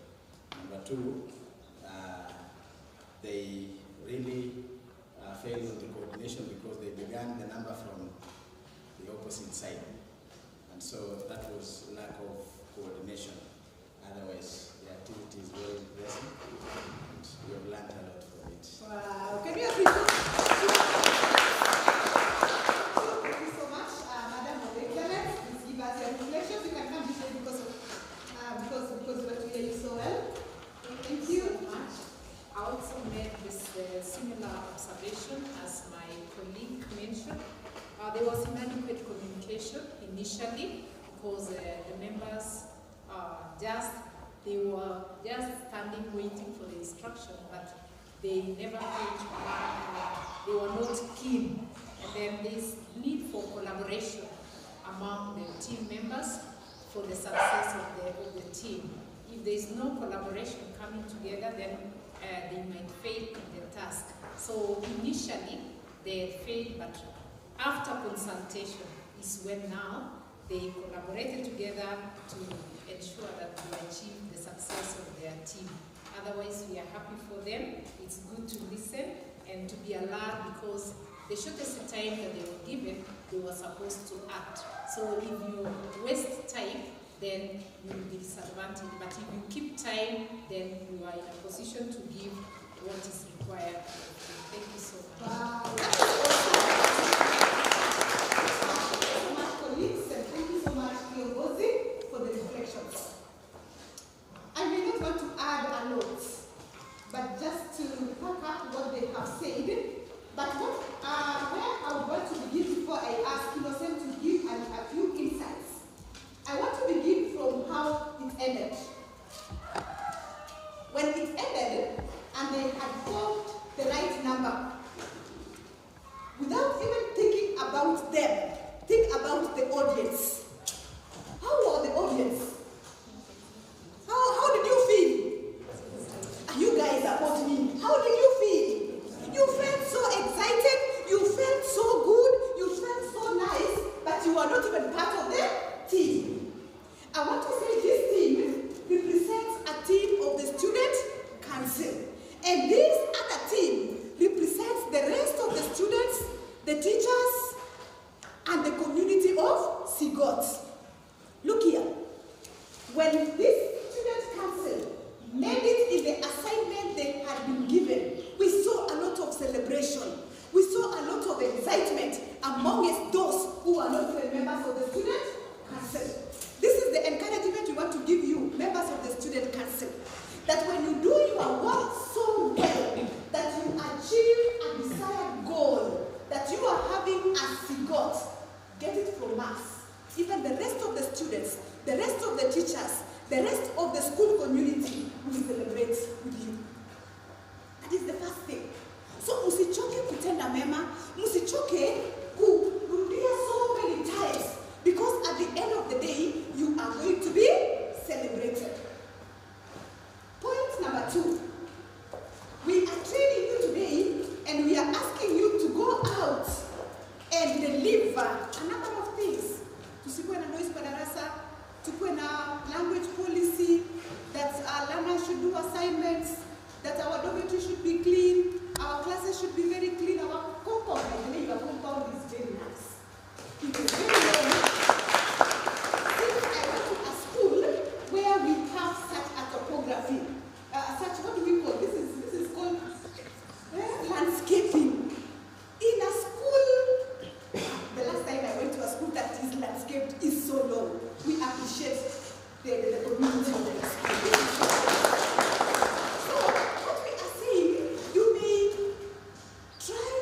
Number two, they really failed on the coordination because they began the number from the opposite side. And so that was lack of coordination. Otherwise, the activity is very impressive and we have learned a lot from it. Wow, can we appreciate? Thank you so much, Madam Clement. Please give us your reflections. You can come this way because we want to hear you so well. Thank you so much. I also made this similar observation as my colleague mentioned. There was inadequate communication initially because the members they were just standing waiting for the instruction, but they never felt they were not keen. And then this need for collaboration among the team members for the success of the team. If there is no collaboration coming together, then they might fail in their task. So initially they failed, but after consultation is when now they collaborated together to ensure that we achieve the success of their team. Otherwise, we are happy for them. It's good to listen and to be alert because the shortest time that they were given, they were supposed to act. So if you waste time, then you will be disadvantaged. But if you keep time, then you are in a position to give what is required. Thank you so much. Wow, that's awesome. Thank you so much, colleagues, and thank you so much, Kiongozi, for the reflections. I may not want to add a lot, but just to pack up what they have said. But where I would want to begin before I ask Innocent to give a few insights. I want to begin from how it ended. When it ended and they had formed the right number, without even thinking about them, think about the audience. How was the audience? How did you feel? You guys support me. How did you feel? You felt so excited, you felt so good, you felt so nice, but you are not even part of the team. I want to say this team represents a team of the student council. And this other team represents the rest of the students, the teachers, and the community of Sigot. Look here. When this student council made it in the assignment they had been given, we saw a lot of celebration. We saw a lot of excitement amongst those who are not even members of the student council. This is the encouragement we want to give you, members of the student council, that when you do your work so well, that you achieve a desired goal, that you are having a Sigot, get it from us. Even the rest of the students, the rest of the teachers, the rest of the school community will celebrate with you. That is the first thing. So msichoke kutenda mema, msichoke kurudia so many times, because at the end of the day, you are going to be celebrated. Point number 2. We are training you today, and we are asking you to go out and deliver a number of things. Tusikuwe na noise kwa darasa, tukuwe na language policy, that our learners should do assignments, that our dormitory should be clean, our classes should be very clean, our compound, I believe our compound is very nice. It is very well. Since I went to a school where we have such a topography, what do we call this? This is called landscaping. In a school, the last time I went to a school that is landscaped is so low. We appreciate the community of the school. So, what we are saying, you may try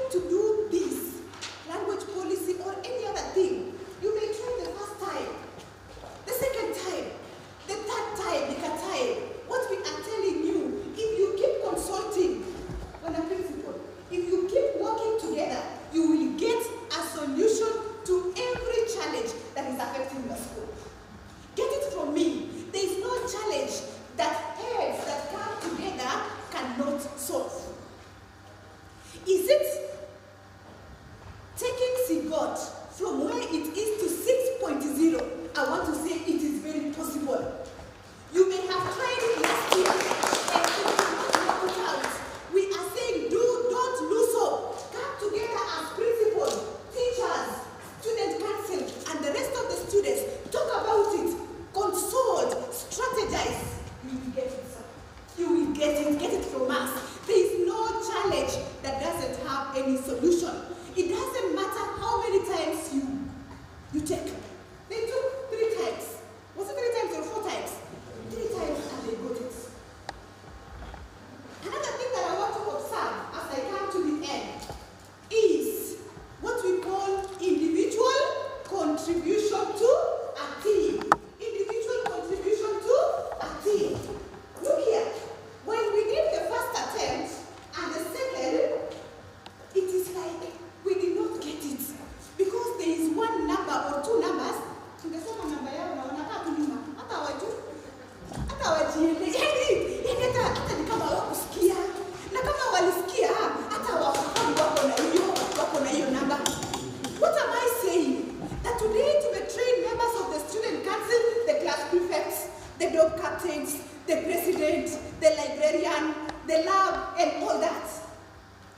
dog captains, the president, the librarian, the lab, and all that.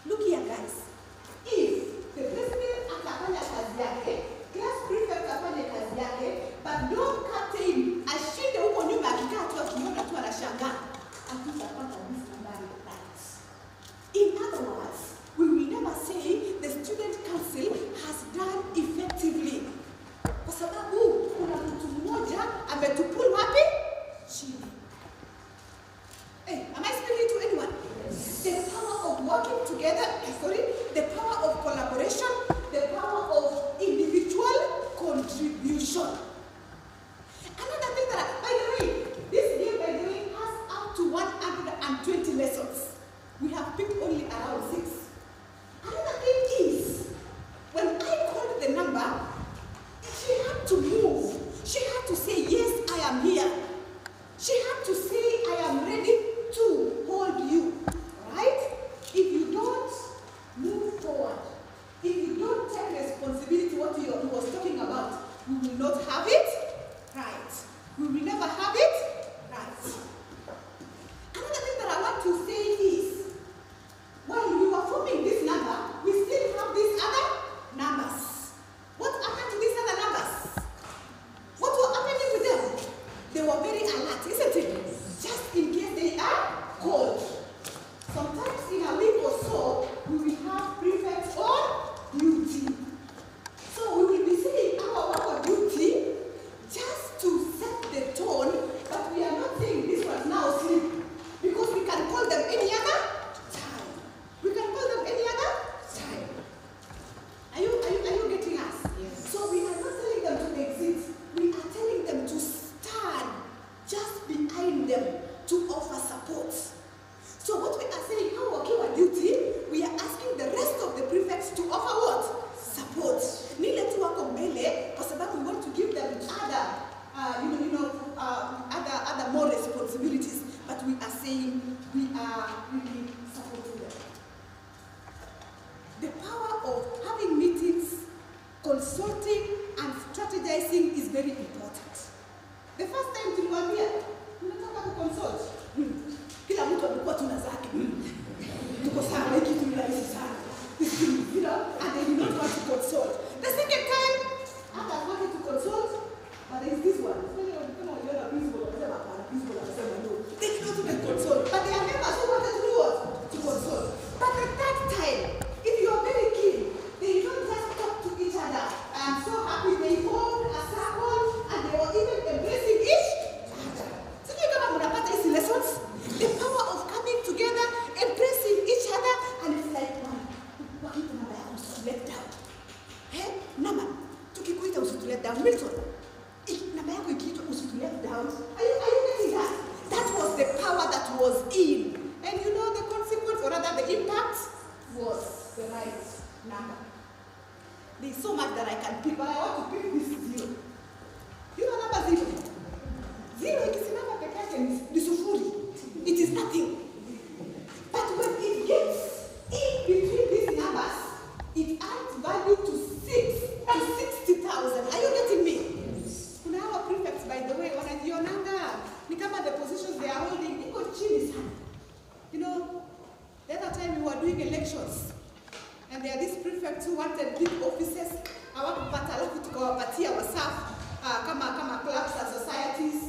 Look here, guys. If the president atafanya kazi yake, class prefect afanye kazi yake, but dog captain ashinde huko nyuma akikaa tu akiona tu anashangaa, hatutapata this number right. In other words, we will never say the student council has done effectively. Kwa sababu kuna mtu mmoja ametupul wapi? Chini. Hey, am I speaking to anyone? Yes. The power of working together, the power of collaboration, the power of individual contribution. Another thing that, by the way, this game, by the way, has up to 120 lessons. We have picked only around 6. Another thing is, when I called the number, she had to move. She had to say, yes, I am here. She had to say, I am ready to hold you. Right? If you don't move forward, if you don't take responsibility, what he was talking about, we will not have it right. We will never have it right. Another thing that I want to say is, while we were forming this number, we still have these other numbers. What happened to these other numbers? What was happening with them? They were very alert, isn't it? Just in case they are called. Sometimes in a week or so, we will have prefects on duty. So we will be saying our work on duty just to set the tone, but we are not saying this was now sleep, because we can call them any other time. We can call them any other time. Are you getting us? Yes. So we are not telling them to exit. We are telling them to stand just behind them to offer support. So what we are saying, how okay our duty, we are asking the rest of the prefects to offer what? Support. Nile tu wako mbele, kwa sababu we want to give them other, other more responsibilities. But we are saying we are really supporting them. The power of having meetings, consulting, and strategizing is very important. The first time tuliwaambia, tunataka kuconsult. Kila mtu alikuwa tuna zake. Tuko sawa, hiki tu ni rahisi sana. And they did not want to consult. The second time, after wanting to consult, but there is this one. They did not even consult. But they are members who wanted to do what? To consult. But the third time, if you are very keen, they don't just talk to each other. I am so happy they formed a circle and they were even embracing each other. So you know what these lessons? The power of coming together, embracing each other, and it's like let down. Hey, Nama, tukikuita usitulet down. Milton, namba yako ikiitwa usitulet down. Are you getting that? That was the power that was in. And you know the consequence, or rather the impact, was the right number. There's so much that I can pick, but I want to pick this 0. You know number 0? 0 ikisimama peke yake ni sufuri. It is nothing. But when it gets in between these numbers, it adds value to 60,000. Are you getting me? Yes. Kuna hawa prefects, by the way, wanajionanga ni kama the positions they are holding iko chini sana. You know, the other time we were doing elections, and there are these prefects who wanted big offices. Hawakupata, alafu tukawapatia wasafu kama clubs and societies.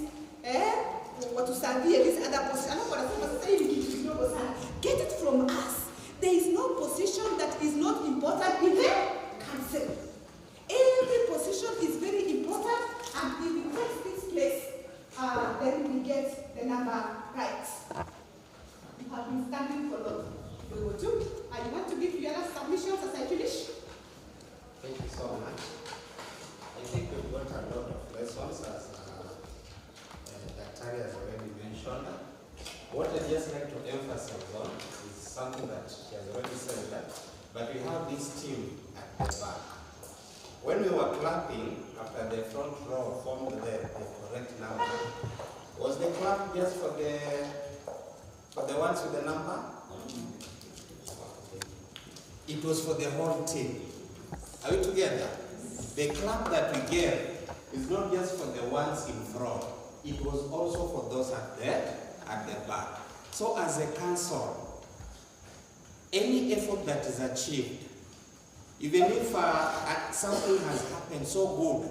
Watusaidie these other positions. Alafu wanasema sasa hivi kitu kidogo sana. Get it from us. There is no position that is not important in the council. Every position is very important, and if it takes this place, then we get the number right. You have been standing for long. I want to give you other submissions as I finish. Thank you so much. I think we've got a lot of lessons, as Daktari has already mentioned. What I'd just like to emphasize on is something that she has already said, that, but we have this team at the back. When we were clapping after the front row formed the correct number, was the clap just for the ones with the number? It was for the whole team. Are we together? The clap that we gave is not just for the ones in front. it was also for those at the back. So as a council, any effort that is achieved, even if something has happened so good,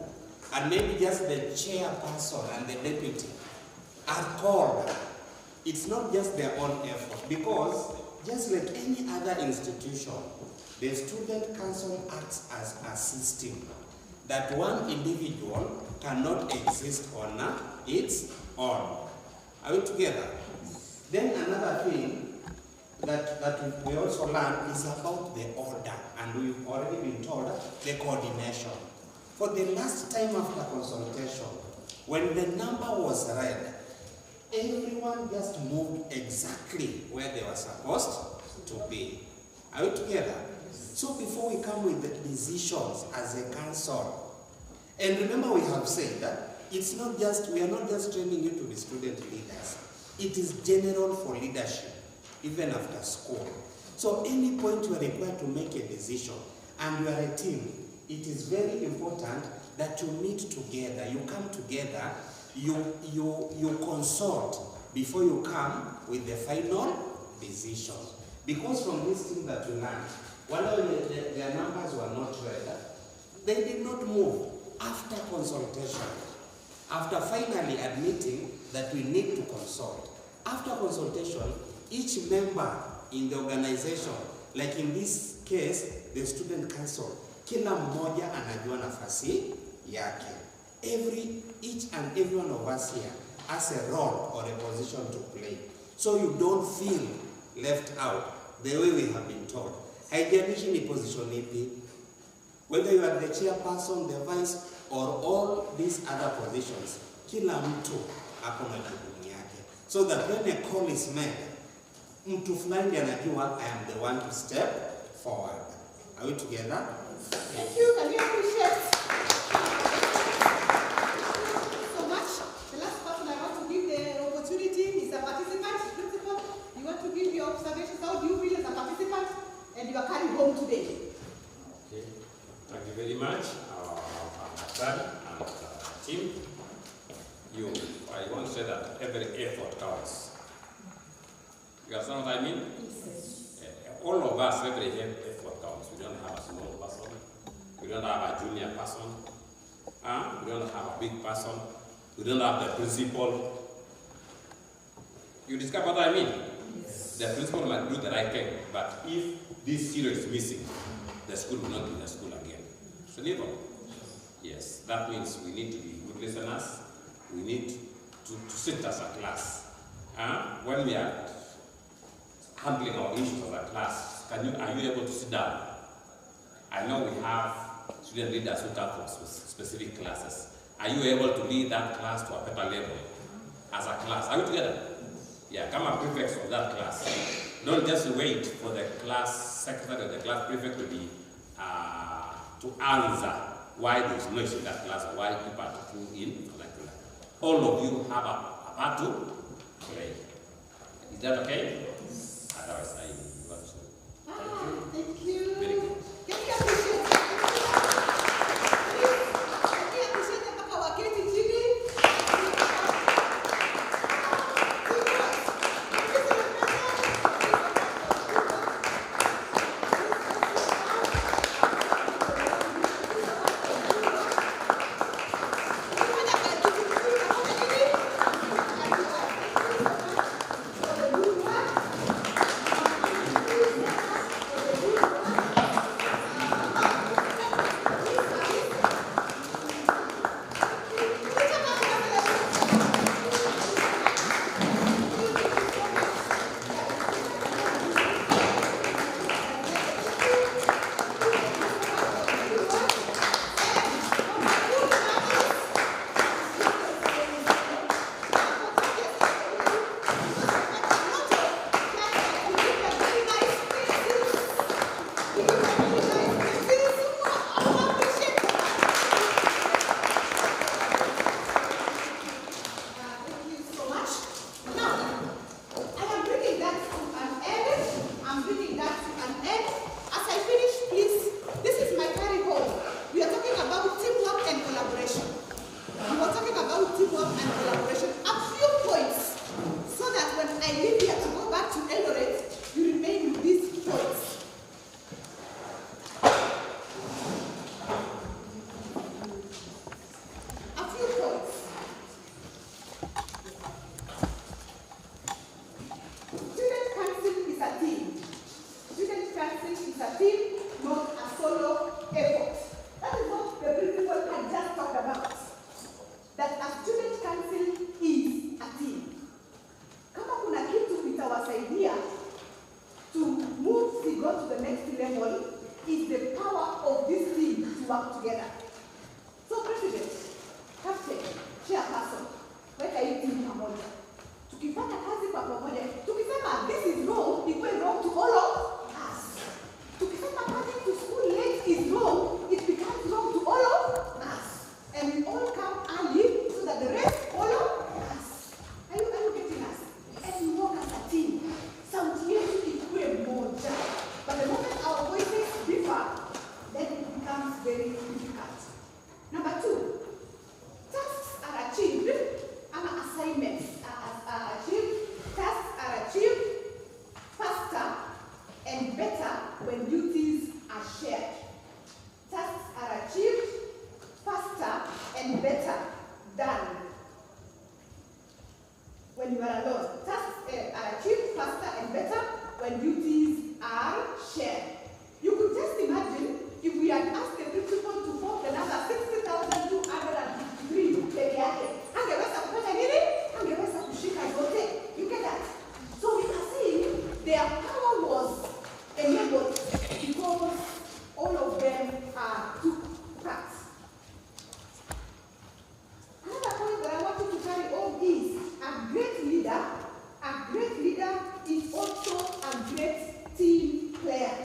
and maybe just the chairperson and the deputy are called, it's not just their own effort, because just like any other institution, the student council acts as a system that one individual cannot exist on its own. Are we together? Then another thing that we also learn is about the order, and we've already been told the coordination. For the last time after consultation, when the number was read, everyone just moved exactly where they were supposed to be. Are we together? So before we come with the decisions as a council, and remember we have said that it's not just, we are not just training you to be student leaders. It is general for leadership, even after school. So any point you are required to make a decision, and you are a team, it is very important that you meet together, you come together, you consult before you come with the final decision. Because from this thing that you learned, while their numbers were not read, they did not move after consultation. After finally admitting that we need to consult. After consultation, each member in the organization, like in this case, the student council, kila mmoja anajua nafasi yake. Each and every one of us here has a role or a position to play. So you don't feel left out the way we have been told. Haijalishi ni position ipi, whether you are the chairperson, the vice, or all these other positions, kila mtu ako na jukumu yake. So that when a call is made, mtu fulani anajua I am the one to step forward. Are we together? Thank you. Can we appreciate so much? The last person I want to give the opportunity is a participant. Principal, you want to give your observations. How do you feel as a participant and you are carrying home today? Okay. Thank you very much, Hassan and team. I want to say that every effort counts. You understand what I mean? Yes. All of us, every effort counts. We don't have a small person. We don't have a junior person. We don't have a big person. We don't have the principal. You discover what I mean? Yes. The principal might do the right thing, but if this zero is missing, the school will not be the school again. So, yes, that means we need to be good listeners. We need to sit as a class. When we are handling our issues as a class, are you able to sit down? I know we have student leaders who come from specific classes. Are you able to lead that class to a better level as a class? Are we together? Yeah, come a prefect of that class. Don't just wait for the class secretary or the class prefect to be to answer why there is noise in that class or why people are talking in like that. All of you have a part to play. Is that okay? Otherwise, I want to say Thank you. very good. Can we appreciate? Can we appreciate mpaka waketi chini? pamoja. Tukisema this is wrong, it will wrong to all of us. Tukisema coming to school late is wrong, it becomes wrong to all of us. And we all come early so that the rest follow us. Are you getting us? And we work as a team. Sauti yetu ikuwe moja. But the moment our voices differ, then it becomes very difficult. Number 2, tasks are achieved, and assignments are achieved. Tasks are achieved faster and better when duties are shared. Tasks are achieved faster and better than when you are alone. Tasks are achieved faster and better when duties are shared. You could just imagine if we had asked the principal to form another 60,253 peke yake. Angeweza kufanya nini? Angeweza kushika yote. You get that? So we are saying their power was enabled because all of them took part. Another point that I want you to carry on is a great leader is also a great team player.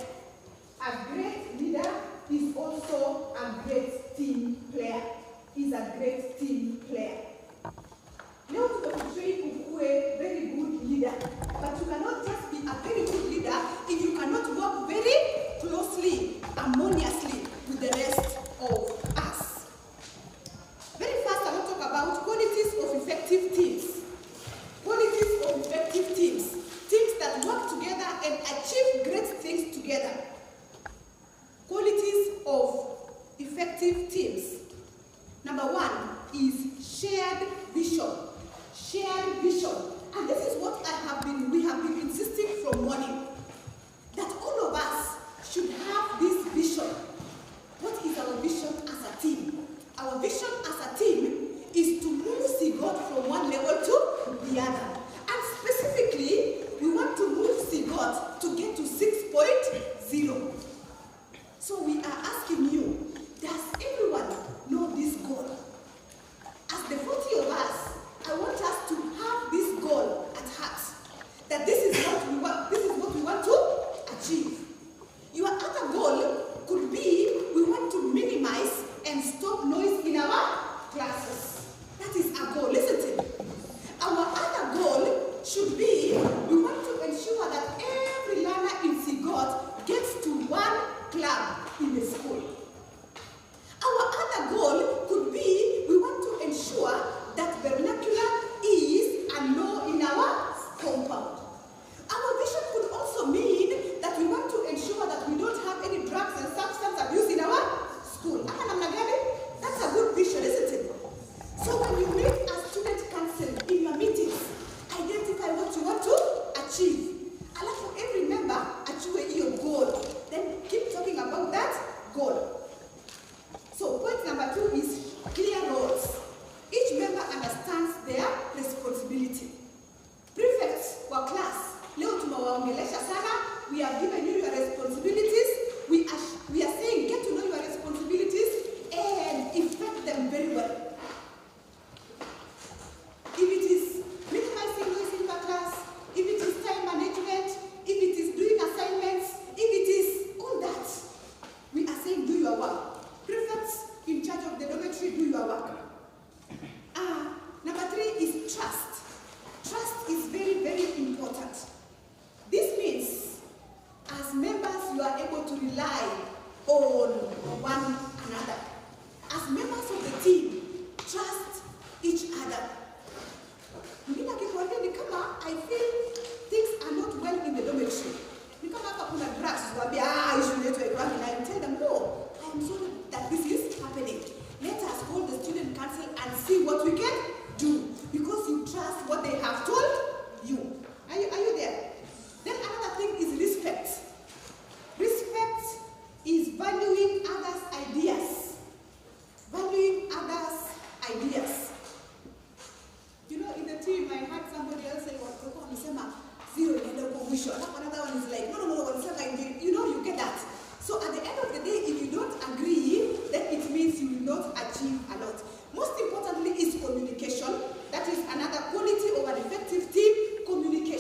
A great leader is also a great team player. Is a great team player. Leo tutakutrain ukue very good leader, but you cannot just be a very good leader if you cannot work very closely, harmoniously with the rest of us. Very fast, I want to talk about qualities of effective teams. Qualities of effective teams. Teams that work together and achieve great things together. Qualities of effective teams. Number 1 is shared vision. Shared vision. And this is what we have been insisting from morning. That all of us should have this vision. What is our vision as a team? Our vision as a team is to move Sigot from one level to the other. And specifically, we want to move Sigot to get to 6.0. So we are asking you, does everyone know this goal? As the 40 of us, I want us to have this goal at heart. That this is what we want to achieve. Your other goal could be we want to minimize and stop noise in our classes. That is our goal, isn't it? Our other goal should be we want to ensure that every learner in Sigot gets to one club in the school. Our other goal could be we want to ensure that vernacular is a law in our compound. Our vision could also mean that we want to ensure that we don't have any drugs and substance abuse in our school. That's a good vision, isn't it? So when you meet a student council in your meetings, identify what you want to achieve. Alafu every member achieve your goal. Then keep talking about that goal. So point number 2 is clear roles. Each member understands their responsibility. Prefects for class, leo tumewaongelesha sana. We have given you your responsibilities. We are saying get to know your responsibilities and effect them very well. If it is minimizing noise in the class, if it is time management, if it is doing assignments, if it is all that, we are saying do your work. Prefects in charge of the dormitory, do your work. Number 3 is trust. Trust is very, very important. This means as members you are able to rely on one another. As members of the team, trust each other. Mwingine akikwambia ni kama I feel things are not well in the dormitory. Ni kama hapa kuna drugs, waambia issue yetu iko wapi, and tell them no, I am sorry that this is happening. Let us hold the student council and see what we can do because you trust what they have told you. Are you there? Then another thing is respect. Respect is valuing others' ideas. Valuing others' ideas. You know, in the team, I heard somebody else say, zero, another one is like, no, you know, you get that. So at the end of the day, if you don't agree, then it means you will not achieve a lot. Most importantly is communication. That is another quality of an effective team, communication.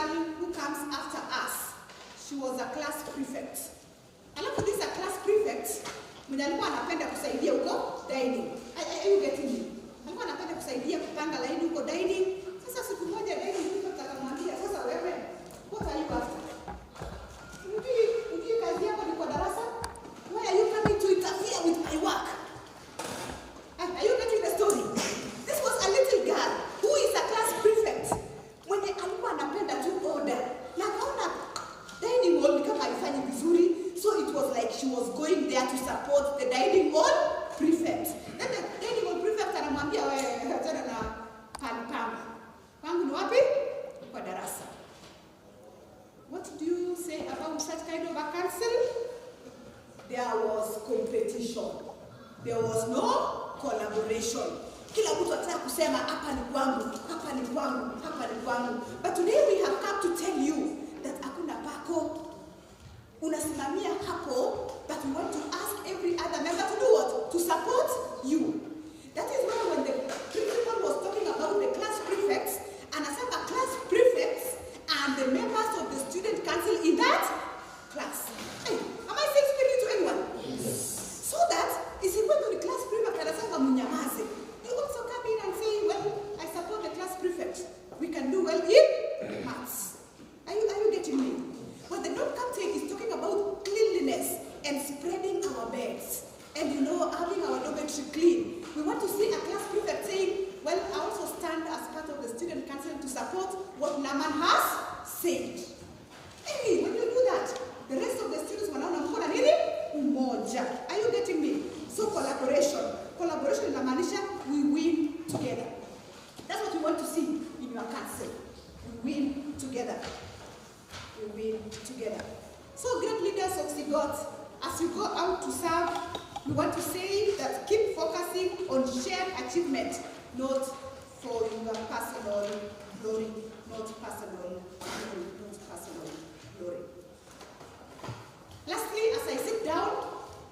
girl who comes after us, she was a class prefect. Alafu this a class prefect, mwenye alikuwa anapenda kusaidia huko dining. Are you getting me? Alikuwa anapenda kusaidia kupanga laini huko dining. Sasa siku moja dining prefect akamwambia, sasa wewe, what are you after? Ujui kazi yako ni kwa darasa? Why are you coming to interfere with my work? Are you getting the story? This was a little girl who is a class prefect. Mwenye alikuwa anapenda tu order. Na kaona dining hall ni kama haifanyi vizuri, so it was like she was going there to support the dining hall prefect. Then the dining hall prefect anamwambia, wewe achana na pali pangu. Pangu ni wapi? Kwa darasa. What do you say about such kind of a council? There was competition. There was no collaboration. Kila mtu anataka kusema hapa ni kwangu, hapa ni kwangu, hapa ni kwangu. But today we have come to tell you that hakuna pako. Unasimamia hapo, but we want to ask every other member to do what? To support you. That is why when the principal was talking about the class prefects, anasema class prefects and the members of the student council in that class. Hey, am I saying spirit to anyone? Yes. So that is equal to the class prefect anasema mnyamaze. You also come in and say, well, I support the class prefect. We can do well in maths. Are you getting me? When the note captain is talking about cleanliness and spreading our beds and having our dormitory clean, we want to see a class prefect saying, well, I also stand as part of the student council to support what Naman has said. Hey, when you do that, the rest of the students wanaona mkono nini? Umoja. Are you getting me? So collaboration. Collaboration inamaanisha we win together. That's what we want to see in your council. We win together. We win together. So great leaders of Sigot, as you go out to serve, we want to say that keep focusing on shared achievement, not for your personal glory, not personal glory. Lastly, as I sit down,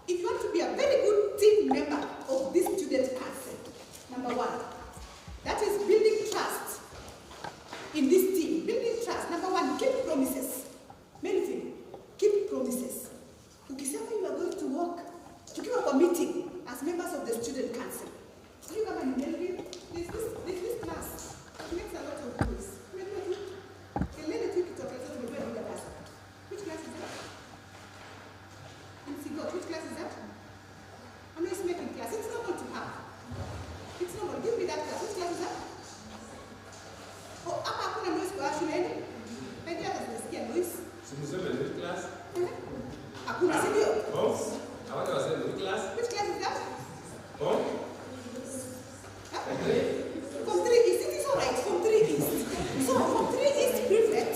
if you want to be a very good team member of this student council, number one, that is building trust in this team. Building trust. Number one, keep promises. Many things. Keep promises. Ukisema you are going to work, tukiwa kwa meeting as members of the student council. You come and tell me, this class, it makes a lot of noise. Which class is that? In Sigot, which class is that? I'm just making class. It's not going to have. It's not going to give me that class. Which class is that? Oh, hapa hakuna noise kwa shuleni. Maybe hata tunasikia noise. Simuseme which class? Hakuna, si ndio? Oh. I want to say which class? Which class is that? Oh. From 3 East. It is all right. From 3 East. So from 3 East prefect,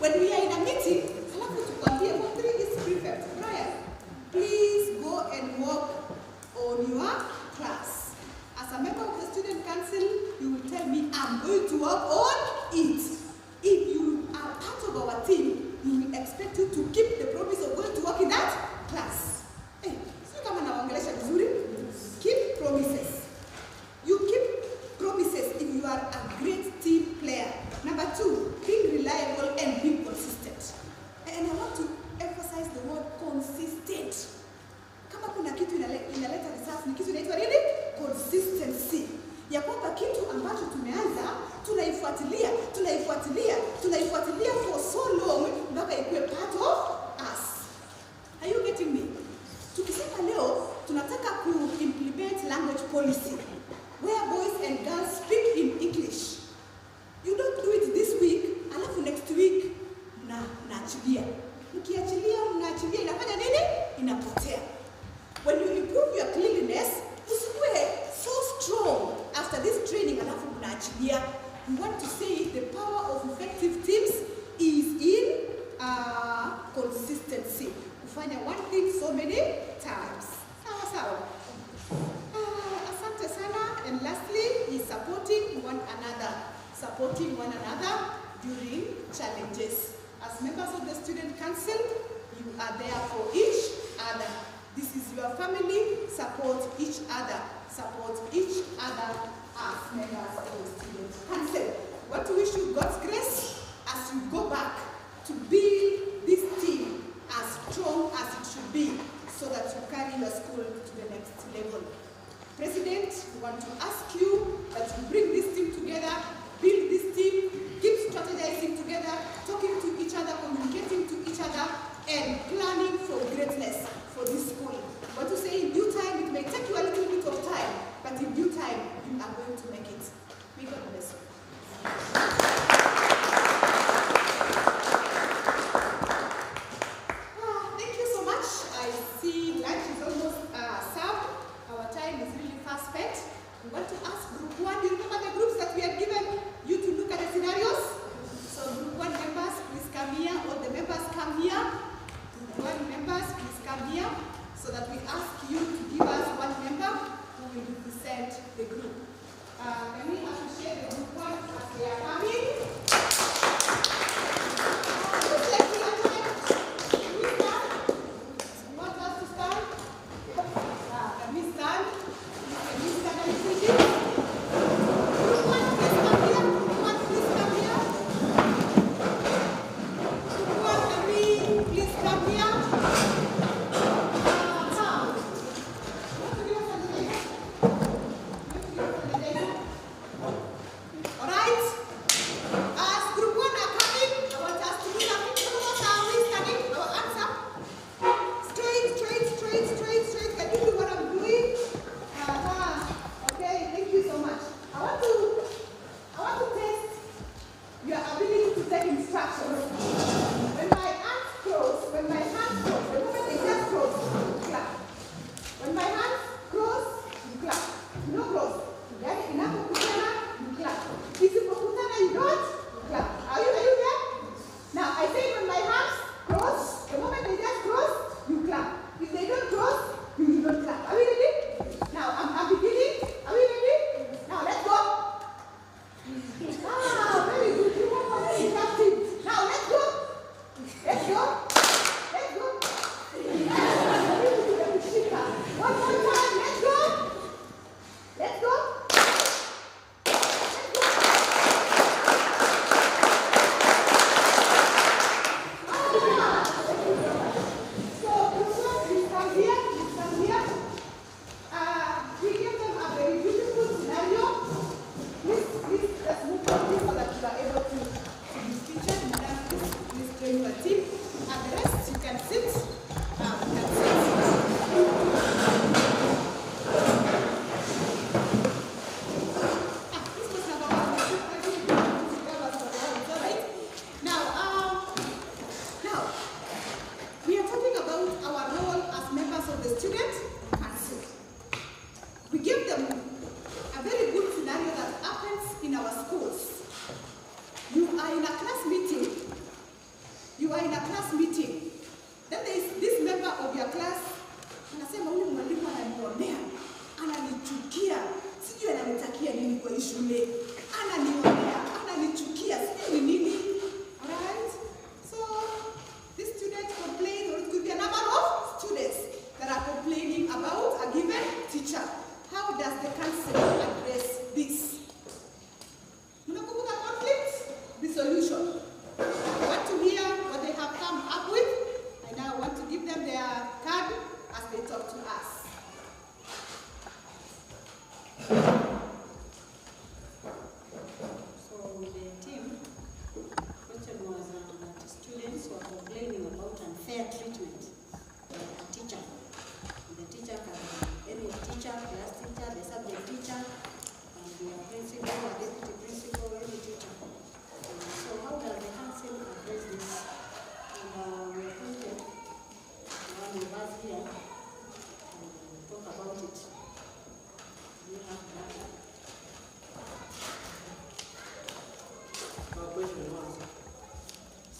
when we are in a meeting, alafu tukwambie from 3 East prefect, Brian, please go and work on your class. As a member of the student council, you will tell me, I'm going to work on it. If you are part of our team, we will expect you to keep the promise of going to work in that class. Hey, so kama naongelesha vizuri, keep promises. You keep promises if you are a great team player. Number two, being reliable and being consistent. And I want to emphasize the word consistent. Kama kuna kitu inaleta results, ni kitu inaitwa nini? Consistency. Ya kwamba kitu ambacho tumeanza, tunaifuatilia for so long, mpaka ikuwe part of us. Are you getting me? Tukisema leo, tunataka implement language policy, where boys and girls speak in English. You don't do it this week, alafu next week, naachilia. Mnaachilia, inafanya nini? Inapotea. When you improve your cleanliness, usikue so strong after this training, alafu mnaachilia. We want to say the power of effective teams is in consistency. Kufanya one thing so many times. Sawa. Asante sana. And lastly, is supporting one another during challenges. As members of the student council, you are there for each other. This is your family. Support each other. As members of the student council. Want to wish you God's grace as you go back take instructions. When my hands cross, the moment they just cross, you clap. When my hands cross, you clap. No cross. Yani inapokutana, you clap. Isipokutana, you don't clap. Are you there? Now I say when my hands cross, the moment they just cross, you clap. If they don't cross, you don't clap. Are we ready? Now I'm beginning. Are we ready? Now let's go. Ah, very good. You want to clap it. Now let's go. Let's go. Let's go. One more time. Let's go. Let's go.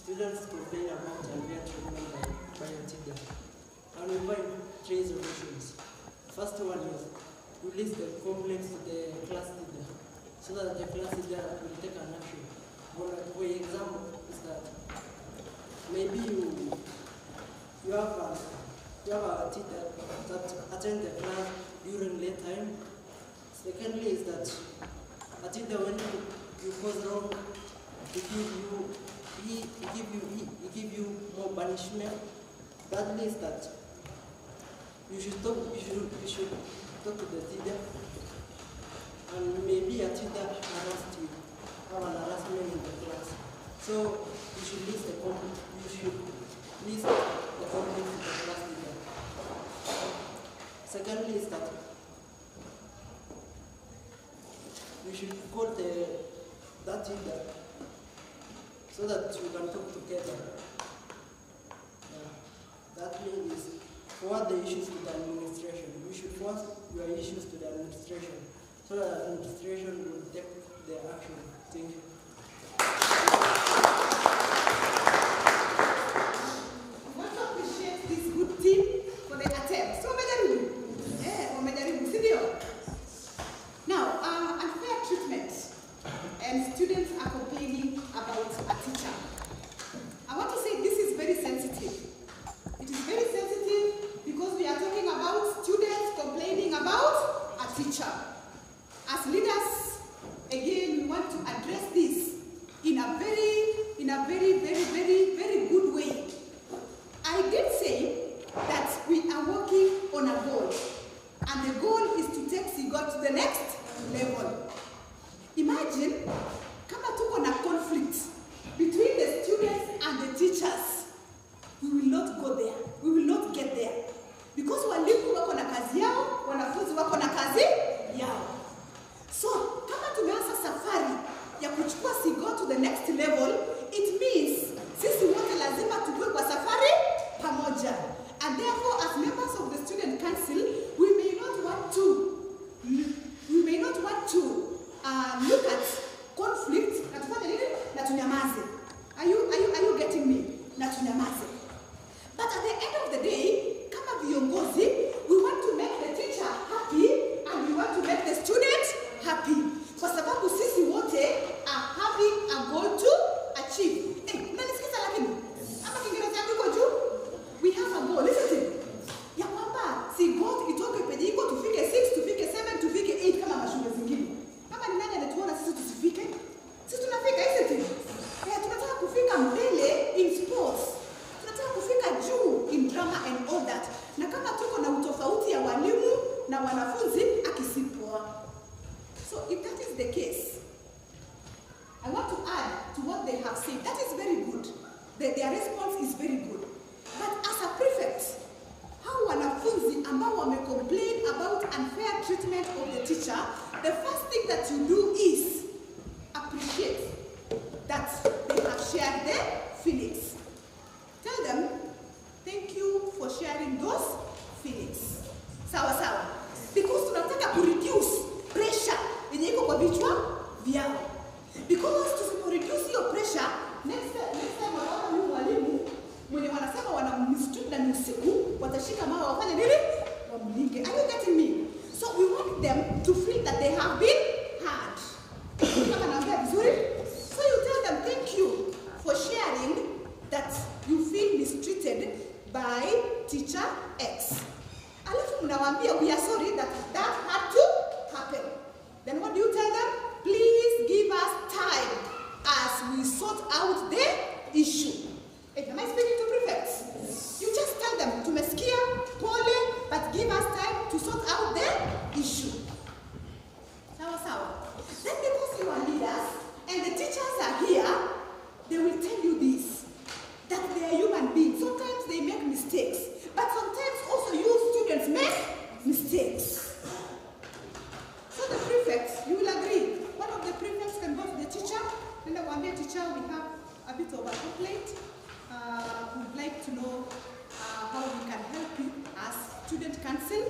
Students complain about unfair treatment by a teacher. And we find three solutions. First one is release the complaints to the class leader so that the class leader will take an action. For example, is that maybe you have a teacher that attend the class during late time. Secondly is that a teacher when you cause wrong, he give you more punishment. Thirdly is that you should talk to the teacher, and maybe a teacher harassed you, have an harassment in the class. So you should list the complaint to the class teacher. Secondly is that you should call that teacher so that you can talk together. That means forward the issues to the administration. You should forward your issues to the administration so that the administration will take their action. Thank you. I want to appreciate this good team for the attempt. So umejaribu. Umejaribu, si ndio? Now, unfair treatment, and students are complaining about a teacher. I want to say this is very sensitive. It is very sensitive because we are talking about students complaining about a teacher. As leaders, again, we want to address this in a very good way. I did say that we are working on a goal, and the goal is to take Sigot to the next level. Imagine, kama tuko na conflict between the students and the teachers, we will not go there. We will not get there. Because walimu wako na kazi yao, wanafunzi wako na kazi yao. So, kama tumeanza safari ya kuchukua Sigot to the next level, it na tunyamaze. But at the end of the day, kama viongozi, we want to make the teacher happy and we want to make the student happy. Kwa sababu sisi wote are having a goal to achieve. Unanisikiza lakini? Ama Kiingereza yangu iko juu? We have a goal, isn't it? Ya kwamba Sigot itoke penye iko tufike 6, tufike 7, tufike 8 kama mashule zingine. Kama ni nani anatuona sisi tusifike? Sisi tunafika, isn't it? Tunataka kufika mbele in sports. Tunataka kufika juu in drama and all that. Na kama tuko na utofauti ya walimu na wanafunzi akisipoa. So if that is the case, I want to add to what they have said. That is very good. Their response is very good. But as a prefect, how wanafunzi ambao wame-complain about unfair treatment of the teacher, the first thing that you do is appreciate that they have shared their feelings. Tell them, thank you for sharing those feelings. Sawa sawa. Because tunataka ku-reduce pressure yenye iko kwa vichwa vyao. Because tusipo-reduce hiyo pressure, next time wanaona huyu mwalimu mwenye wanasema wanamistreat na ni usiku, watashika mawe wafanye nini? Wamlinge. Are you getting me? So we want them to feel that they have been heard. Kama naongea vizuri? So you tell them thank you for sharing that you feel mistreated by teacher X. Alafu mnawaambia we are sorry that had to happen. Then what do you tell them? Please give us time as we sort out the issue. Am I speaking to prefects? Yes. You just tell them, tumesikia, pole, but give us time to sort out the issue. Sawa sawa. Then because you are leaders and the teachers are here, they will tell you this, that they are human beings. Sometimes they make mistakes, but sometimes also you students make mistakes. So the prefects, you will agree, one of the prefects can go to the teacher, and I will teacher, we have a bit of a complaint. We'd like to know how we can help you as student council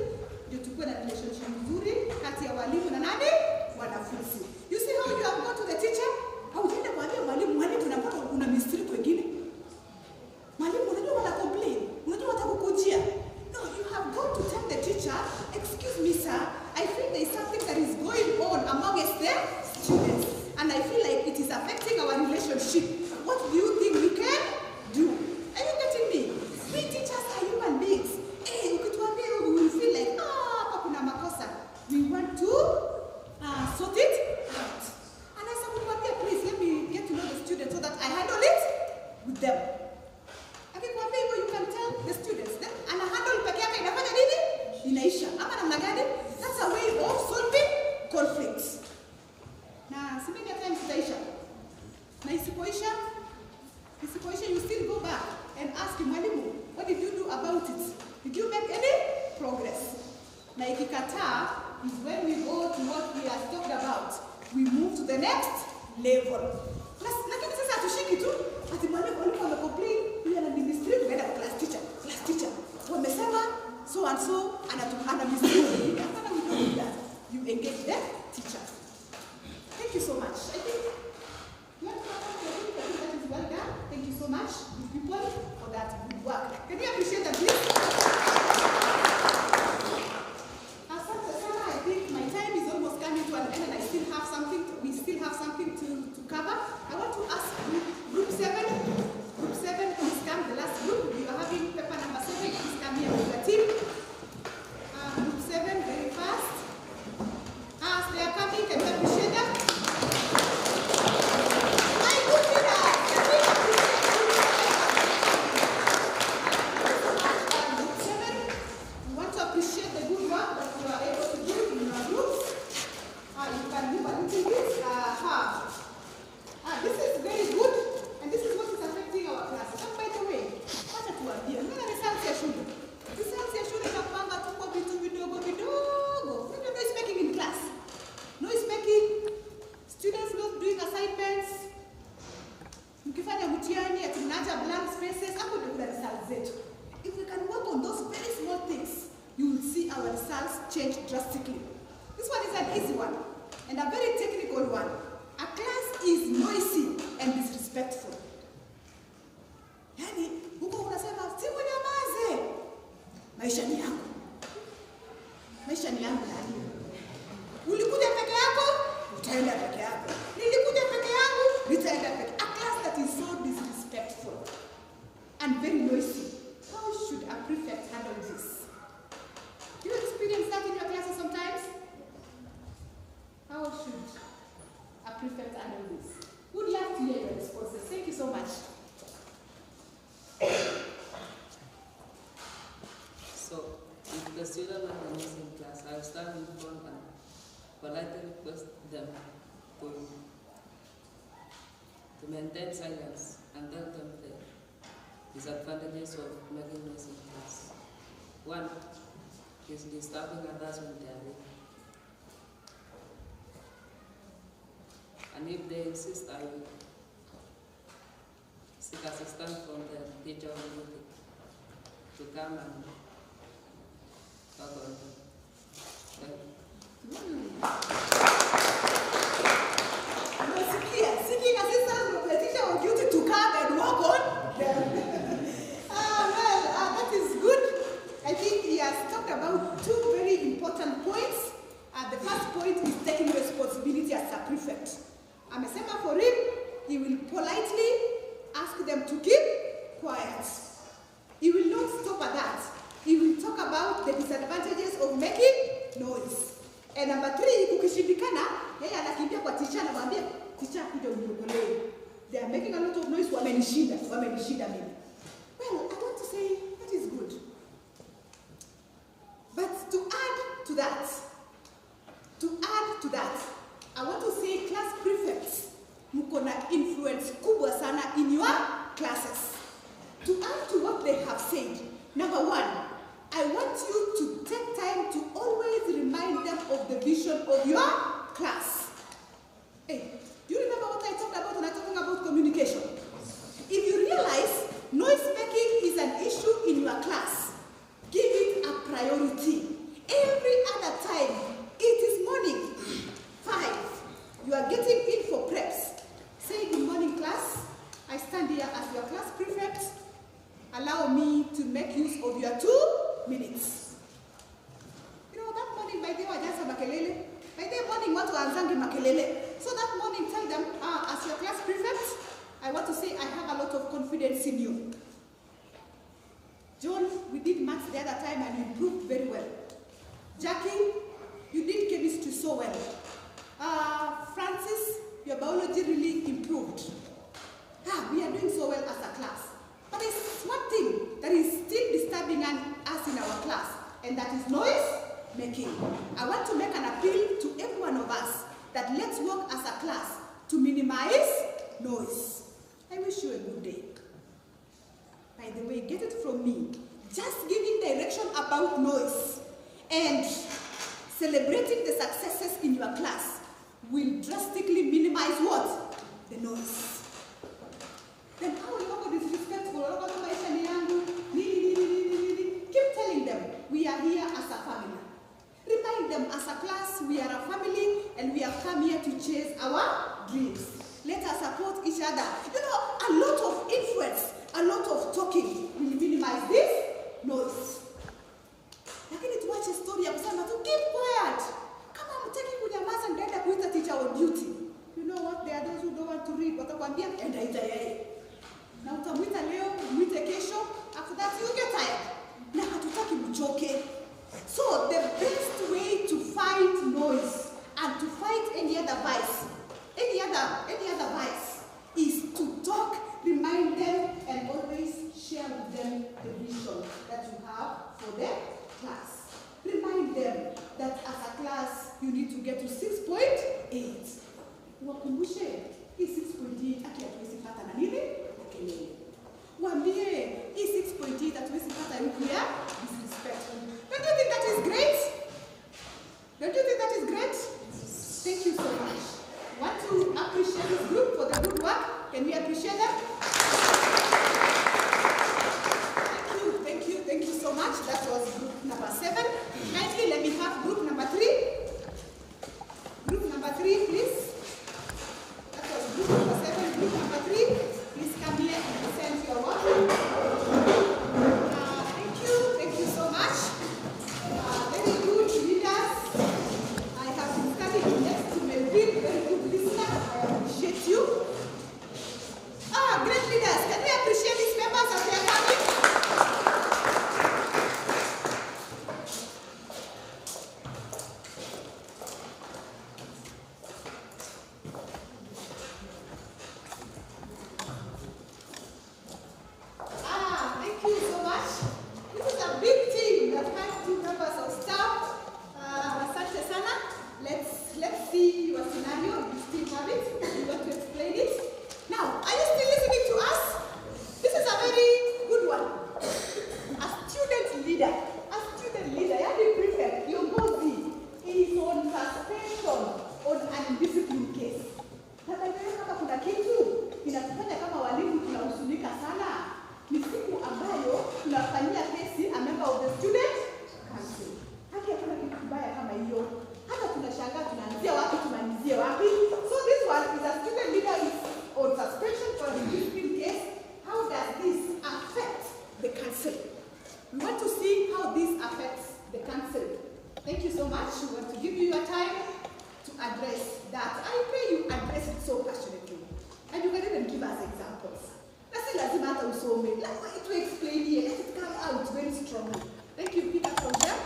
ndio tukue na relationship nzuri kati ya walimu na nani wanafunzi. You see how you have gone to the teacher? Haujaenda kuambia mwalimu tunapata una mistake wengine. Mwalimu unajua wana complain, unajua watakukujia. No, you have gone to tell the teacher, excuse me sir, I feel there is something that is going on amongst the students and I feel like it is affecting our relationship. What do you think we can do? Are you getting me? We teachers are human beings. Ukituambia we will feel like, hapa kuna makosa. We want to sort it out. And I said, please let me get to know the students so that I handle it with them. Akikwambia hivyo, you can tell the students. Then ana handle peke yake inafanya nini? Inaisha. Ama namna gani? That's a way of solving conflicts. Na si many times itaisha. Na isipoisha, you still go back and ask him, mwalimu, what did you do about it? Did you make any progress? Na ikikataa is when we go to what we have talked about. We move to the next level. Lakini sasa hatushiki tu, ati mwalimu amecomplain, yule anamistreat, tukaenda kwa class teacher. Wamesema so and so anamistreat. Hapana, we don't do that. You engage the teacher. Thank you so much. I think that is well done. Thank you so much, people, for that good work. Can you appreciate that, please? Asante sana. I think my time is almost coming to an end, and we still have something to cover. I want to ask group 7. Group 7, please come. The last group, you are having paper number 7. Please come here with the team. Group 7, very fast. As they are coming, can you appreciate them? If we can work on those very small things, you will see our results change drastically. This one is an easy one and a very technical one. A class is noisy and disrespectful. Yani to maintain silence and tell them the disadvantages of making noise in class. One is disturbing others when they are reading. And if they insist, I will seek assistance from the teacher of music to come and talk on them. Thank you. Seeking assistance from the teacher of duty to come and work on them. That is good. I think he has talked about two very important points. The first point is taking responsibility as a prefect. Amesema for him, he will politely ask them to keep quiet. He will not stop at that. He will talk about the disadvantages of making noise. And number three, kukishindikana, yeye anakimbia kwa teacher na mwambia, teacher kuja uniokolee. They are making a lot of noise, wamenishinda mimi. Well, I want to say that is good. But to add to that, I want to say class prefects, mko na influence kubwa sana in your classes. To add to what they have said, number one, I want you to take time to always remind them of the vision of your class. Hey, do you remember what I talked about when I talking about communication? If you realize noise making is an issue in your class, give it a priority. Every other time, it is morning, 5, you are getting in for preps. Say good morning class, I stand here as your class prefect. Allow me to make use of your 2 minutes. You know, that morning, by the way, wajanza makelele. By the morning, watu waanzangi makelele. So that morning, tell them, as your class prefect, I want to say I have a lot of confidence in you. John, we did maths the other time and you improved very well. Jackie, you did chemistry so well. Francis, your biology really improved. We are doing so well as a class. But there's one thing that is still disturbing us in our class, and that is noise making. I want to make an appeal to every one of us that let's work as a class to minimize noise. I wish you a good day. By the way, get it from me. Just giving direction about noise and celebrating the successes in your class will drastically minimize what? The noise. Then how will you be disrespectful? Keep telling them we are here as a family. Remind them as a class we are a family and we have come here to chase our dreams. Let us support each other. You know, a lot of influence, a lot of talking will minimize this noise. Lakini tuwache story ya kusema to keep quiet. Kama mtaki kunyamaza ndaenda kuita teacher on duty. You know what? There are those who don't want to read. Watakwambia enda ita yeye. Na utamuita leo, umuite kesho. After that you get tired. Na hatutaki mchoke. So the best way to fight noise and to fight any other vice, any other vice, is to talk, remind them, and always share with them the vision that you have for the class. Remind them that as a class you need to get to 6.8. Wakumbushe, hii 6.8 ati hatuwezi pata na nini? Kelele. Waambie, hii 6.8 hatuwezi pata nuclear disrespectful. Don't you think that is great? Don't you think that is great? Thank you so much. Want to appreciate this group for the good work? Can we appreciate them? Thank you so much. That was group number 7. Kindly let me have group number 3. Group number 3, please. That usome. Like to explain here, let it come out very strongly. Thank you, Peter, from there.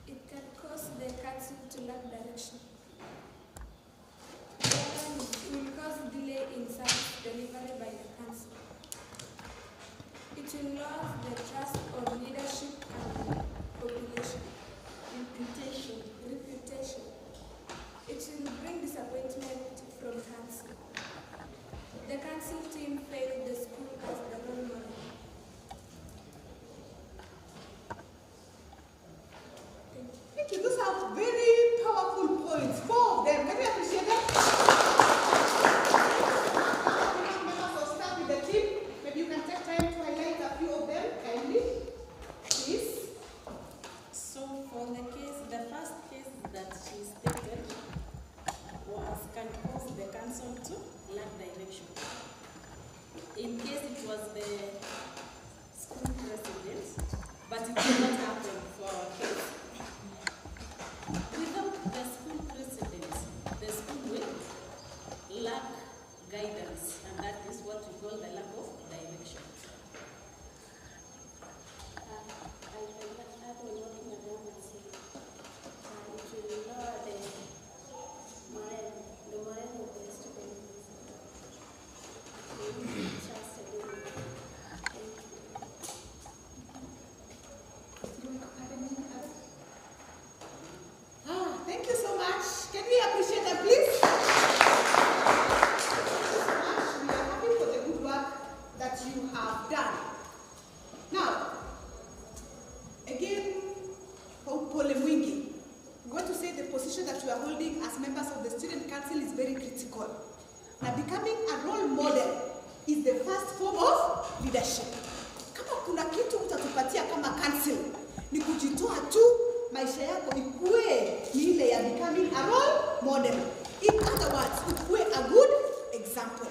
It can cause the council to lack direction. It will cause delay in service delivery by the council. It will lose the trust of leadership and population. Reputation. It will bring disappointment from council. The council team failed the school as the role model. Thank you. Those are very powerful points. 4 of them. Very appreciated. Members of staff with the team, maybe you can take time to highlight a few of them kindly. Please. So for the case, the first case that she stated was can cause the council to lack direction. In case it was the school president, but it did not happen for our case. Without the school president, the school will lack guidance, and that is what we call the lack of direction. Thank you so much. Can we appreciate them, please? Thank you so much. We are happy for the good work that you have done. Now, again, for Pole Mwingi, we want to say the position that we are holding as members of the Student Council is very critical. Now, becoming a role model is the first form of leadership. Kama kuna kitu utatupatia kama council, ni kujitoa tu, maisha yako ikue ni ile ya becoming a role model. In other words, ikue a good example.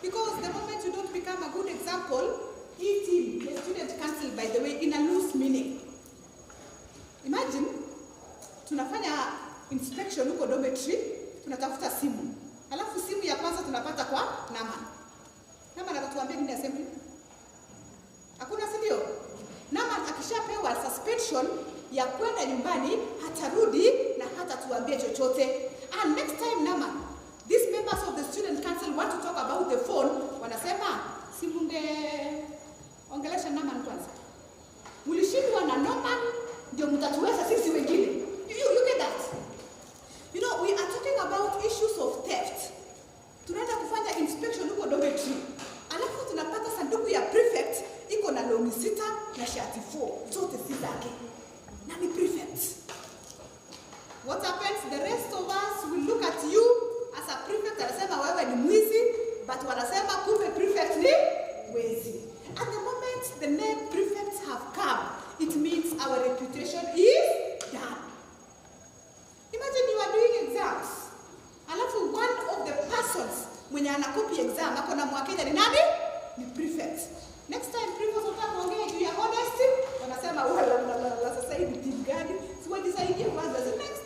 Because the moment you don't become a good example, it the student council, by the way, in a loose meaning. Imagine, tunafanya inspection huko dormitory, tunatafuta simu. Alafu simu ya kwanza tunapata kwa Naman. Naman atatuambia nini assembly? Hakuna, si ndio? Naman akishapewa suspension ya kwenda nyumbani, hatarudi na hatatuambia chochote. And next time Naman, these members of the student council want to talk about the phone, wanasema simunge ongelesha Naman kwanza. Mulishindwa na Naman, ndio mtatuweza sisi wengine. You get that? You know, we are talking about issues of theft. Tunaenda kufanya inspection huko dormitory. Alafu tunapata sanduku ya prefect iko na longi 6 na shati 4. Zote si zake. Na ni prefect. What happens? The rest of us will look at you as a prefect, anasema wewe ni mwizi, but wanasema kumbe prefect ni wezi. At the moment the name prefects have come, it means our reputation is done. Imagine you are doing exams. Alafu one of the persons mwenye anakopi exam ako na mwakenya ni nani? Ni prefect. Next time prefect wataongea juu ya honesty, wanasema wala sasa hivi team gani? Si wajisaidie kwanza. The next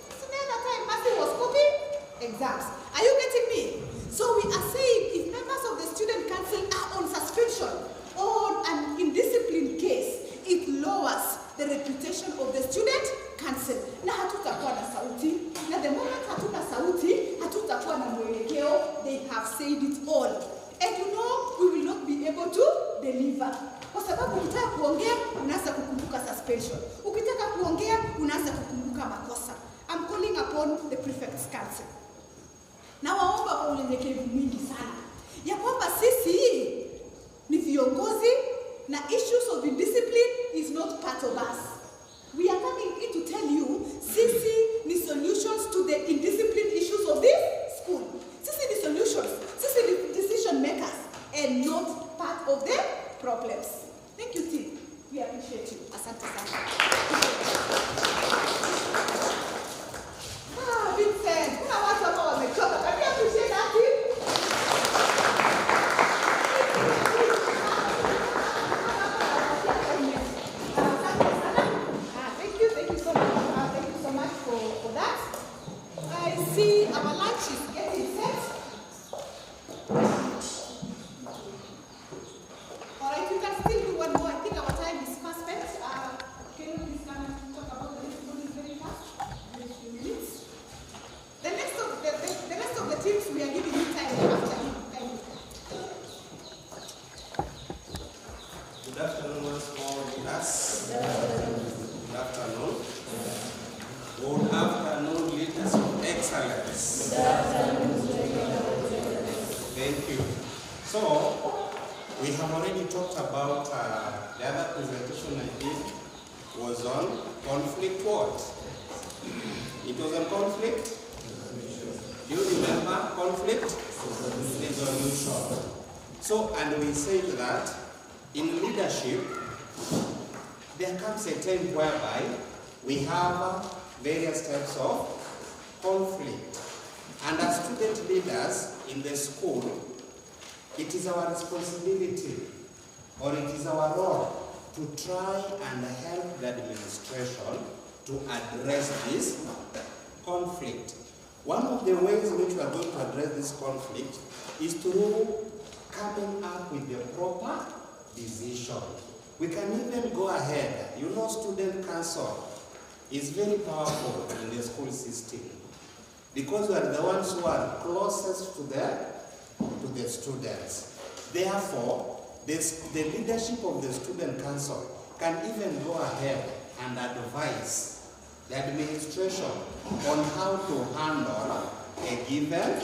time Matthew was copying exams. Are you getting me? So we are saying if members of the student council are on suspension or an indisciplined case, it lowers the reputation of the student council. Na hatutakuwa na sauti. Na the moment hatuna sauti, hatutakuwa na mwelekeo. They have said it all. And you know, we will not be able to deliver. Kwa sababu ukitaka kuongea, unaanza kukumbuka suspension. Ukitaka kuongea, unaanza kukumbuka makosa. I'm calling upon the prefect's council. Na waomba kwa unyenyekevu mwingi sana, ya kwamba sisi ni viongozi na issues of indiscipline is not part of us. We are coming in to tell you, sisi ni solutions to the indiscipline issues of this school. Sisi ni solutions, sisi ni decision makers and not part of the problems. Thank you, team. We appreciate you. Asante sana. Vincent, kuna watu ambao wamechoka. Can we appreciate that team? Thank you so much. Thank you so much for that. I see our lunch is getting set. So, we have already talked about the other presentation I did was on conflict what? It was on conflict? Do you remember conflict? Resolution. So, and we said that in leadership, there comes a time whereby we have various types of conflict. And as student leaders in the school, it is our responsibility or it is our role to try and help the administration to address this conflict. One of the ways in which we are going to address this conflict is through coming up with the proper decision. We can even go ahead. You know, student council is very powerful in the school system because we are the ones who are closest to the students. Therefore, the leadership of the student council can even go ahead and advise the administration on how to handle a given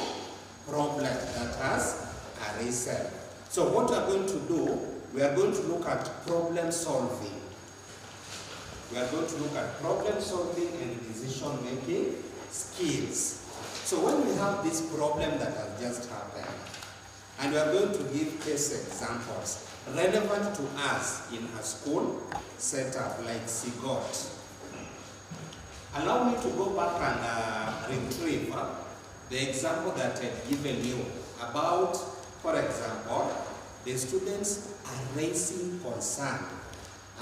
problem that has arisen. So what we are going to do, we are going to look at problem solving. We are going to look at problem solving and decision making skills. So when we have this problem that has just happened, and we are going to give case examples relevant to us in a school setup like Sigot. Allow me to go back and retrieve the example that I've given you about, for example, the students are raising concern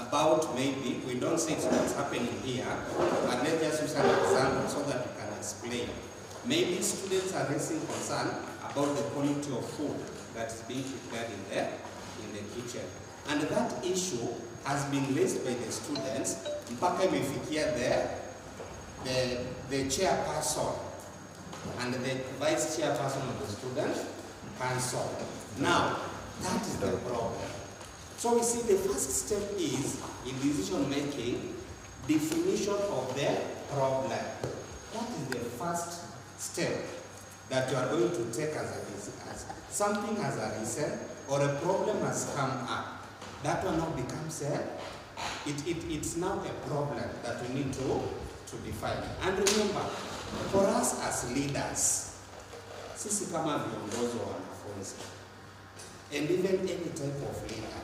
about maybe, we don't say it's what's happening here, but let's just use an example so that we can explain. Maybe students are raising concern about the quality of food that is being prepared in the kitchen. And that issue has been raised by the students, mpaka imefikia the chairperson and the vice chairperson of the student council. Now, that is the problem. So we see the first step is in decision making, definition of the problem. That is the first step that you are going to take as something has arisen or a problem has come up. That one now becomes it's now a problem that we need to define. And remember, for us as leaders, sisi kama viongozi wa wanafunzi, and even any type of leader,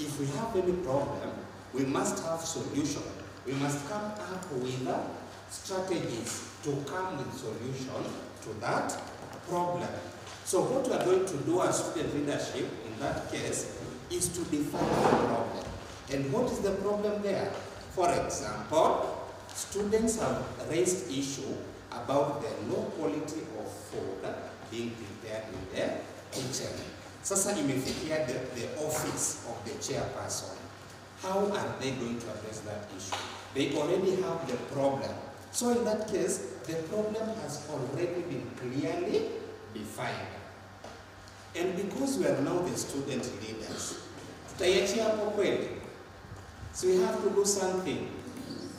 if we have any problem, we must have solution. We must come up with strategies to come with solution to that problem. So what we are going to do as student leadership in that case is to define the problem. And what is the problem there? For example, students have raised issue about the low quality of food being prepared in the kitchen. Sasa imefikia the office of the chairperson. How are they going to address that issue? They already have the problem. So in that case, the problem has already been clearly defined. And because we are now the student leaders, tutaiachia hapo kweli. So we have to do something.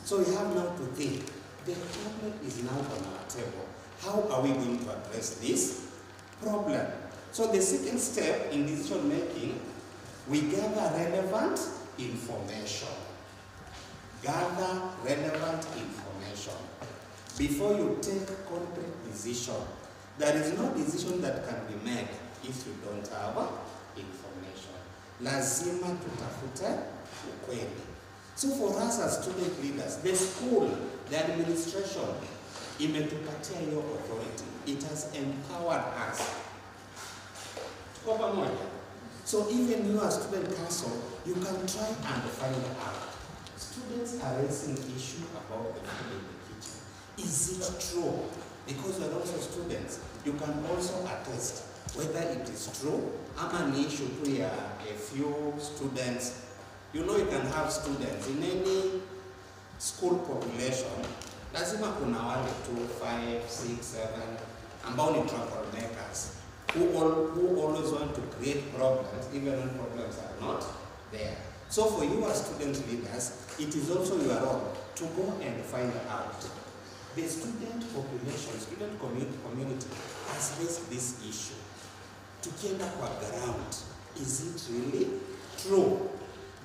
So we have now to think. The problem is now on our table. How are we going to address this problem? So the second step in decision making, we gather relevant information. Gather relevant information. Before you take concrete decision, there is no decision that can be made if you don't have information. Lazima tutafute ukweli. So for us as student leaders, the school, the administration, imetupatia hiyo authority. It has empowered us. Tuko pamoja? So even you as student council, you can try and find out. Students are raising issue about the food in the kitchen. Is it true? Because you are also students, you can also attest whether it is true. Ama ni issue to a few students. You know, you can have students in any school population. Lazima kuna wale 2, 5, 6, 7 ambao ni troublemakers who always want to create problems even when problems are not there. So for you as student leaders, it is also your role to go and find out. The student population, student community has raised this issue. tukienda kwa ground, is it really true?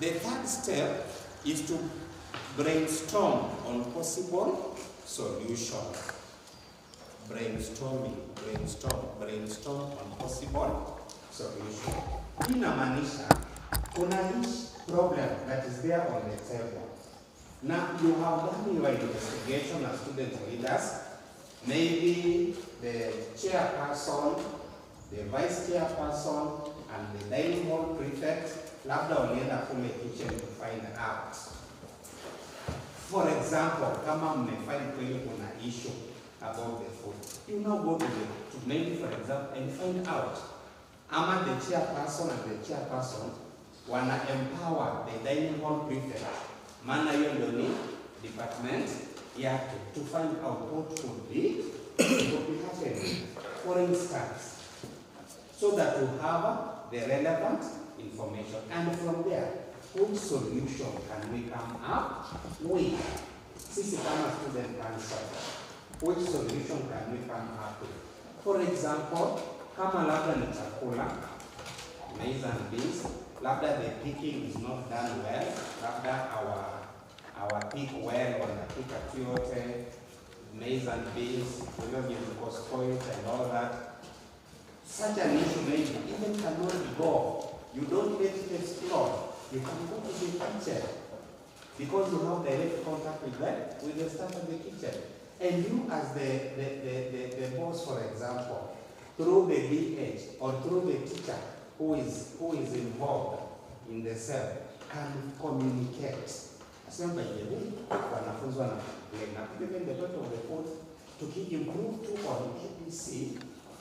The third step is to brainstorm on possible solutions. Brainstorm on possible solution. Inamaanisha kuna hii problem that is there on the table. Now you have done your investigation as student leaders. Maybe the chairperson, the vice chairperson, and the dining hall prefect, labda walienda kule kitchen to find out. For example, kama mmefind kweli kuna issue about the food, you now go to maybe for example and find out. Ama the chairperson and the chairperson wana empower the dining hall prefect, maana hiyo ndio ni department yake, to find out what could be happening. For instance, so that we have the relevant information, and from there, what solution can we come up with? Sisi kama student council, which solution can we come up with? For example, kama labda ni chakula, maize and beans, labda the picking is not done well, labda our pick well wanapika tu yote, maize and beans, vile spoiled and all that. Such an issue maybe even cannot go. You don't let it explode. You can go to the kitchen because you have direct contact with the staff in the kitchen. And you as the boss, for example, through the DH or through the teacher who is involved in the cell, can communicate. Asema yeye wanafunzi na given the lot of the food to improve to on KPC,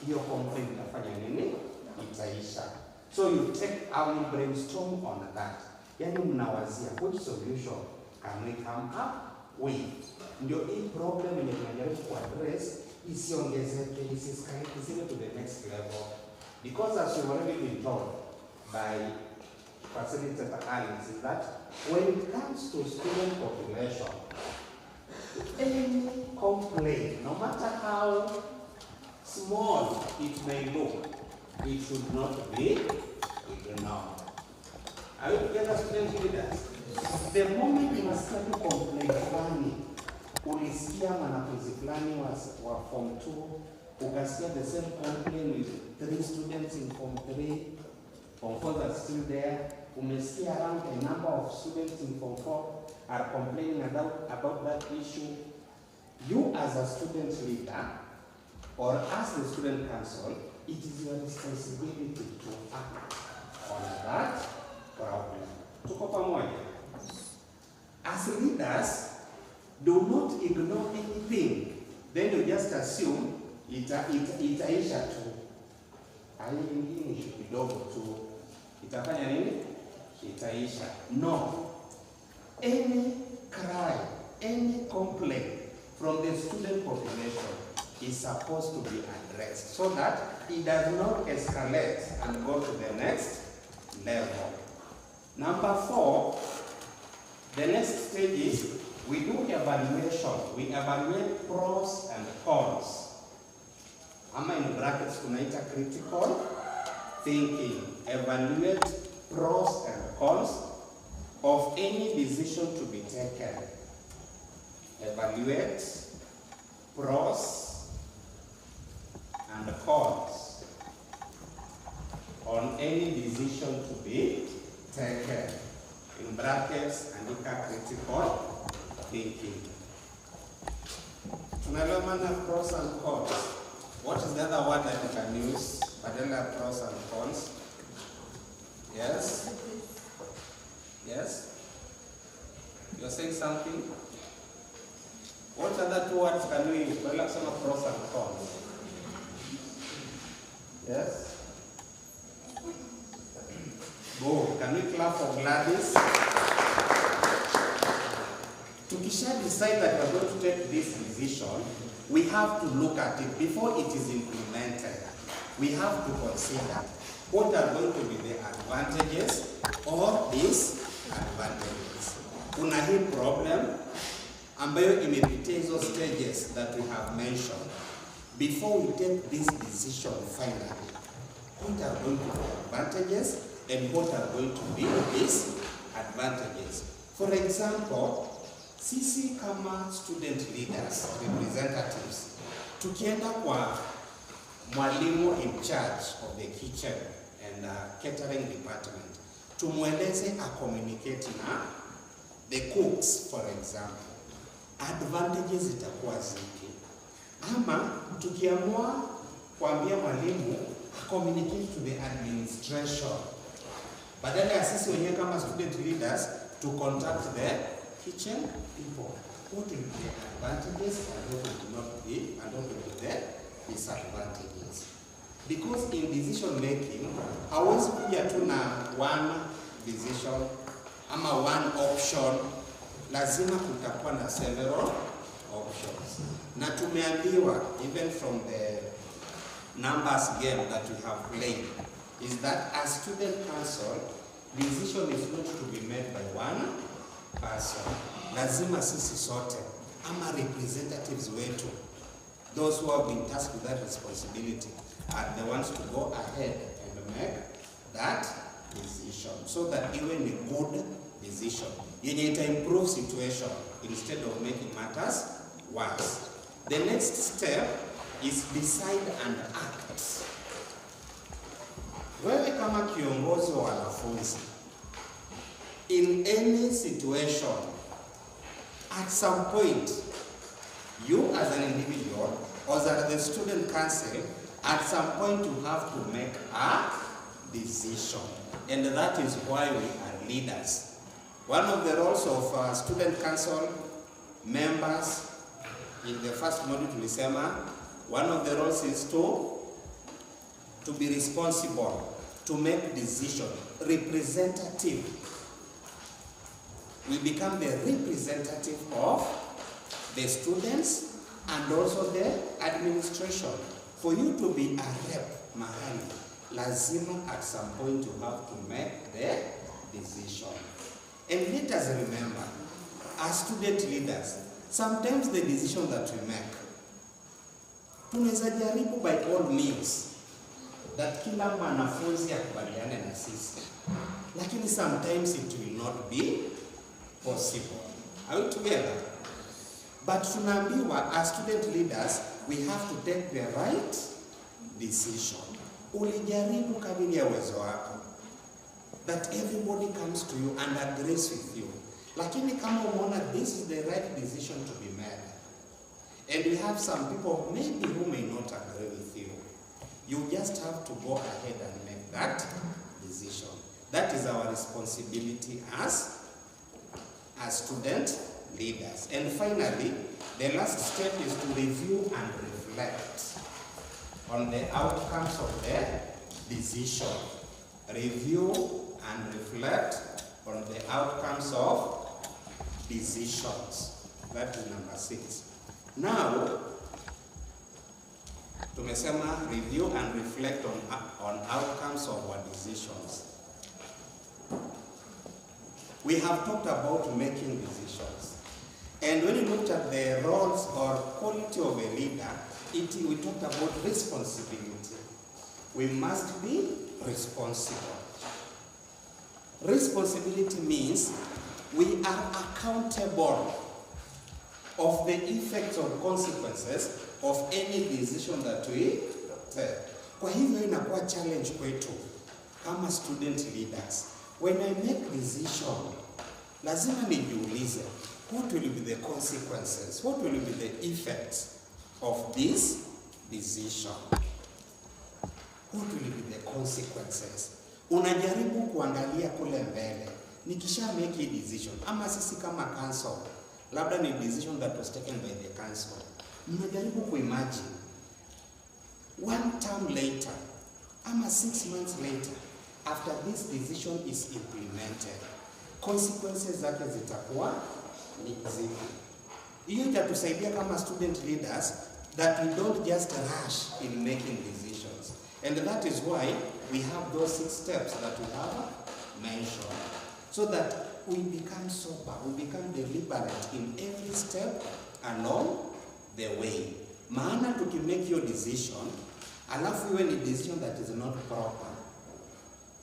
your complaint itafanya nini? Itaisha. So you take our brainstorm on that. Yani mnawazia which solution can we come up with? Ndio hii problem yenye tunajaribu kuaddress isiongezeke, isiescalate to the next level. Because as you've already been told by facilitator Alice, is that when it comes to student population, any complaint, no matter how small it may look, it should not be ignored. Are you together, student leaders? The moment you start to complain fulani, ulisikia mwanafunzi fulani wa form 2, ukasikia the same complaint with 3 students in form 3, form 4 are still there, umesikia around a number of students in form 4 are complaining about that issue, you as a student leader or as the student council, it is your responsibility to act on that problem. Tuko pamoja? As leaders, do not ignore anything. Then you just assume itaisha tu. Hali nyingine kidogo tu. Itafanya nini? Itaisha. No. Any cry, any complaint from the student population is supposed to be addressed so that it does not escalate and go to the next level. Number 4, the next stage is we do evaluation. We evaluate pros and cons. Ama in brackets tunaita critical thinking. Evaluate pros and cons of any decision to be taken. Evaluate pros and cons on any decision to be taken. In brackets, andika critical thinking. Tunaelewana pros and cons. What is the other word that you can use? Badala pros and cons. Yes? Yes? You're saying something? What other 2 words can we use? Badala some pros and cons. Yes? Go. Can we clap for Gladys? Tukisha decide that we're going to take this decision, we have to look at it before it is implemented. We have to consider what are going to be the advantages or disadvantages. Kuna hii problem ambayo imepitia hizo stages that we have mentioned. Before we take this decision finally, what are going to be advantages and what are going to be disadvantages. For example, sisi kama student leaders, representatives, tukienda kwa mwalimu in charge of the kitchen and catering department, tumweleze a communicate na the cooks, for example, advantages itakuwa zipi? Ama tukiamua kuambia mwalimu a communicate to the administration, badala ya sisi wenyewe kama student leaders to contact the kitchen people, what will be the advantages and what will not be, and what will be the disadvantages? Because in decision making, hauwezi kuja tu na one decision ama one option, lazima kutakuwa na several options. Na tumeambiwa even from the numbers game that we have played is that as student council, decision is not to be made by one person. Lazima sisi sote ama representatives wetu, those who have been tasked with that responsibility, are the ones to go ahead and make that decision so that iwe ni good decision yenye ita improve situation instead of making matters worse. The next step is decide and act. Wewe kama kiongozi wa wanafunzi, in any situation, at some point, you as an individual or as the student council, at some point you have to make a decision. And that is why we are leaders. One of the roles of student council members in the first module tulisema, one of the roles is to be responsible, to make decision, representative. We become the representative of the students and also the administration. For you to be a rep mahali, lazima at some point you have to make the decision. And let us remember, as student leaders, sometimes the decision that we make, tunaweza jaribu by all means that kila mwanafunzi akubaliane na sisi, lakini sometimes it will not be possible. Are we together? But tunaambiwa as student leaders, we have to take the right decision. Ulijaribu kadiri ya uwezo wako, that everybody comes to you and agrees with you. Lakini kama umeona this is the right decision to be made, and we have some people maybe who may not agree with you, you just have to go ahead and make that decision. That is our responsibility as student leaders. And finally, the last step is to review and reflect on the outcomes of the decision. Review and reflect on the outcomes of decisions. That is number 6. Now, tumesema review and reflect on outcomes of our decisions. We have talked about making decisions. And when you looked at the roles or quality of a leader, we talked about responsibility. We must be responsible. Responsibility means we are accountable of the effects or consequences of any decision that we take. Kwa hivyo inakuwa challenge kwetu kama student leaders. When I make decision, lazima nijiulize, what will be the consequences? What will be the effects of this decision? What will be the consequences? Unajaribu kuangalia kule mbele. Nikisha make a decision, ama sisi kama council, labda ni decision that was taken by the council. Unajaribu kuimagine, one term later, ama 6 months later, after this decision is implemented, consequences zake zitakuwa ni zipi? Hiyo itatusaidia kama student leaders that we don't just rush in making decisions. And that is why we have those 6 steps that we have mentioned. So that we become sober, we become deliberate in every step along the way. Maana tukimake your decision, alafu iwe ni decision that is not proper,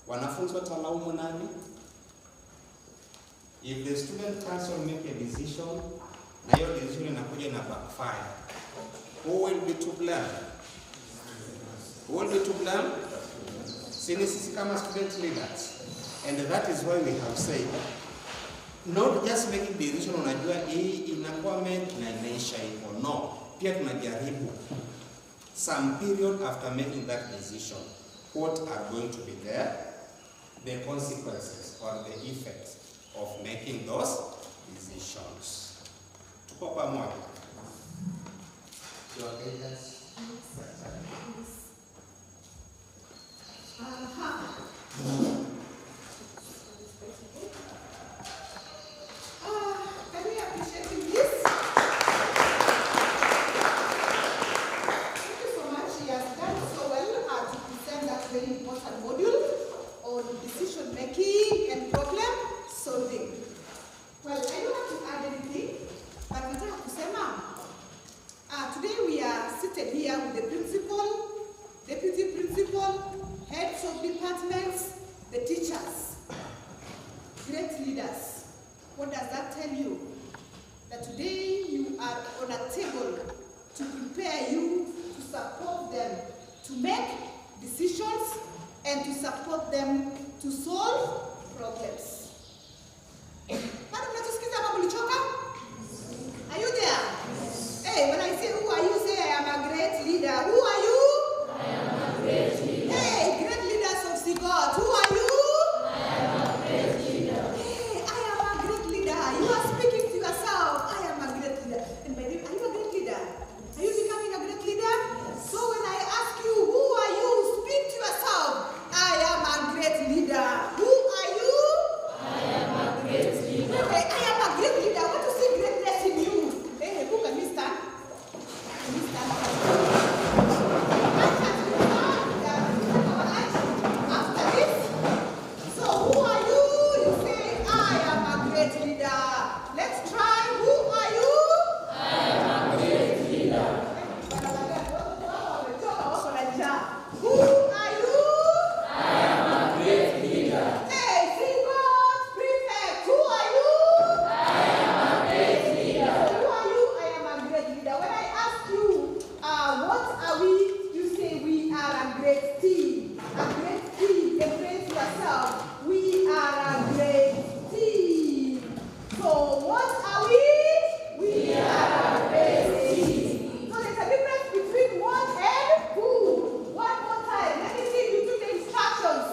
wanafunzi watalaumu nani? If the student council make a decision na hiyo decision inakuja na backfire, who will be to blame? Who will be to blame? Sisi kama student leaders. And that is why we have said, not just making decision unajua hii inakuwa made na inaisha hivyo. No, pia tunajaribu some period after making that decision, what are going to be there, the consequences or the effects of making those decisions. Tuko pamoja? You are guidance. Can we appreciate him, please? Thank you so much. He has done so well to present that very important module on decision making and problem solving. Well, I don't have to add anything, but nataka kusema today we are seated here with the principal, deputy principal, heads of departments, the teachers, great leaders. What does that tell you? That today you are on a table to prepare you, to support them, to make decisions, and to support them to solve problems. Bado mnatusikiza ama mlichoka? Are you there? Hey, when I say who are you, say I am a great leader. Who are you? I am a great leader. Hey, great leaders of Sigot. Who are you? I am a great leader. Hey, I am a great leader. You are speaking to yourself. I am a great leader. And by the way, are you a great leader? Are you becoming a great leader? Yes. So when I ask you, who are you? Speak to yourself. I am a great leader. Who are you? I am a great leader. Hey, I am a great leader. I want to see greatness in you. Hey, who can you stand? Can you stand? After this, so who are you? You say, I am a great leader. Let's try. Who are you? I am a great leader. Who are you? I am a great leader. Hey, Sigot prefect, who are you? I am a great leader. Who are you? I am a great leader. When I ask you, what are we? You say we are a great team. A great team. Embrace yourself. We are a great team. So what are we? We are a great team. So there's a difference between what and who. One more time. Let me see if you took the instructions.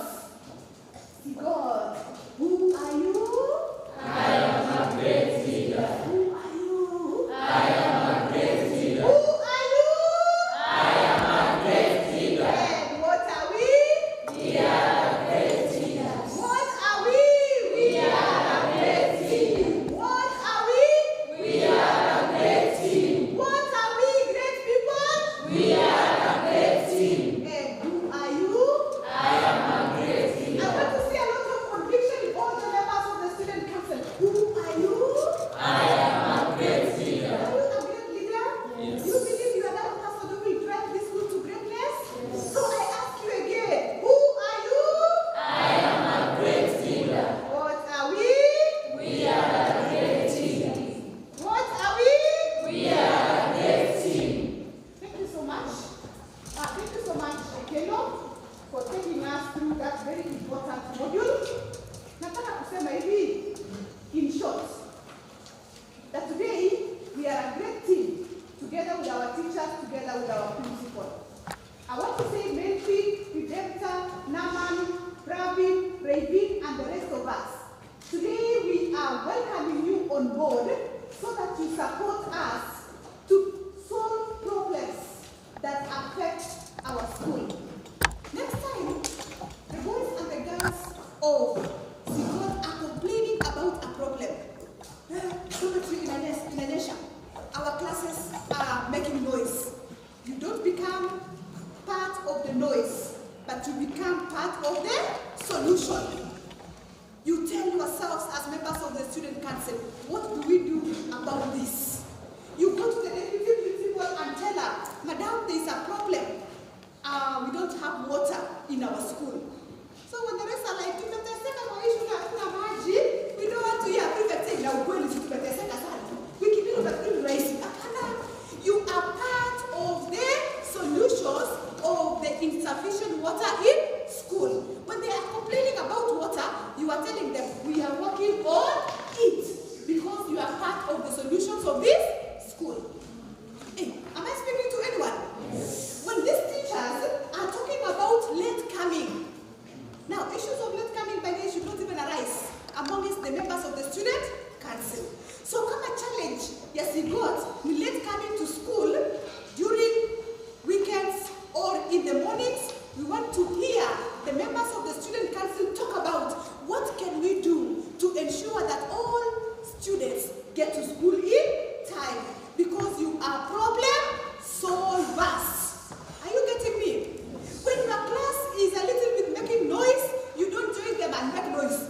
God, who are you? I am a great leader. Who are you? I am a great leader. Who are you? I am a great leader. And what are we? We are a great leader. What are we? We are a great team. What are we? We are a great team. What are we, great people? We are a great team. And who are you? I am a great leader. I want to see a lot of conviction in all the members of the student council. Who are you? I am a great leader. Are you a great leader? Yes. You believe you are that person who will drive this school to greatness? Yes. So I ask you again, who are you? I am a great leader. What are we? We are a great team. What are we? We are a great team. Thank you so much. Thank you so much, Keno, for taking us through that very important module. Nataka kusema hivi, in short, that today we are a great team, together with our teachers, together with our principal. I want to say Melvin, Redemptor, Naman, Pravin, Ravin, and the rest of us. Today we are welcoming you on board so that you support us to solve problems that affect our school. Next time, the boys and the girls of Sigot are complaining about a problem. Our classes are making noise. You don't become part of the noise, but you become part of the solution. You tell yourselves as members of the student council, what do we do about this? You go to the deputy principal and tell her, Madam, there is a problem. have water in our school. So when the rest are like, tumeteseka kwa hii shule hatuna maji, we don't want to hear prefect saying, na ukweli si tumeteseka sana. Wiki mbili utafikiri rahisi. Hapana. You are part of the solutions of the insufficient water in school. When they are complaining about water, you are telling them, we are working on it. Because you are part of the solutions of this school. Hey, am I speaking to anyone? Yes. When these teachers are talking about late coming, now issues of late coming by the way should not even arise amongst the members of the student council. So come a challenge, yes, Sigot, we late coming to school during weekends or in the mornings. We want to hear the members of the student council talk about what can we do to ensure that all students get to school in time, because you are problem solvers. Are you getting me? When your class is a little bit making noise, you don't join them and make noise.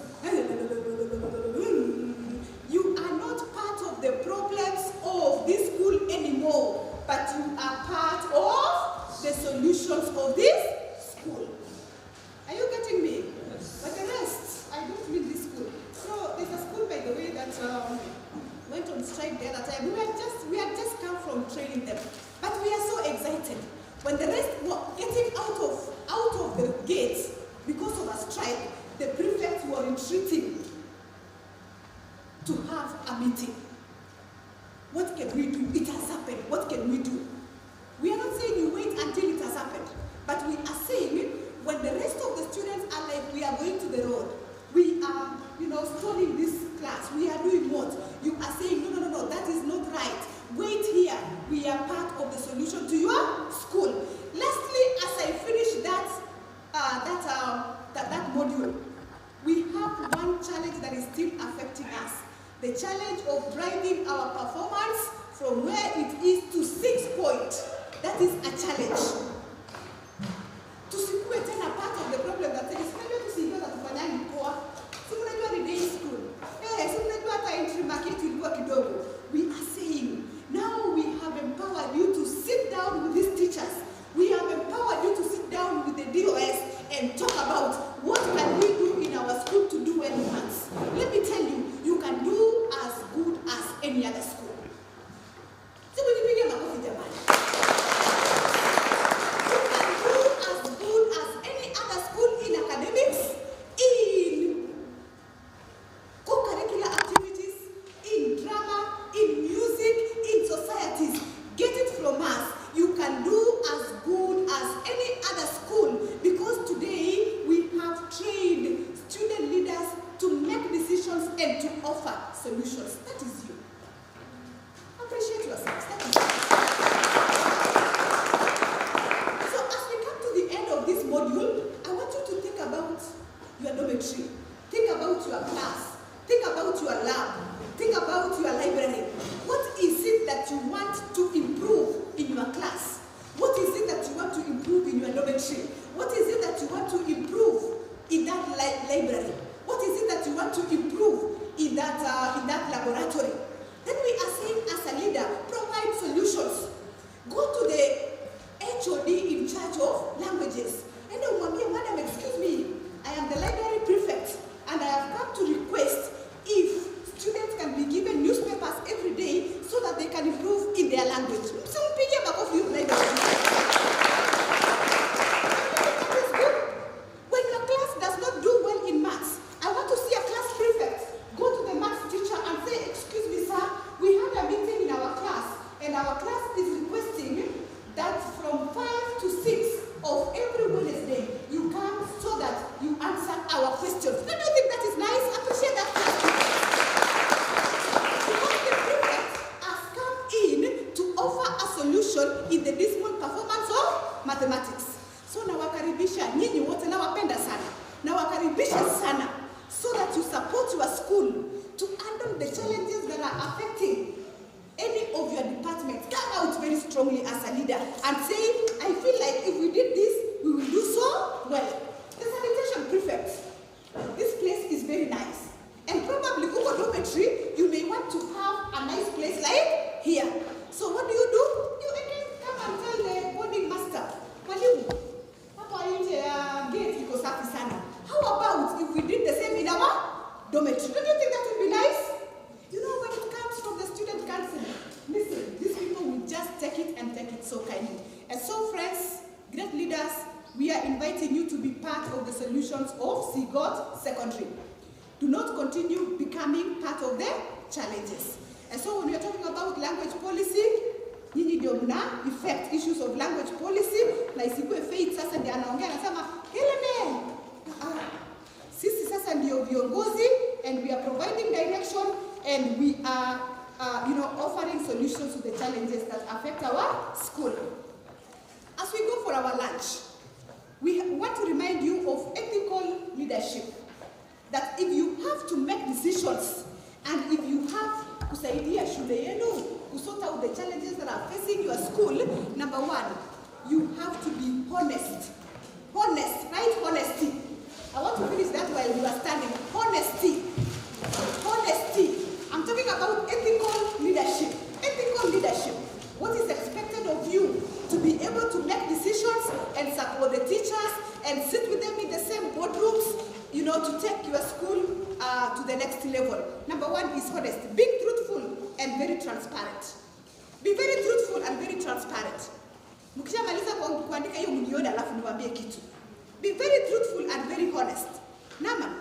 You are not part of the problems of this school anymore, but you are part of the solutions of this school. Are you getting me? Yes. But the rest, I don't mean this school. So there's a school, by the way, that went on strike the other time. We had just come from training them, but we are so excited. When the rest were getting out of the gates because of a strike, the prefects were entreating to have a meeting. What can we do? It has happened. What can we do? We are not saying you wait until it has happened, but we are saying when the rest of the students are like, we are going to the road, we are, stalling this class, we are doing what? You are saying, no, that is not right. Wait here. We are part of the solution to your school. Lastly, as I finish that module, we have one challenge that is still affecting us. The challenge of driving our performance from where it is to 6 points. That is a challenge. Tusikue tena part of the problem that is unajua tusiingia tufanyaje poa. Si unajua ni day school. Si unajua hata entry market ilikuwa kidogo. We are saying now we have empowered you to sit down with these teachers. We have empowered you to sit down with the DOS and talk about what can we do in our school to do well once. Let me tell you, you can do as good as any other school. So when you begin makofi jamani. And to offer solutions. That is you. Appreciate yourselves. That is you. So as we come to the end of this module, I want you to think about your dormitory. Think about your class. Think about your lab. Think about your library. What is it that you want to improve in your class? What is it that you want to improve in your dormitory? What is it that you want to improve in that library? What is it that you want to improve in that laboratory? Then we are saying, as a leader, provide solutions. Go to the HOD in charge of languages. And then, madam, excuse me, I am the library prefect, and I have come to request if students can be given newspapers every day so that they can improve in their language. solutions of Sigot Secondary. Do not continue becoming part of the challenges. And so when we are talking about language policy, nyinyi ndio mna effect issues of language policy, na isikuwe Faith sasa ndiye anaongea anasema Helene, sisi sasa ndio viongozi, and we are providing direction, and we are offering solutions to the challenges that affect our school. As we go for our lunch, we want to remind you of ethical leadership. That if you have to make decisions, and if you have kusaidia shule yenu to sort out the challenges that are facing your school, number one, you have to be honest. Honest, right? Honesty. I want to finish that while you are standing. Honesty. Honesty. I'm talking about ethical leadership. Ethical leadership. What is expected of you to be able to make decisions and support the teachers and sit with them in the same boardrooms, to take your school to the next level. Number one is honesty. Being truthful and very transparent. Be very truthful and very transparent. Mkishamaliza kuandika hiyo mnione alafu niwaambie kitu. Be very truthful and very honest. Naman,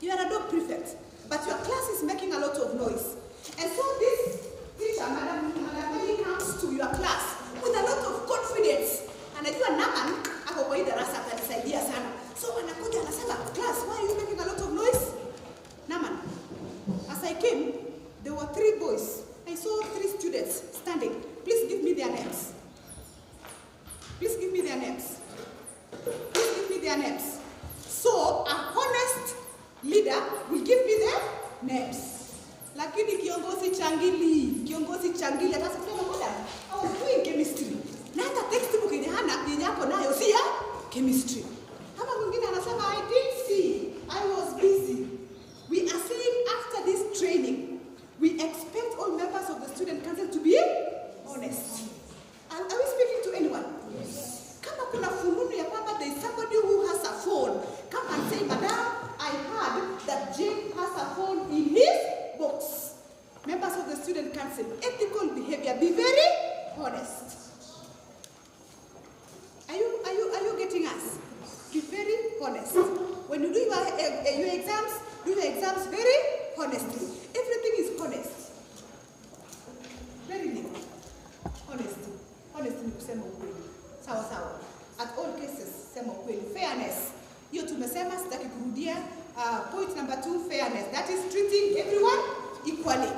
you are a dog prefect, but your class is making a lot of noise. And so this teacher, Madam Mali, comes to your class with a lot of confidence. Anajua Naman ako kwa hii darasa atanisaidia sana. So anakuja anasema, class, why are you making a lot of noise? Naman, as I came, there were 3 boys. I saw 3 students standing. Please give me their names. Please give me their names. Please give me their names. So, a honest leader will give me their names. Lakini kiongozi changili, hata sikuwa muda. I was doing chemistry. Na hata textbook yenye hapo nayo si ya chemistry. Kama mwingine anasema, I didn't see. I was busy. We are saying after this training, we expect all members of the student council to be honest. Are we speaking to anyone? Yes. Kama kuna fununu ya kwamba there is somebody who has a phone, come and say, Madam, I heard that Jane has a phone in his box. Members of the student council, ethical behavior, be very honest. Are you getting us? Be very honest. When you do your exams, do your exams very honestly. Everything is honest. Very little. Honesty. Honesty ni kusema ukweli. Sawa sawa. At all cases, sema ukweli. Fairness. Hiyo tumesema, sitaki kurudia. Point number 2, fairness. That is treating everyone equally.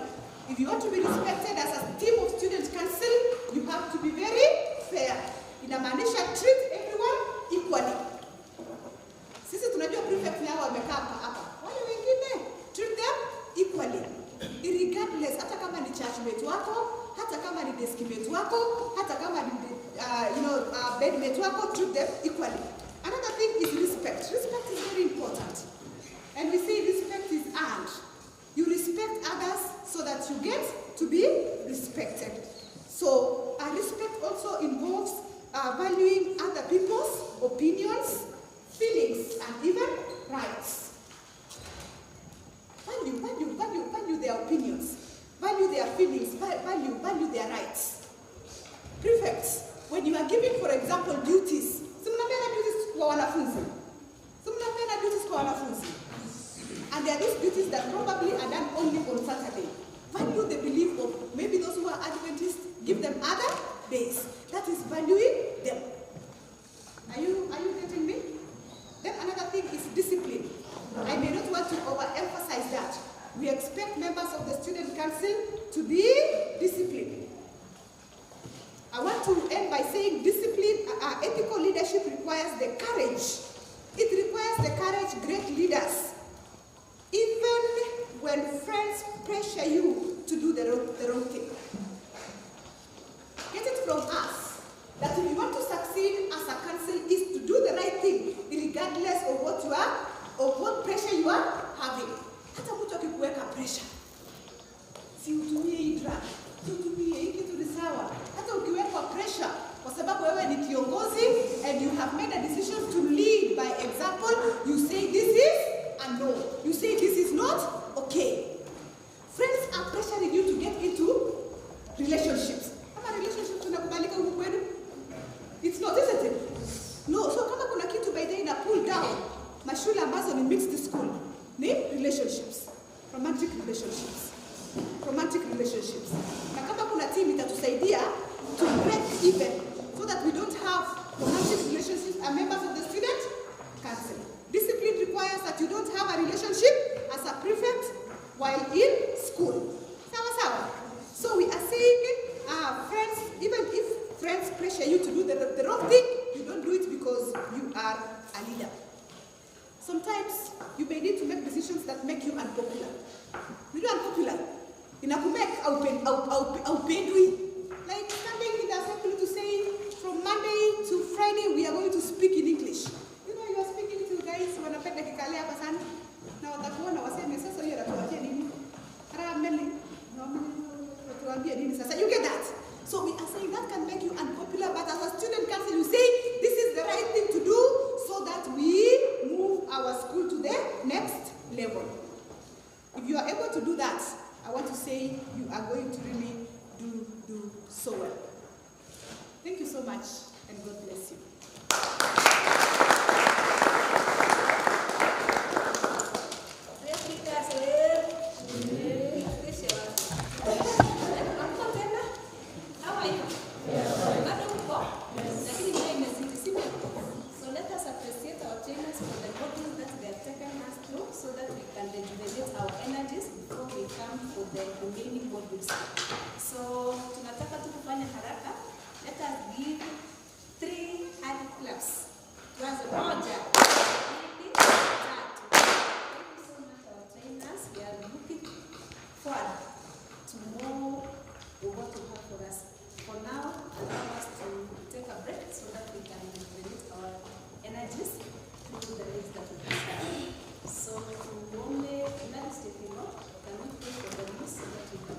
If you want to be respected as a team of student council, you have to be very fair. Inamaanisha treat everyone equally. Sisi tunajua prefect ni hao wamekaa hapa. Wale wengine, treat them equally. Regardless, hata kama ni churchmate wako, hata kama ni deskmate wako, hata kama ni bedmate wako, treat them equally. Another thing is respect. Respect is very important. And we say respect is earned. You respect others so that you get to be respected. So respect also involves valuing other people's opinions, feelings, and even rights. Value their opinions, value their feelings, value their rights. Prefects, when you are giving, for example, duties, and there are these duties that probably are done only on Saturday. Value the belief of maybe those who are Adventists, give them other days. That is valuing them. Are you getting me? Then another thing is discipline. I may not want to overemphasize that. We expect members of the student council to be disciplined. I want to end by saying discipline, ethical leadership requires the courage. It requires the courage great leaders, even when friends pressure you to do the wrong thing. Get it from us that if you want to succeed as a council is to do the right thing, regardless of what you are, of what pressure you are having. Hata mtu akikuweka pressure, si utumie hii drug, si utumie hii kitu ni sawa. Hata ukiwekwa pressure, kwa sababu wewe ni kiongozi and you have made a decision to lead by example, you say this is a no. You say this is not okay. Friends are pressuring you to get into relationships. Kama relationships unakubalika huku kwenu? It's not, isn't it? No, so kama kuna kitu by the way na pull down, mashule ambazo ni mixed school ni relationships, romantic relationships. Na kama kuna team itatusaidia to break even so that we don't have romantic relationships and members of the student council. Discipline requires that you don't have a relationship as a prefect while in school. Sawa. So we are saying, friends, even if friends pressure you to do the wrong thing, you don't do it because you are a leader. Sometimes you may need to make decisions that make you unpopular. You're unpopular. Inakumek aupendwi. Like standing in the assembly to say, from Monday to Friday we are going to speak in English. You know, you are speaking to guys wanapenda kikale hapa sana. Na watakuona waseme sasa hiyo anatuambia nini? Tuambie nini sasa? You get that? So we are saying that can make you unpopular, but as a student council you say this is the right thing to do so that we move our school to the next level. If you are able to do that, I want to say you are going to really do so well. Thank you so much, and God bless you. So let us appreciate our trainers for the modules that they have taken us through so that we can rejuvenate our energies before we come for the remaining modules. So tunataka tu kufanya haraka. Let us give 3 hand claps. Tuanze moja, mbili, tatu. Thank you so much our trainers. We are looking forward to more of what you have for us. For now, allow us to take a break so that we can rejuvenate our energies through the days that we have. So to only let us take a look, can we pray for the news so that we can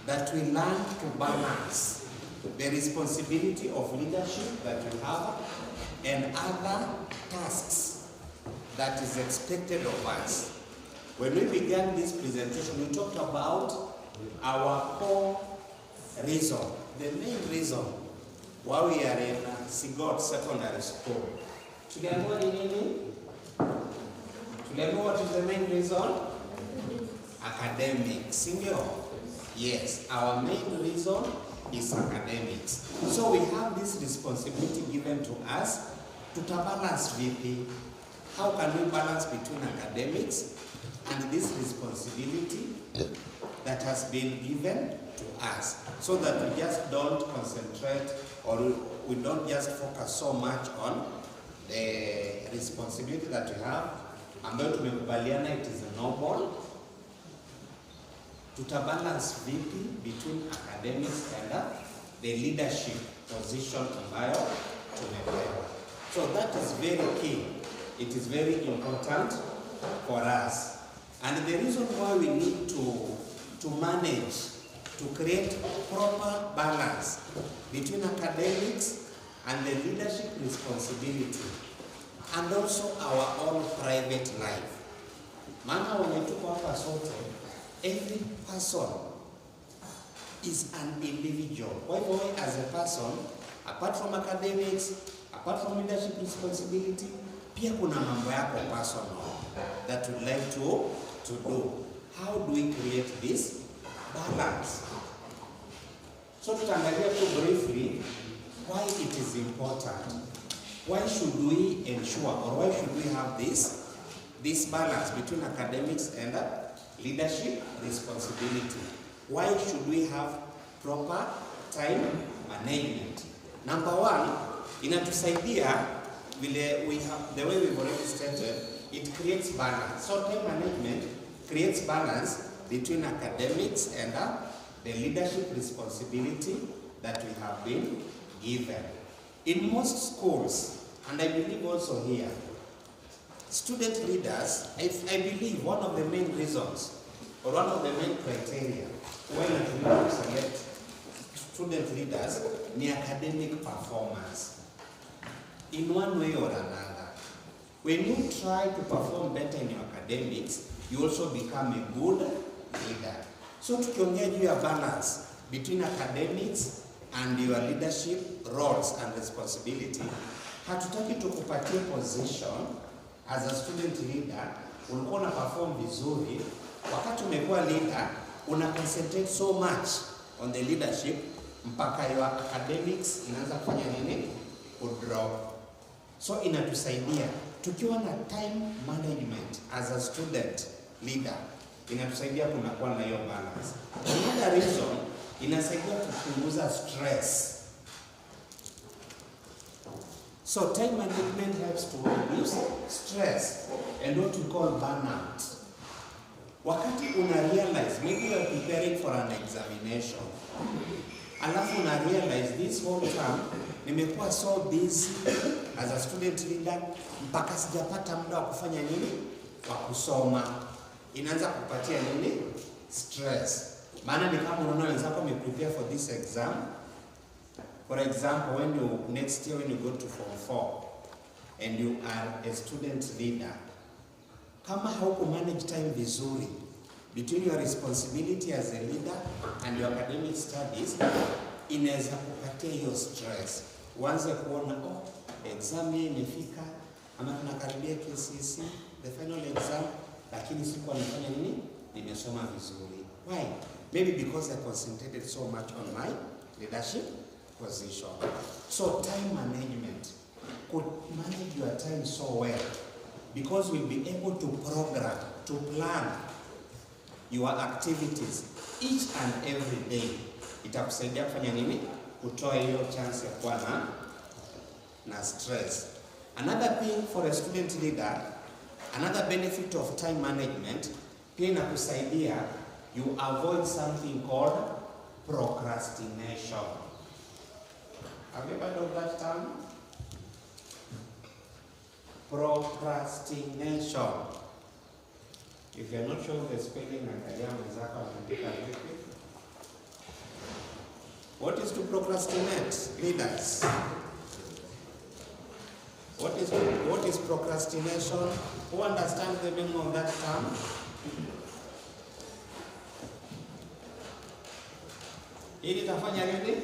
that we learn to balance the responsibility of leadership that we have and other tasks that is expected of us. When we began this presentation, we talked about our core reason, the main reason why we are in Sigot Secondary School. Tuliambiwa ni nini? Tuliambiwa what is the main reason? Academics, sindio? Yes, our main reason is academics. So we have this responsibility given to us to balance VP. How can we balance between academics and this responsibility that has been given to us, so that we just don't concentrate or we don't just focus so much on the responsibility that we have, ambayo tumekubaliana it is noble, balance VP between academics and the leadership position ambayo tumepewa. So that is very key. It is very important for us. And the reason why we need to manage, to create proper balance between academics and the leadership responsibility, and also our own private life. Maana wametupa hapa sote, every person is an individual. Why as a person, apart from academics, apart from leadership responsibility, pia kuna mambo yako personal that you'd like to do. How do we create this balance? So tutaangalia tu briefly why it is important. Why should we ensure, or why should we have this balance between academics and leadership responsibility? Why should we have proper time management? Number one, inatusaidia vile we have, the way we've already stated, it creates balance. So time management creates balance between academics and the leadership responsibility that we have been given. In most schools, and I believe also here, student leaders, I believe one of the main reasons or one of the main criteria when you select student leaders is academic performance. In one way or another, when you try to perform better in your academics, you also become a good leader. So tukiongea juu ya balance between academics and your leadership roles and responsibility, hatutaki tukupatie position as a student leader, ulikuwa una perform vizuri, wakati umekuwa leader, una concentrate so much on the leadership, mpaka your academics inaanza kufanya nini? Drop. So inatusaidia, tukiwa na time management as a student leader, inatusaidia kunakuwa na hiyo balance. Another reason, inasaidia kupunguza stress. So time management helps to reduce stress and what we call burnout. Wakati una realize, maybe you are preparing for an examination, alafu una realize this whole time, nimekuwa so busy as a student leader, mpaka sijapata muda wa kufanya nini? Wa kusoma. Inaanza kupatia nini? Stress. Maana ni kama unaona wenzako prepare for this exam. For example, next year when you go to Form 4 and you are a student leader, kama hauko manage time vizuri between your responsibility as a leader and your academic studies, inaweza kupatia hiyo stress. Uanze kuona exam hii imefika, ama tunakaribia KCSE, the final exam, lakini sikuwa nafanya nini? Nimesoma vizuri. Why? Maybe because I concentrated so much on my leadership position. So time management, could manage your time so well, because we'll be able to program, to plan your activities each and every day. Itakusaidia kufanya nini? Kutoa hiyo chance ya kuwa na stress. Another thing for a student leader, another benefit of time management, pia inakusaidia you avoid something called procrastination. Have you heard of that term? Procrastination. If you're not sure of the spelling, what is to procrastinate, leaders? What is procrastination? Who understands the meaning of that term? Hii litafanya nini?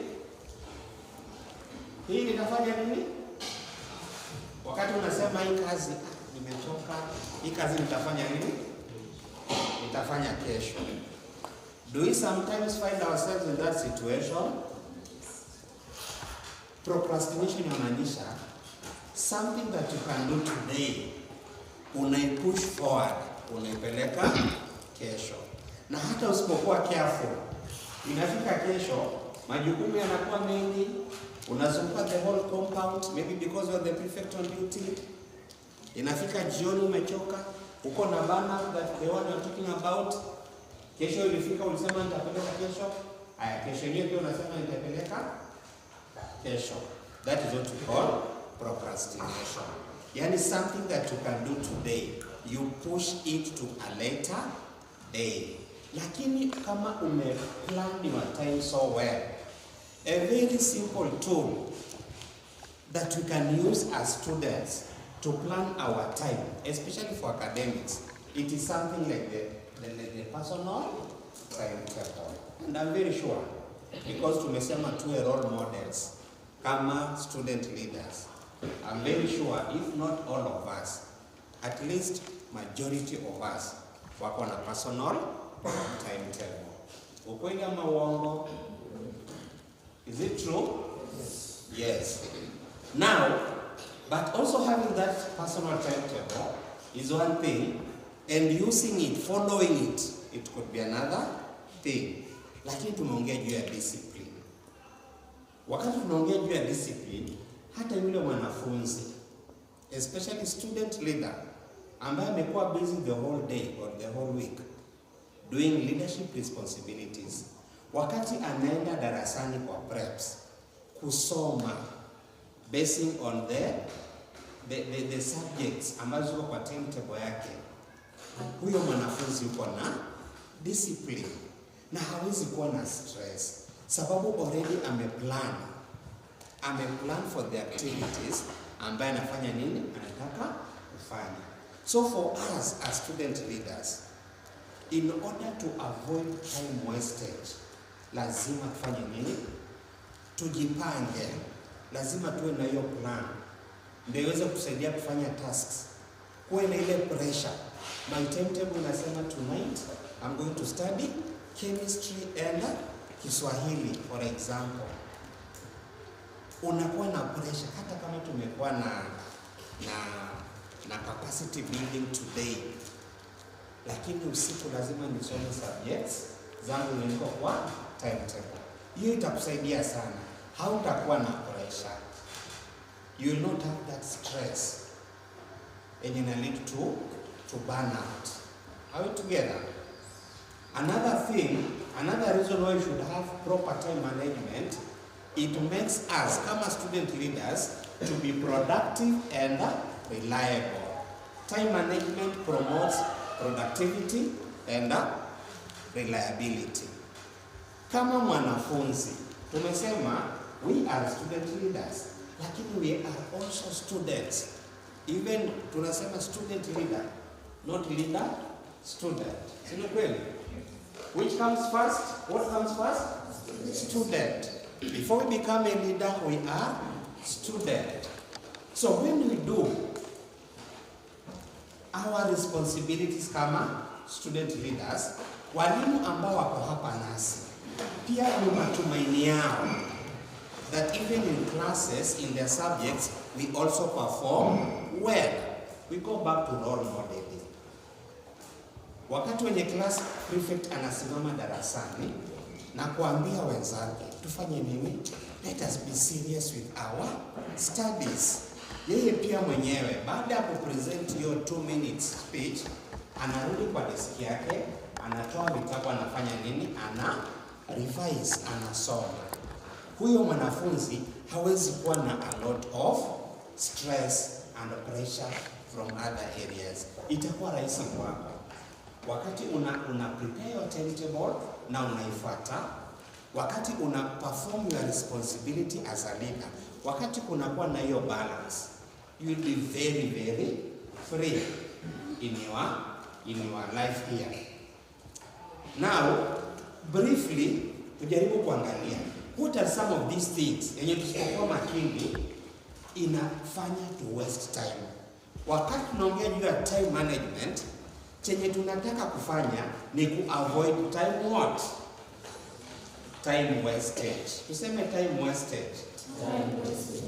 Hii litafanya nini? Wakati unasema hii kazi nimechoka, hii kazi nitafanya nini? Nitafanya kesho. Do we sometimes find ourselves in that situation? Procrastination inamaanisha something that you can do today, unaipush forward, unaipeleka kesho. Na hata usipokuwa careful, inafika kesho, majukumu yanakuwa mengi, unazunguka the whole compound, maybe because you're the prefect on duty. Inafika jioni umechoka, uko na banner that the one you're talking about. Kesho ilifika ulisema nitapeleka kesho. Aya, kesho yenyewe pia unasema nitapeleka kesho. That is what we call procrastination. Yani something that you can do today, you push it to a later day. Lakini kama umeplan your time so well, a very simple tool that we can use as students to plan our time, especially for academics, it is something like the personal timetable. And I'm very sure, because tumesema tuwe role models kama student leaders, I'm very sure if not all of us, at least majority of us wako na personal timetable. Ukweli ama uongo? Is it true? Yes. Now, but also having that personal timetable is one thing, and using it, following it, it could be another thing. Lakini tumeongea juu ya discipline. Wakati tunaongea juu ya discipline, hata yule mwanafunzi, especially student leader, ambaye amekuwa busy the whole day or the whole week doing leadership responsibilities, wakati anaenda darasani kwa preps kusoma basing on the subjects ambazo ziko kwa timetable yake, huyo mwanafunzi yuko na discipline na hawezi kuwa na stress, sababu already ameplan for the activities ambaye anafanya nini, anataka kufanya. So for us as student leaders, in order to avoid time wastage, lazima tufanye nini? Tujipange. Lazima tuwe na hiyo plan ndio iweze kusaidia kufanya tasks. Kuwe na ile pressure. My timetable inasema tonight I'm going to study chemistry and Kiswahili for example. Unakuwa na pressure hata kama tumekuwa na capacity building today. Lakini usiku lazima nisome subjects zangu niko kwa timetable. Hiyo itakusaidia sana. Hautakuwa na pressure. You will not have that stress. And you will lead to burnout. Are we together? Another thing, another reason why you should have proper time management, it makes us, kama student leaders, to be productive and reliable. Time management promotes productivity and reliability. Kama mwanafunzi, tumesema we are student leaders, lakini we are also students. Even tunasema student leader, not leader, student. Sio kweli? Which comes first? What comes first? Student. Before we become a leader, we are student. So when we do our responsibilities kama student leaders, walimu ambao wako hapa nasi pia ni matumaini yao that even in classes, in their subjects, we also perform well. We go back to role modeling. Wakati wenye class prefect anasimama darasani na kuambia wenzake tufanye nini, let us be serious with our studies. Yeye pia mwenyewe baada ya kupresent hiyo 2 minutes speech, anarudi kwa desk yake, anatoa vitabu, anafanya nini, ana revise, anasoma. Huyo mwanafunzi hawezi kuwa na a lot of stress and pressure from other areas. Itakuwa rahisi kwako wakati una prepare your timetable na unaifuata, wakati una perform your responsibility as a leader, wakati kunakuwa na hiyo balance, you will be very very free in your life here. Now briefly tujaribu kuangalia what are some of these things yenye tusipokuwa makini inafanya to waste time. Wakati tunaongea juu ya time management, chenye tunataka kufanya ni avoid time what? Time wastage. Tuseme time wastage. Time wasted.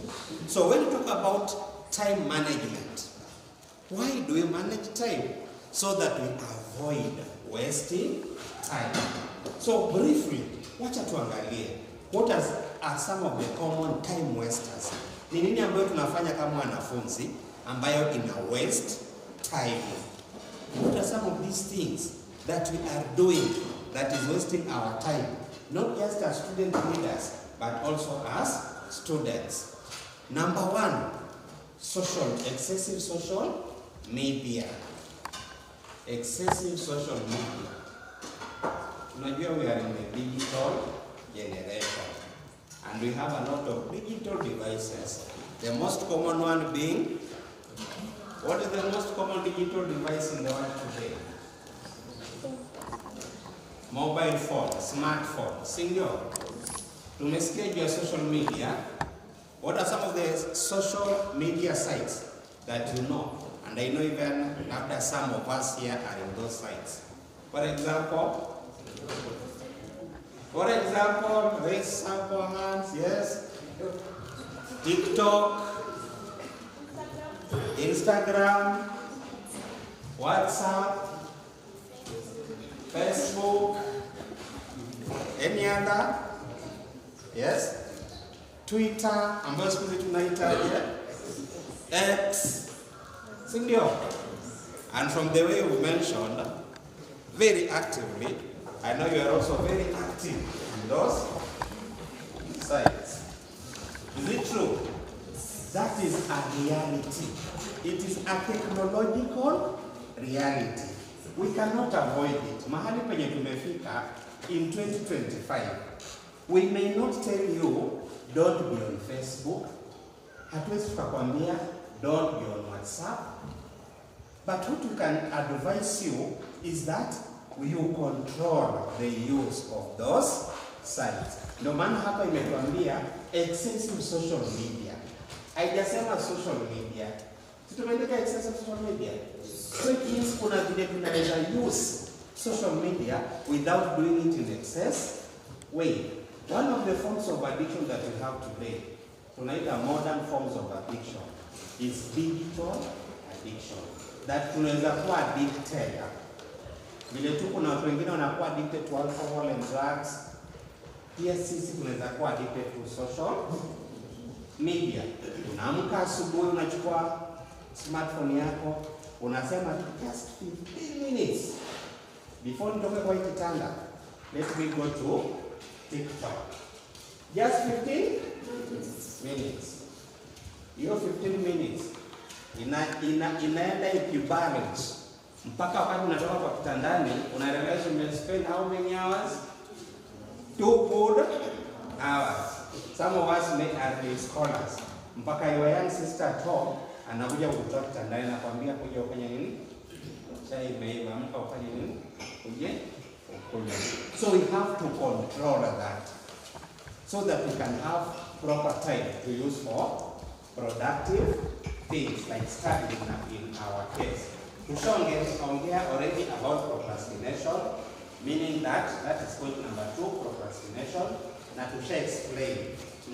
So when we talk about time management, why do we manage time? So that we avoid wasting time. So briefly, wacha tuangalie, what are some of the common time wasters? Ni nini ambayo tunafanya kama wanafunzi ambayo ina waste time? What are some of these things that we are doing that is wasting our time? Not just as student leaders, but also as students. Number one, excessive social media. Excessive social media. Unajua we are in a digital generation and we have a lot of digital devices. The most common one being, what is the most common digital device in the world today? Mobile phone, smartphone, single. Tumesikia juu ya social media. What are some of the social media sites that you know? And I know even after some of us here are in those sites. For example, raise sample hands, yes. TikTok, Instagram, WhatsApp, Facebook, any other? Yes. Twitter, ambayo siku hizi tunaita X, sindio? And from the way you mentioned, very actively, I know you are also very active in those sites. Is it true? That is a reality. It is a technological reality. We cannot avoid it. Mahali penye tumefika in 2025, we may not tell you, don't be on Facebook. Hatuwezi tukakwambia, don't be on WhatsApp. But what we can advise you is that you control the use of those sites. Ndio maana hapa imetuambia excessive social media. Haijasema social media. Tumeandika excessive social media. So it means kuna vile tunaweza use social media without doing it in excess way. One of the forms of addiction that we have today, tunaita modern forms of addiction, is digital addiction. That tunaweza kuwa addicted. Vile tu kuna watu wengine wanakuwa addicted to alcohol and drugs. Pia sisi tunaweza kuwa addicted to social media. Unaamka asubuhi, unachukua smartphone yako, unasema just 15 minutes before nitoke kwa kitanda, let me go to TikTok. Just 15 minutes. Hiyo 15 minutes inaenda ikibalance mpaka wakati unatoka kwa kitandani unarealize umespend how many hours? 2 good hours. Some of us are scholars. Mpaka your young sister at home anakuja kutoka kitandani na kwambia kuja ufanye nini? Chai imeiva, amka ufanye nini? Uje ukule. So we have to control that so that we can have proper time to use for productive things like studying in our case. Tushaongea already about procrastination, meaning that is point number 2, procrastination. Na tusha explain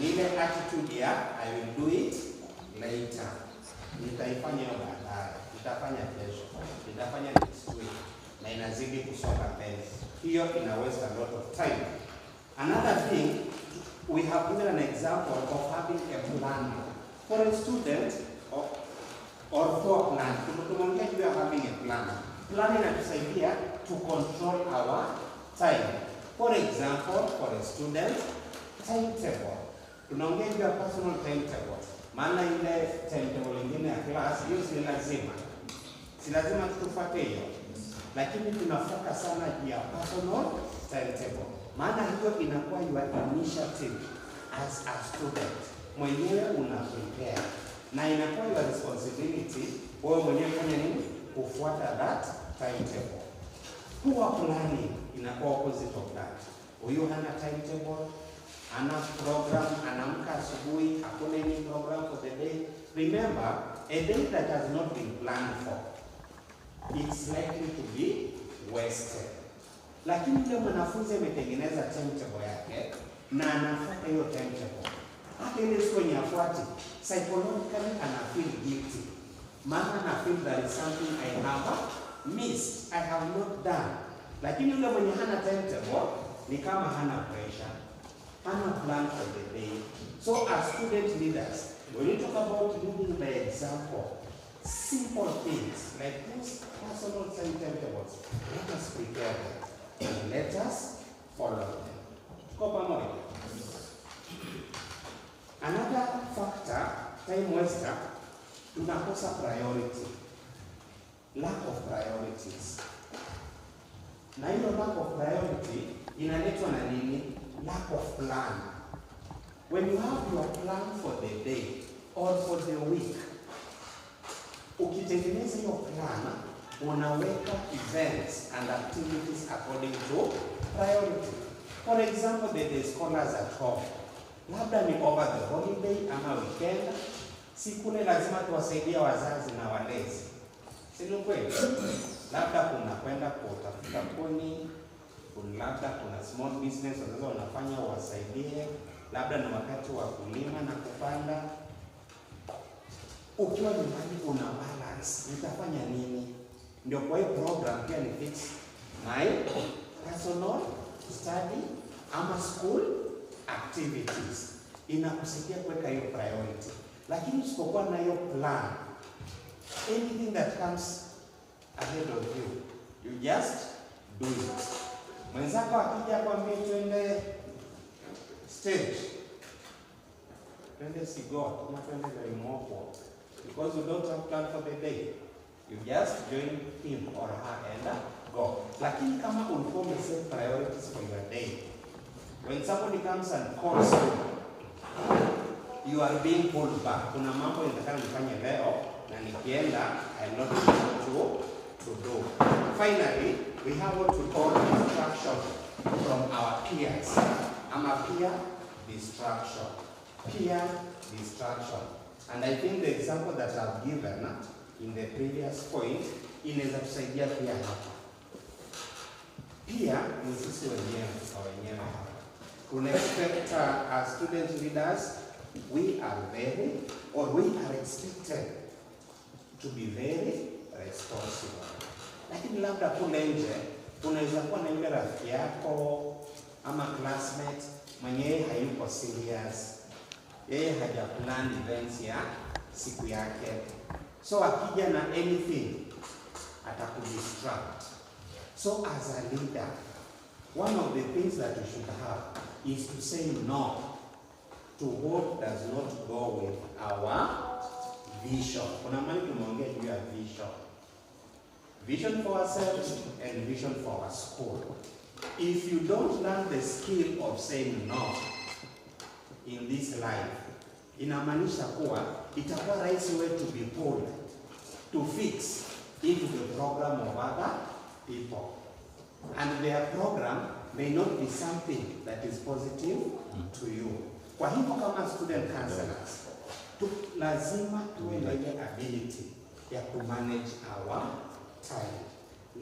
ile attitude ya I will do it later. Nitaifanya baadaye, nitafanya kesho, nitafanya next week, na inazidi kusonga mbele. Hiyo ina waste a lot of time. Another thing, we have given an example of having a plan for a student or for a plan. Tumongea juu ya having a plan. Plan inatusaidia to control our time. For example, for a student, timetable. Tunaongea juu ya personal timetable. Maana ile timetable nyingine ya class, hiyo si lazima. Si lazima tufuate hiyo. Lakini tunafoka sana juu ya personal timetable. Maana hiyo inakuwa your initiative as a student. Mwenyewe una prepare. Na inakuwa your responsibility wewe mwenyewe kufanya nini? Kufuata that timetable. Poor planning inakuwa opposite of that. Huyu hana timetable, hana program, anaamka asubuhi, hakuna any program for the day. Remember, a day that has not been planned for, it's likely to be wasted. Lakini yule mwanafunzi ametengeneza timetable yake na anafuata hiyo timetable, hata ile siku yenye afuati, psychologically ana feel guilty. Maana ana feel there is something I have missed, I have not done. Lakini yule mwenye hana timetable ni kama hana pressure, hana plan for the day. So as student leaders, when you talk about leading by example, simple things like those personal timetables, let us prepare them and let us follow them. Go pamoja. Another factor, time waster, tunakosa priority, lack of priorities. Na hiyo lack of priority inaletwa na nini? Lack of plan. When you have your plan for the day or for the week, ukitengeneza hiyo plan, unaweka events and activities according to priority. For example, the scholars at home, labda ni over the holiday ama weekend, sikule lazima tuwasaidie wazazi na walezi. Si ni kweli? Labda kuna kwenda kutafuta kuni, labda kuna small business wazazi wanafanya wasaidie, labda ni wakati wa kulima na kupanda. Ukiwa nyumbani una balance, nitafanya nini? Ndio kwa hii program pia ni fix my personal study ama school activities. Inakusaidia kuweka hiyo priority. Lakini usipokuwa na hiyo plan, anything that comes ahead of you, you just do it. Mwenzako akija kwambia twende stage, twende Sigot, ama twende Limoko, because you don't have plan for the day, you just join him or her and go. Lakini kama ulikuwa umeset priorities for your day, when somebody comes and calls you, you are being pulled back. Kuna mambo nitakana nifanye leo na nikienda I'm not able to do. Finally, we have what we call distraction from our peers. Peer distraction. Peer distraction. And I think the example that I've given in the previous point inaweza kusaidia pia hapa. Peer ni sisi wenyewe kwa wenyewe hapa. Kuna expect as student leaders, we are expected to be very responsible. Lakini labda kule nje unaweza kuwa na yule rafiki yako ama classmate mwenye hayuko serious, yeye hajaplan events ya siku yake, so akija na anything atakudistract. So as a leader, one of the things that you should have is to say no to what does not go with our vision. Kuna mali tumeongea juu ya vision. Vision for ourselves and vision for our school. If you don't learn the skill of saying no in this life, inamaanisha kuwa itakuwa rahisi wewe to be pulled to fix into the program of other people. And their program may not be something that is positive to you. Kwa hivyo kama student counselors, lazima tuwe na ile ability ya to manage our time.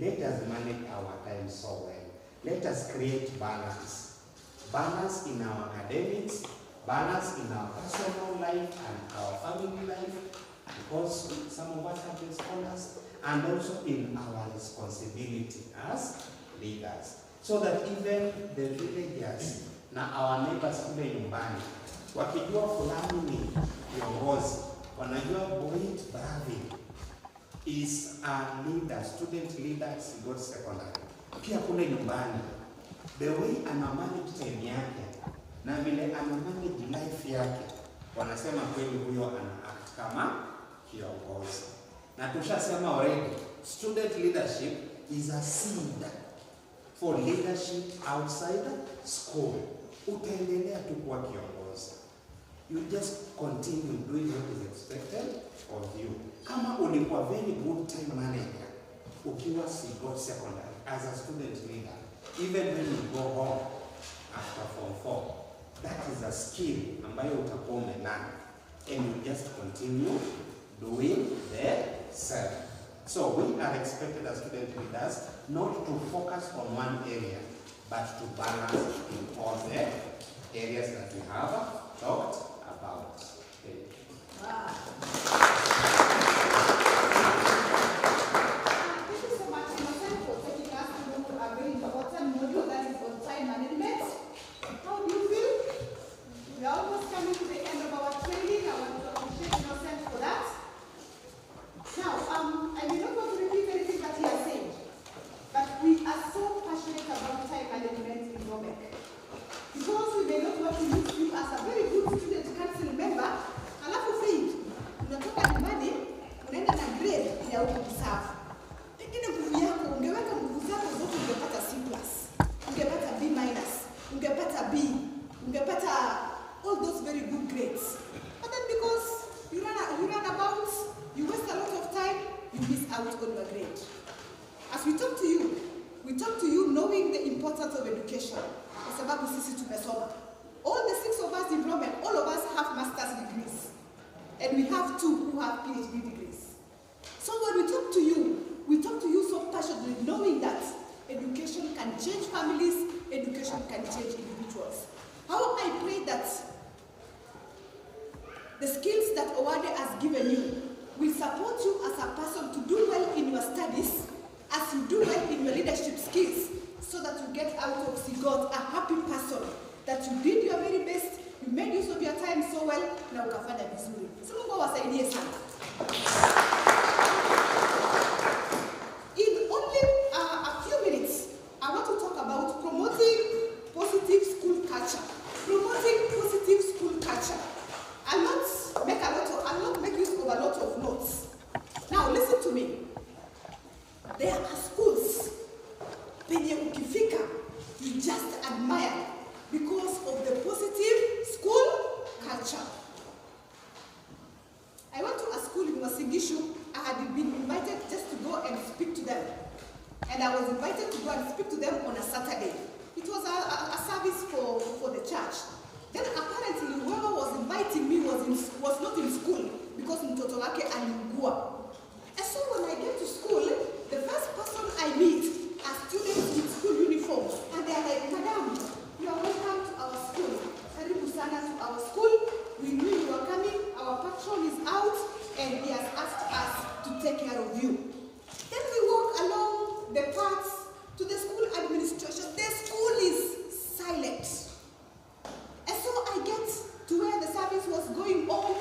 Let us manage our time so well. Let us create balance. Balance in our academics, balance in our personal life and our family life, because some of us have been scholars, and also in our responsibility as leaders. So that even the villagers na our neighbors kule nyumbani, wakijua fulani ni kiongozi, wanajua Boyd Bravi is a leader, student leader, Sigot Secondary. Pia kule nyumbani, the way ana manage time yake na vile ana manage life yake, wanasema kweli huyo ana act kama kiongozi. Na tushasema already, student leadership is a seed for leadership outside school. Utaendelea tu kuwa kiongozi. You just continue doing what is expected of you. Kama ulikuwa very good time manager, ukiwa Sigot Secondary as a student leader, even when you go home after Form 4, that is a skill ambayo utakuwa umelearn, and you just continue doing the same. So we are expected as student leaders not to focus on one area, but to balance in all the areas that we have talked miss out on your grade. As we talk to you knowing the importance of education. Kwa sababu sisi tumesoma. All the 6 of us in Roman, all of us have master's degrees. And we have 2 who have PhD degrees. So when we talk to you so passionately, knowing that education can change families, education can change individuals. How I pray that the skills that Owade has given you will support you as a person to do well in your studies, as you do well in your leadership skills, so that you get out of Sigot a happy person, that you did your very best, you made use of your time so well, na ukafanya vizuri. So Mungu awasaidie sana. In only a few minutes, I want to talk about promoting positive school culture. Promoting positive school culture. I'll not make use of a lot of notes. Now listen to me. There are schools penye ukifika, you just admire because of the positive school culture. I went to a school in Sigot. I had been invited just to go and speak to them. And I was invited to go and speak to them on a Saturday. It was a service for the church. Then apparently whoever was inviting me was not in school because mtoto wake aliugua. And so when I get to school, the first person I meet are students with school uniforms. And they are like, Madam, you are welcome to our school. Karibu sana to our school. We knew you were coming. Our patron is out and he has asked us to take care of you. Then we walk along the paths to the school administration. The school is silent. And so I get to where the service was going on,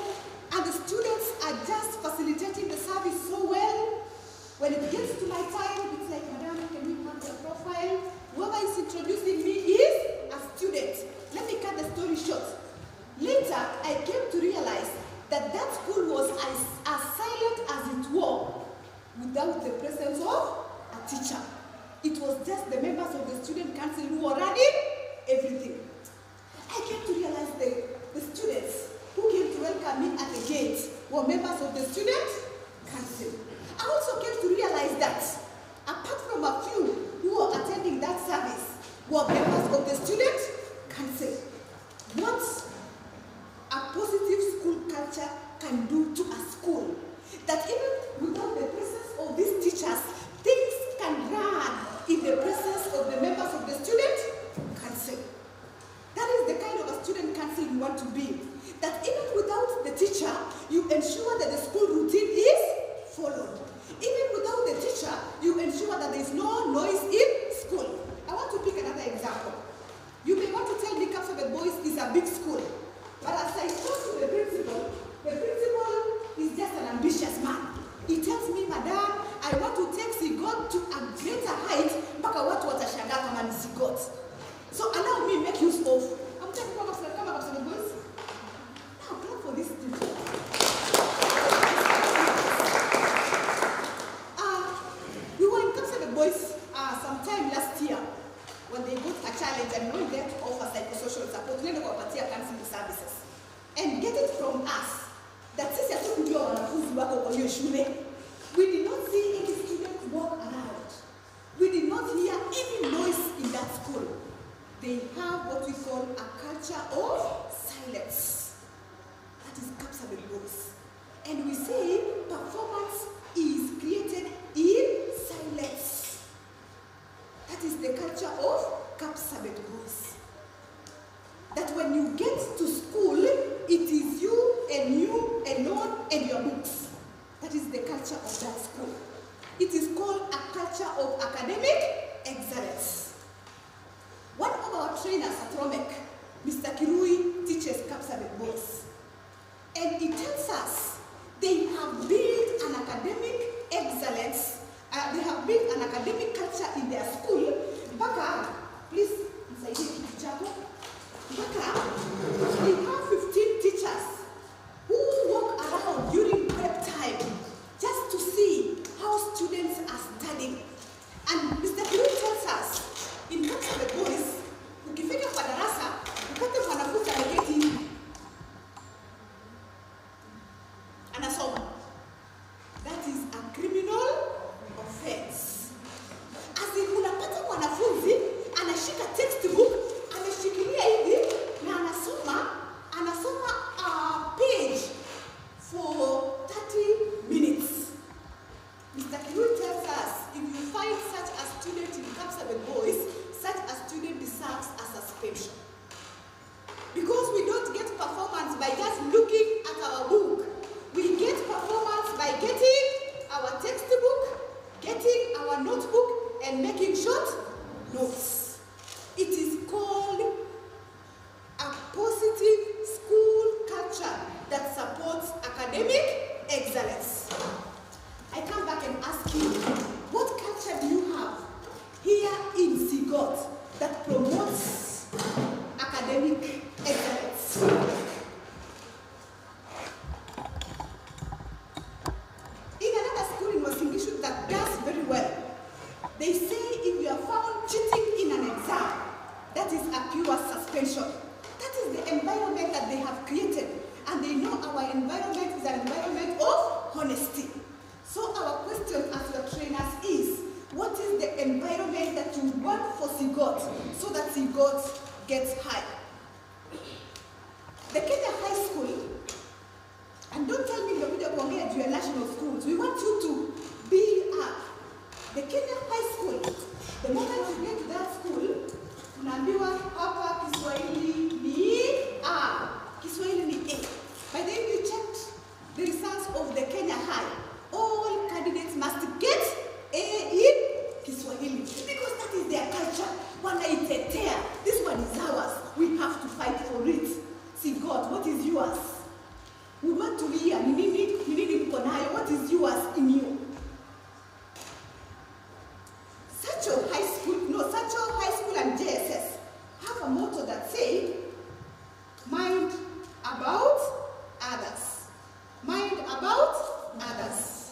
and the students are just facilitating the service so well. When it gets to my time, it's like, Madam, can we have your profile? Whoever is introducing me is a student. Let me cut the story short. Later, I came to realize that that school was as silent as it were without the presence of a teacher. It was just the members of the student council who were running everything. I came to realize the students who came to welcome me at the gate were members of the student council. I also came to realize that apart from a few who were attending that service were members of the student council. What a positive school culture can do to a school, that even without the presence of these teachers, things can run in the presence of the members of the student council. That is the kind of a student council you want to be. That even without the teacher, you ensure that the school routine is followed. Even without the teacher, you ensure that there is no noise in school. I want to pick another example. You may want to tell me Kapsabet Boys is a big school. But as I talk to the principal is just an ambitious man. He tells me, Madam, I want to take Sigot to a greater height, mpaka watu watashangaa kama ni Sigot. So allow me make use of. I'm talking about Kapsabet Boys. Now clap for this teacher. We were in Kapsabet Boys sometime last year when they got a challenge and went there to offer psychosocial support, counseling services. And get it from us that sisi hatukujua wanafunzi wako kwa hiyo shule. We did not see any students walk around. We did not hear any noise in that school. They have what we call a culture of silence. That is Kapsabet Boys. And we say performance is created in silence. That is the culture of Kapsabet Boys. That when you get to school, it is you and you alone and your books. That is the culture of that school. It is called a culture of academic excellence. One of our trainers at Romek, Mr. Kirui, excellence. I come back and ask you, what culture do you have here in Sigot that promotes academic excellence? In another school in Wasingishu that does very well, they say if you are found cheating in an exam, that is a pure suspension. That is the environment that they have created. And they know our environment is an environment of honesty. So our question as your trainers is, what is the environment that you want for Sigot so that Sigot gets high? The Kenya High School, and don't tell me you're going to your national schools, we want you to build up. The Kenya High School, the moment you get to that school, unaambiwa hapa Kiswahili ni A. Kiswahili ni A. By the time you checked the results of the Kenya High, all candidates must get A in Kiswahili because that is their culture. Wanaitetea. This one is ours. We have to fight for it. See God, what is yours? We want to hear. Ni nini mko nayo? What is yours in you? Sachel High School and JSS have a motto that says, mind about others. Mind about others.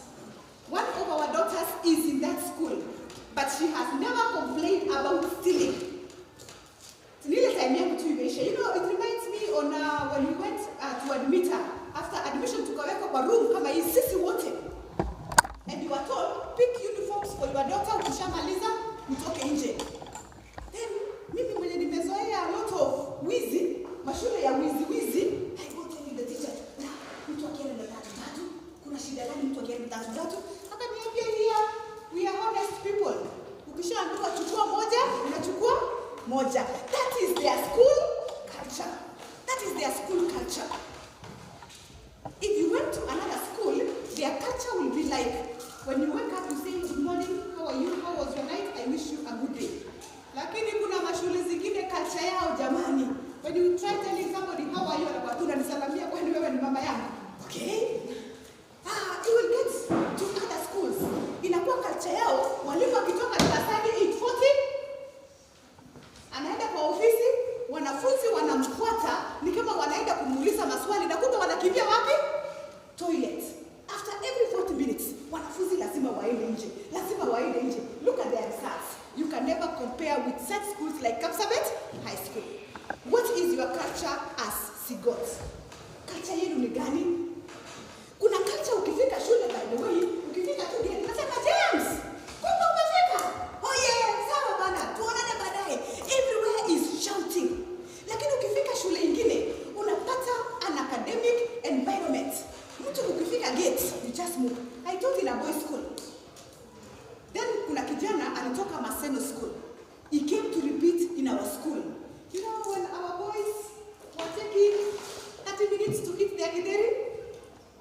One of our daughters is in that school, but she has never complained about stealing. You know, it reminds me on when we went to admit her. After admission tukaweka kwa room kama hii sisi wote. And you were told, pick uniforms for your daughter ukishamaliza mtoke nje. Then mimi mwenye nimezoea a lot of wizi, mashule ya wizi, I go tell the teacher, na mtu akienda na tatu, kuna shida gani mtu akienda na tatu? Akaniambia here, we are honest people. Ukishaambiwa chukua moja, unachukua moja. That is their school culture. That is their school culture. If you went to another school, their culture will be like, when you wake up, you say, good morning, how are you, how was your night, I wish you a good day. Lakini kuna mashule zingine culture yao jamani. When you try telling somebody, how are you, anakuwa nisalamia kwani wewe ni mama yangu. Okay? You will get to other schools. Inakuwa culture yao, walimu wakitoka darasani 8:40, anaenda kwa ofisi, wanafunzi wanamfuata, ni kama wanaenda kumuuliza maswali, na kumbe wanakimbia wapi? Toilet. After every 40 minutes, wanafunzi lazima waende nje. Look at their results. You can never compare with such schools like Kapsabet High School. What is your culture as Sigot? Culture yenu ni gani? Kuna culture ukifika shule, by the way, ukifika tu gate, nasema James, kumbe umefika? Oh yeah, sawa bana, tuonane baadaye. Everywhere is shouting. Lakini ukifika shule ingine, unapata an academic environment. Mtu ukifika gate, you just move. I taught in a boys' school. Then kuna kijana alitoka Maseno school. He came to repeat in our school. You know, when our boys were taking 30 minutes to eat their githeri,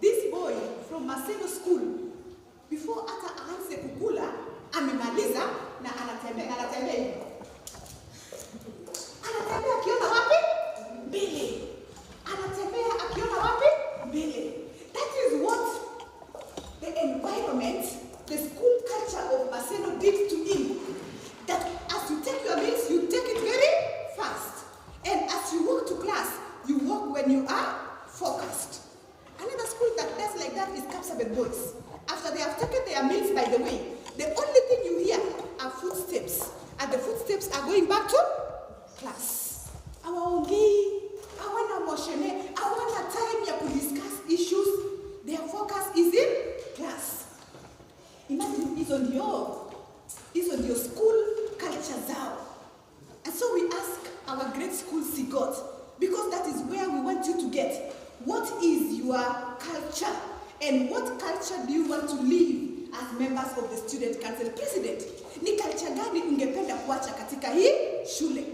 this boy from Maseno school, before hata aanze kukula, amemaliza na anatembea hivi. Anatembea akiona wapi? Mbele. Anatembea akiona wapi? Mbele. That is what the environment, the school culture of Maseno did to him. That as you take your meals, you take it very fast. And as you walk to class, you walk when you are focused. Another school that does like that is Kapsabet Boys. After they have taken their meals, by the way, the only thing you hear are footsteps. And the footsteps are going back to class. Hawaongei, hawana moshene, hawana time ya kudiscuss issues. Their focus is in class. Imagine, hizo ndio school culture zao. And so we ask our great school Sigot, because that is where we want you to get. What is your culture? And what culture do you want to live as members of the Student Council? President, ni culture gani ungependa kuacha katika hii shule?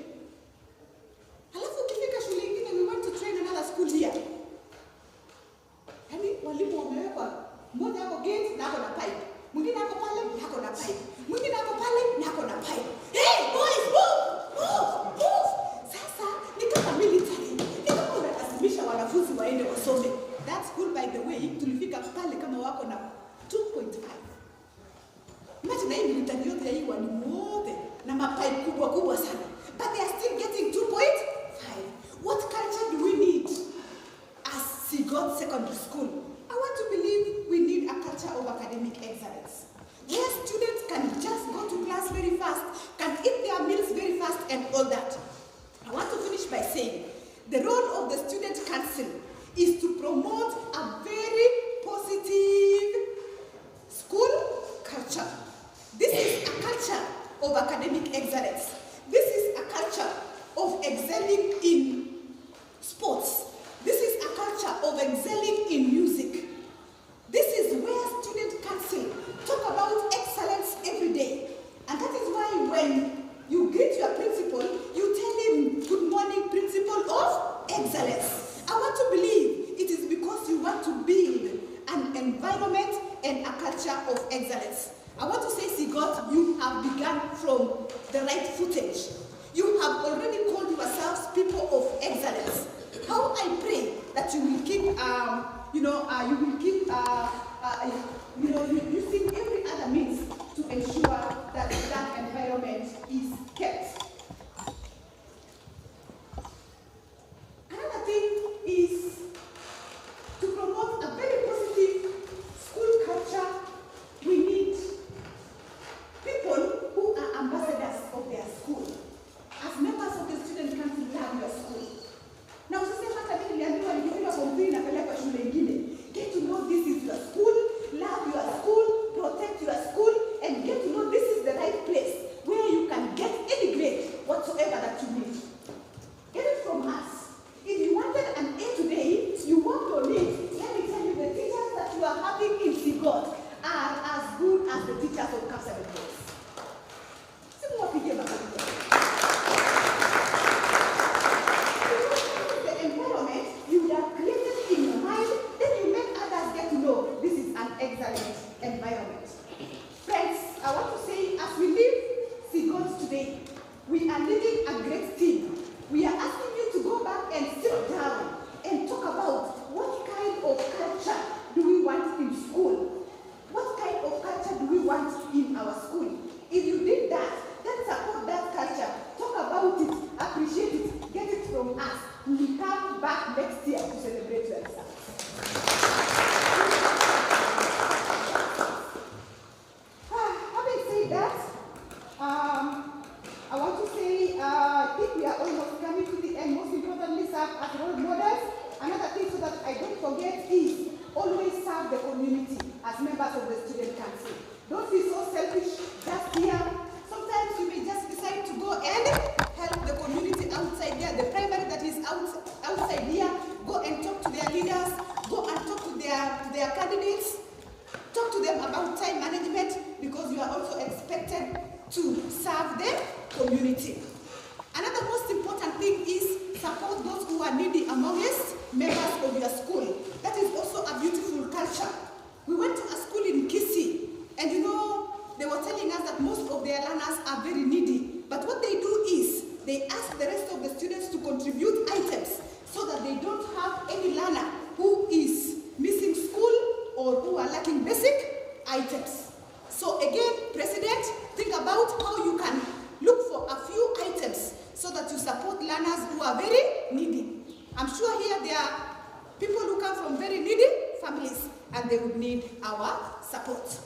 Halafu ukifika shule ingine, we want to train another school here. Yaani walimu wamewekwa, mmoja hapo gate na hapo na pipe. Mwingine hapo pale na hapo na pipe. Mwingine hapo pale na hapo na pipe. Hey boys, move! Sasa ni kama military. Ni kama unalazimisha wanafunzi waende wasome. That school, by the way, tulifika pale of academic excellence. This is a culture of excelling in sports. This is a culture of excelling in music. This is where student council talk about excellence every day. And that is why when you greet your principal, you tell him, good morning, principal of excellence. I want to believe it is because you want to build an environment and a culture of excellence. I want to say, Sigot, you have begun from the right footage. You have already called yourselves people of excellence. How I pray that you will keep, using every other means to ensure that that environment is kept. Another thing is to promote a very positive school culture. We need people who are ambassadors of their school. As members of the student council, love your school. Now, get to know this is your school, love your school, protect your school, and get to know this is the right place where you can get any grade whatsoever that you need. Get it from us. If you wanted an A today, you want to leave. Let me tell you, the teachers that you are having in Sigot are as good as the teachers of Cap 7 Boys. The environment you have created in your mind, then you make others get to know this is an excellent environment. Friends, I want to say, as we leave Sigot today, we are leading a great team. We are asking you to go back and sit down and talk about what kind of culture do we want in school? What kind of culture do we want in our school? If you did that, then support that culture. Talk about it, appreciate it, get it from us. We will come back next year to celebrate your results. Having said that, I want to say, I think we are almost coming to the end. Most importantly, serve as role models. Another thing so that I don't forget is always serve the community as members of the student council. Don't be so selfish just here. Sometimes you may just decide to go and help the community outside there, the primary that is outside here. Go and talk to their leaders. Go and talk to their candidates. Talk to them about time management, because you are also expected to serve the community. Another most important thing is support those who are needy amongst members of your school. That is also a beautiful culture. We went to a school in Kisii, and they were telling us that most of their learners are very needy. But what they do is they ask the rest of the students to contribute items so that they don't have any learner who is missing school or who are lacking basic items. So again, President, think about how you can look for a few items so that you support learners who are very needy. I'm sure here there are people who come from very needy families and they would need our support.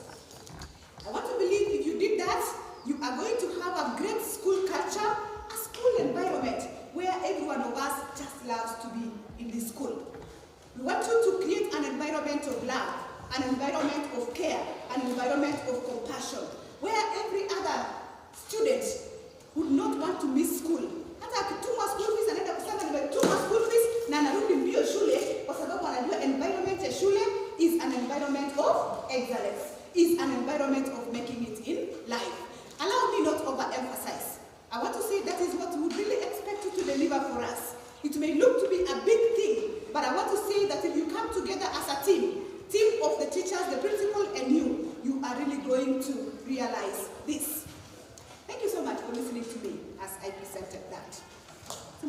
I want to believe if you did that, you are going to have a great school culture, a school environment where every one of us just loves to be in this school. We want you to create an environment of love, an environment of care, an environment of compassion, where every other student would not want to miss school. Hata akituma school fees anaenda kusema nimetuma school fees na anarudi mbio shule kwa sababu anajua environment ya shule is an environment of excellence, is an environment of making it in life. Allow me not overemphasize. I want to say that is what we would really expect you to deliver for us. It may look to be a big thing, but I want to say that if you come together as a team of the teachers, the principal, and you are really going to realize this. Thank you so much for listening to me as I presented that. As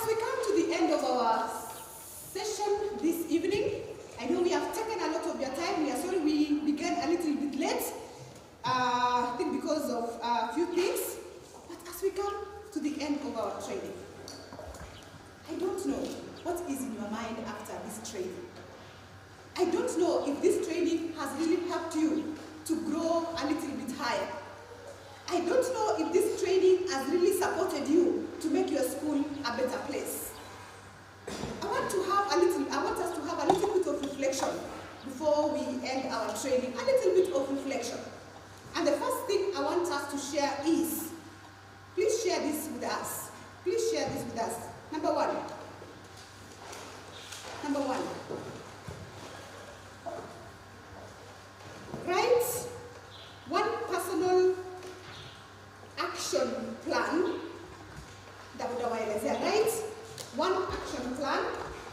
we come to the end of our session this evening, I know we have taken a lot of your time. We are sorry we began a little bit late, I think because of a few things. But as we come to the end of our training, I don't know what is in your mind after this training. I don't know if this training has really helped you to grow a little bit higher. I don't know if this training has really supported you to make your school a better place. I want us to have a little bit of reflection before we end our training, a little bit of reflection. And the first thing I want us to share is, please share this with us. Please share this with us. Number one. Write one personal action plan. Write one action plan.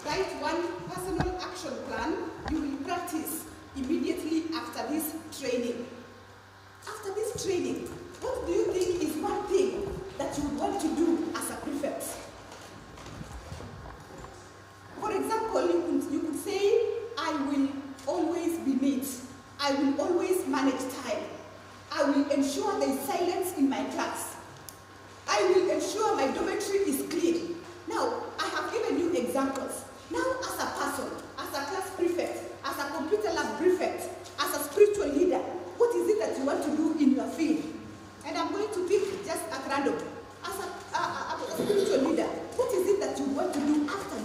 Write one personal action plan you will practice immediately after this training. After this training, what do you think is one thing that you would want to do as a prefect? For example, you could say, I will always be neat. I will always manage time. I will ensure there is silence in my class. I will ensure my dormitory is clean. Now, I have given you examples. Now, as a person, as a class prefect, as a computer lab prefect, as a spiritual leader, what is it that you want to do in your field? And I'm going to pick just at random. As a spiritual leader, what is it that you want to do after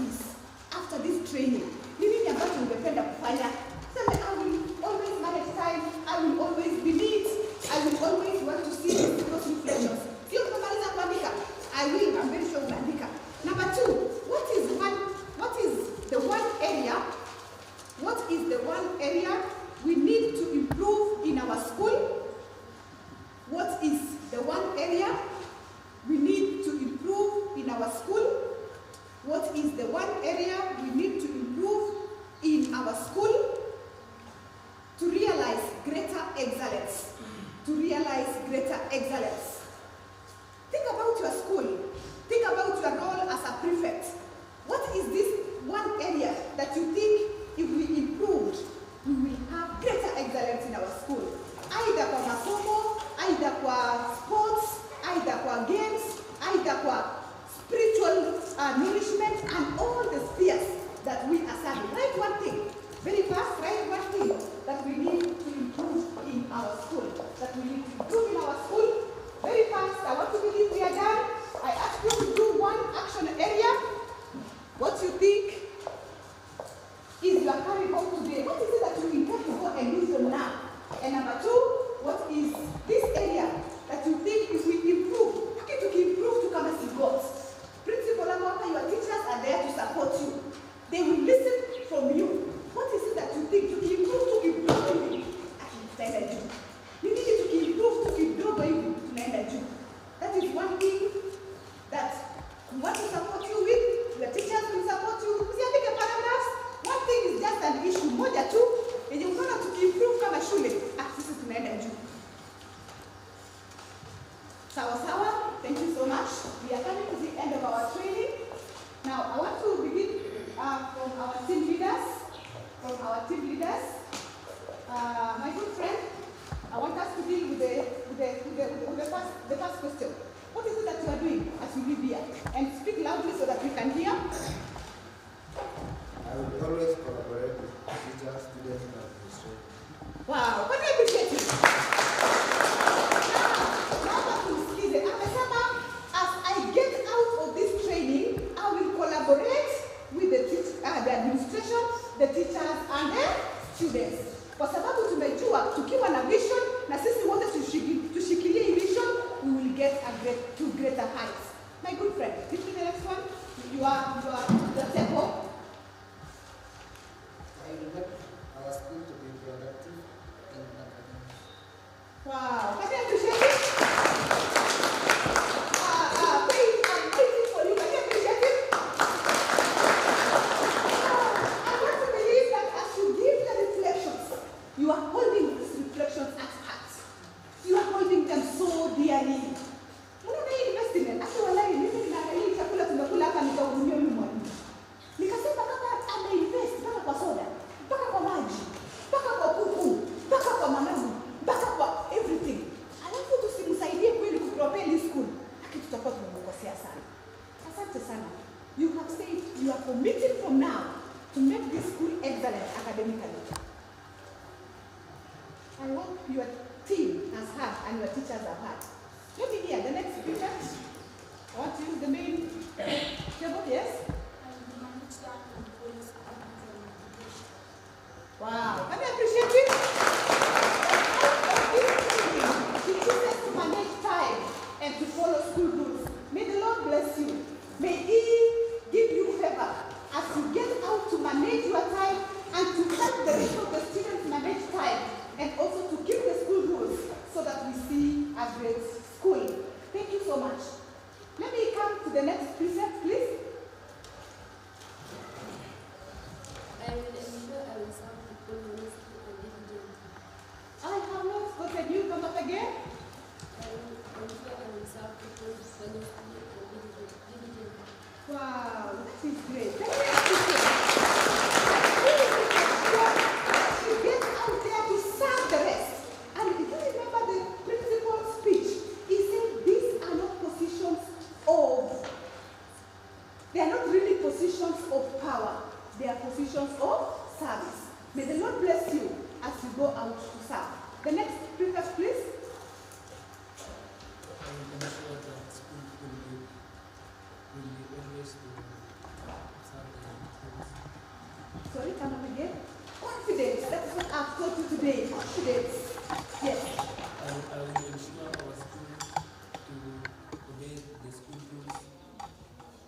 this training? Nini ambacho ungependa kufanya? Sema, I will always manage time. I will always be neat. I will always want to see those reflections. Sio kumaliza kuandika. I will. I'm very sure kuandika. Number two, what is the one area we need to improve in our school? What is the one area we need to improve in our school? What is the one area we need to improve in our school to realize greater excellence? To realize greater excellence. Think about your school. Think about your role as a prefect. What is this one area that you think if we improved, we will have greater excellence in our school? Either kwa masomo, either kwa sports, either kwa games, either kwa spiritual nourishment, and all the spheres that we are serving. Write one thing. Very fast, write one thing that we need to improve in our school. That we need to improve in our school. Very fast. I want to believe we are done. I ask you to do one action area. What you think is your carry home today? What is it that you intend to go and use them now? And number two, what is this area that you think if we improve? How can you improve to come as Sigot? Principal Amaka, your teachers are there to support you. They will listen from you. What is it that you think to improve to improve? You need to improve to improve. That is one thing that we want to support you with. Your teachers will support you. Usiandike paragraphs. One thing is just an issue. Moja tu, yenye unaona tukiimprove kama shule, sisi tunaenda juu. Sawa sawa. Thank you so much. We are coming to the end of our training. Now, I want to begin from our team leaders. My good friend, I want us to deal with the first question. What is it that you are doing as you live here? And speak loudly so that we can hear. I will always collaborate with teachers, students, and administrators. Wow, what do you appreciate it? As I get out of this training, I will collaborate with the administration, the teachers, and the students. Kwa sababu tumejua tukiwa na vision na sisi wote tushikilie hii vision, we will get to greater heights. My good friend, this is the next one. You are the temple. I will help our school to be productive in academics. Wow, can you appreciate it? I'm waiting for you. Can you appreciate it? I want to believe that as you give the reflections, you are holding these reflections at heart. You are holding them so dearly. Unaona hii investment, hata wallahi mimi ninaangalia hii chakula tumekula hapa nikahudumia huyu mwalimu. Nikasema kama ameinvest mpaka kwa soda, mpaka kwa maji, mpaka kwa kuku, mpaka kwa managu, mpaka kwa everything. Alafu tusimsaidie kweli kupropel hii school. Lakini tutakuwa tumemkosea sana. Asante sana. You have said you are committed from now to make this school excellent academically. I hope your team has had and your teachers have had. Let me hear the next speaker. I want to use the main table, yes? Wow. positions of service. May the Lord bless you as you go out to serve. The next prefect, please. I will ensure that school will be always serve the kids. Sorry, come on again. Confidence. That's what I've taught you today. Confidence. Yes. I will ensure our school to obey the school rules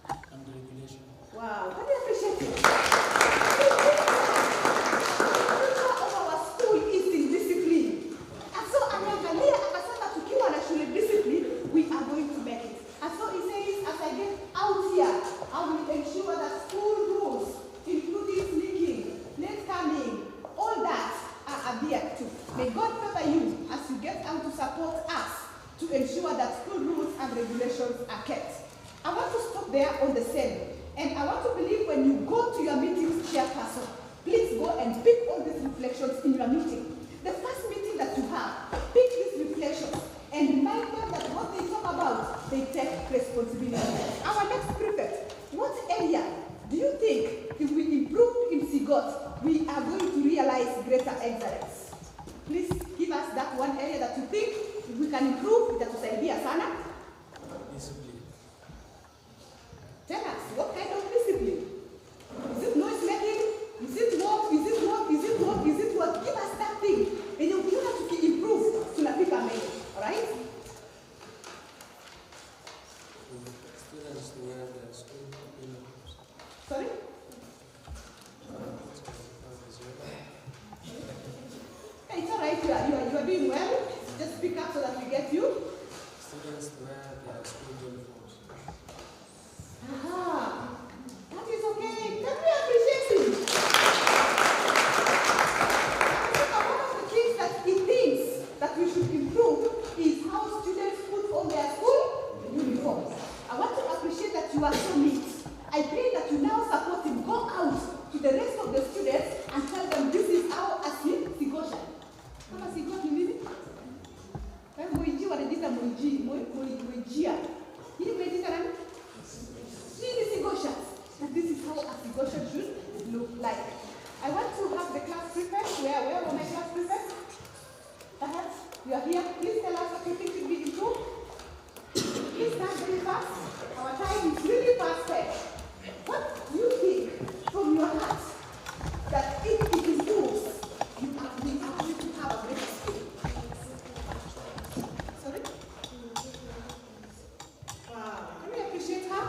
and regulation. Wow, can you appreciate it? The future of our school is in discipline. And so anaangalia akasema tukiwa na shule discipline, we are going to make it. And so he says, as I get out here, I will ensure that school rules, including sneaking, late coming, all that are adhered to. May God favor you as you get out to support us to ensure that school rules and regulations are kept. I want to stop there on the same. And I want to believe when you go to your meetings, chairperson, please go and pick all these reflections in your meeting. The first meeting that you have, pick these reflections and remind them that what they talk about, they take responsibility. Our next prefect, what area do you think if we improve in Sigot, we are going to realize greater excellence? Please give us that one area that you think if we can improve, that is idea sana. Discipline. Tell us, what kind of discipline? Is it noise making? Is it work? Is it work? Is it work? Is it what? Give us that thing. And you have to improve to tunafika mbele. Alright? Students to wear their school uniforms. Sorry? Hey, it's alright, you are doing well. Just speak up so that we get you. Students to wear their school uniforms. Aha, that is okay. Can we appreciate him? One of the things that he thinks that we should improve is how students put on their school uniforms. I want to appreciate that you are so neat. I pray that you now support him. Go out to the rest of the students and tell them this is how asli Sigosha. Kama Sigot ni nini? Moiji wanajiita Moijia. Hii umejiita nani? And this is how a Sigosha should look like. I want to have the class prefect. Where are my class prefects? Perhaps you are here. Please tell us what you think should be improved. Please start very fast. Our time is really fast. What do you think from your heart that if it improves, we are going to have a greater school? Sorry? Wow. Can we appreciate her?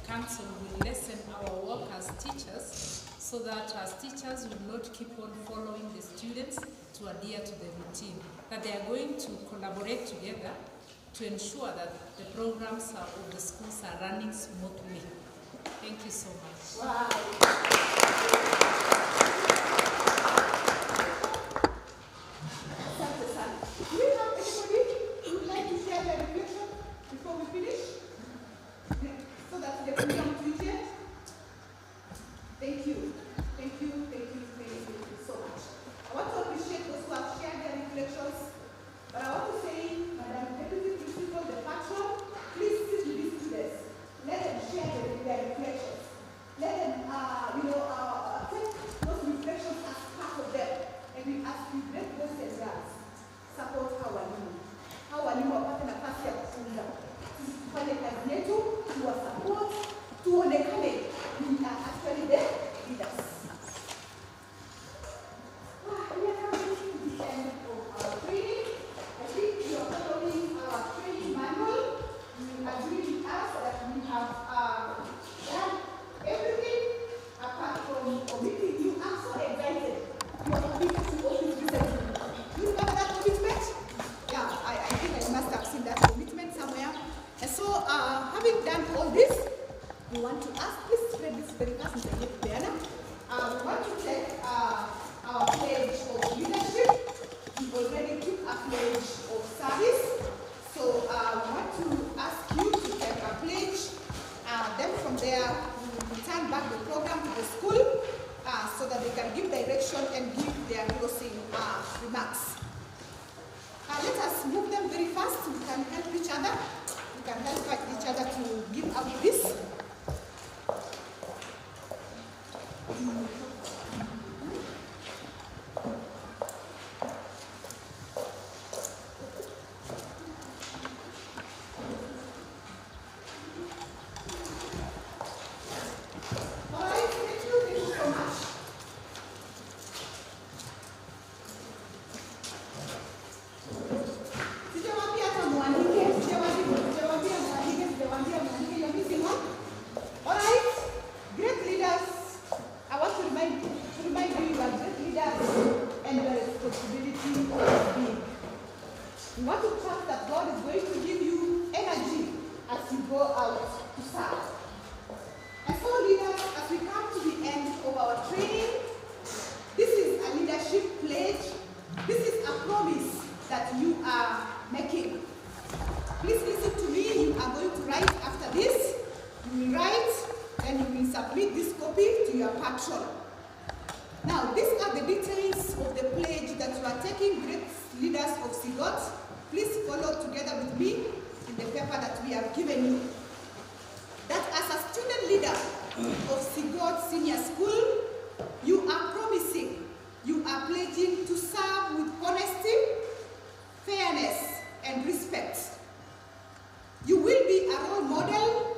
council will lessen our work as teachers, so that as teachers will not keep on following the students to adhere to the routine, that they are going to collaborate together to ensure that the programs of the schools are running smoothly. Thank you so much. Wow. Do we have anybody who would like to share their reflection before we finish? So that the program future. Thank you. Thank you. Thank you. Thank you so much. I want to appreciate those who have shared their reflections. But I want to say, Madam Deputy Principal, the patron, please sit with these students. Let them share their reflections. Let them, take those reflections as part of them. And we ask you, great boys and girls, support hawalimu. Hawalimu wapate nafasi ya kufunza. Tufanye kazi yetu, tuwasupport, tuonekane. We are actually the leaders. We are coming to the end of our training. I think you are following our training manual. You agree with us that we have done everything apart from committing. You are so excited. You are committed to all these reasons. You remember that commitment? Yeah, I think I must have seen that commitment somewhere. And so, having done all this, we want to ask, please spread this very fast in the next banner. We want to take our pledge of leadership. We already took a pledge of service. So we want to ask you to take a pledge. Then from there, we will return back the program to the school so that they can give direction and give their closing remarks. Let us move them very fast. We can help each other. We can help each other to give out this. Now, these are the details of the pledge that you are taking, great leaders of Sigot. Please follow together with me in the paper that we have given you. That as a student leader of Sigot Senior School, you are promising, you are pledging to serve with honesty, fairness, and respect. You will be a role model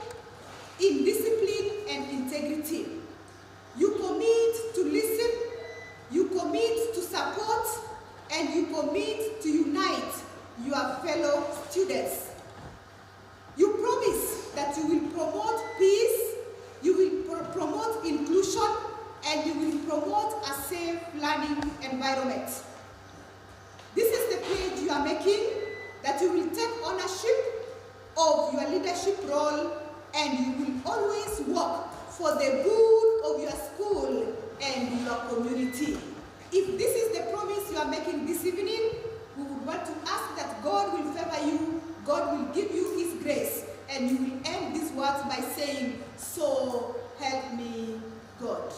in discipline and integrity. You commit to listen, you commit to support, and you commit to unite your fellow students. You promise that you will promote peace, you will promote inclusion, and you will promote a safe learning environment. This is the pledge you are making, that you will take ownership of your leadership role, and you will always work for the good of your school and your community. If this is the promise you are making this evening, we would want to ask that God will favor you, God will give you His grace, and you will end these words by saying, "So help me God."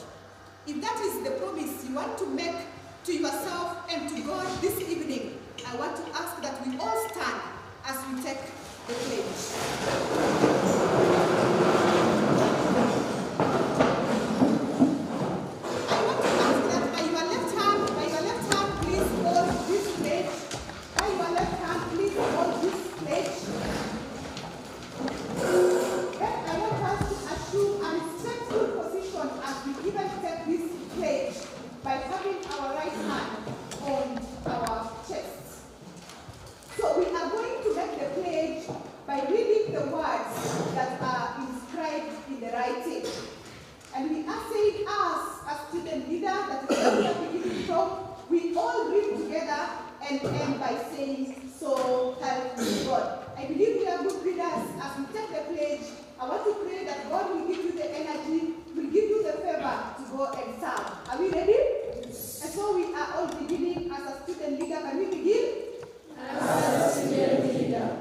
If that is the promise you want to make to yourself and to God this evening, I want to ask that we all stand as we take the pledge. By reading the words that are inscribed in the the right thing. And we are saying us, as student leader, that is where we are beginning from, we all read together and end by saying, so help me God. I believe we are good readers. As we take the pledge, I want to pray that God will give you the energy, will give you the favor to go and serve. Are we ready? Yes. And so we are all beginning as a student leader. Can we begin? As a student leader,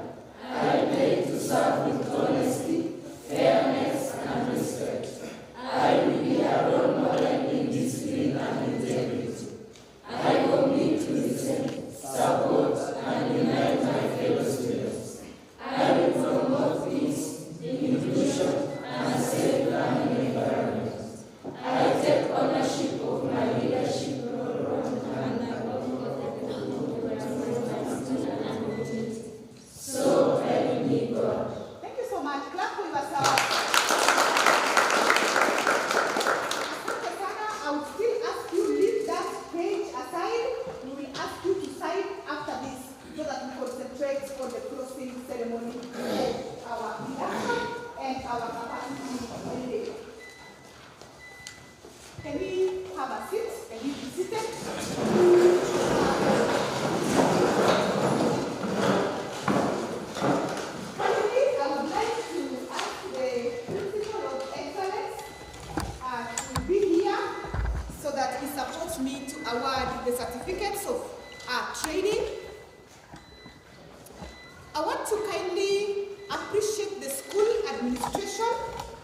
I pledge to serve with honesty, fairness, and respect. I will be a role model in discipline and integrity. I commit to listen, support, and unite my fellow students. I will promote peace, inclusion, and a safe learning environment. I take ownership of my leadership role and so help me God. Thank you so much. Clap for yourself. I would still ask you, leave that page aside. We will ask you to sign after this so that we concentrate on the closing ceremony of our induction and our capacity building. Can we have a seat? Can we be seated? Finally, I would like to ask the Principal of Excellence to be here so that he supports me to award the certificates of training. I want to kindly appreciate the school administration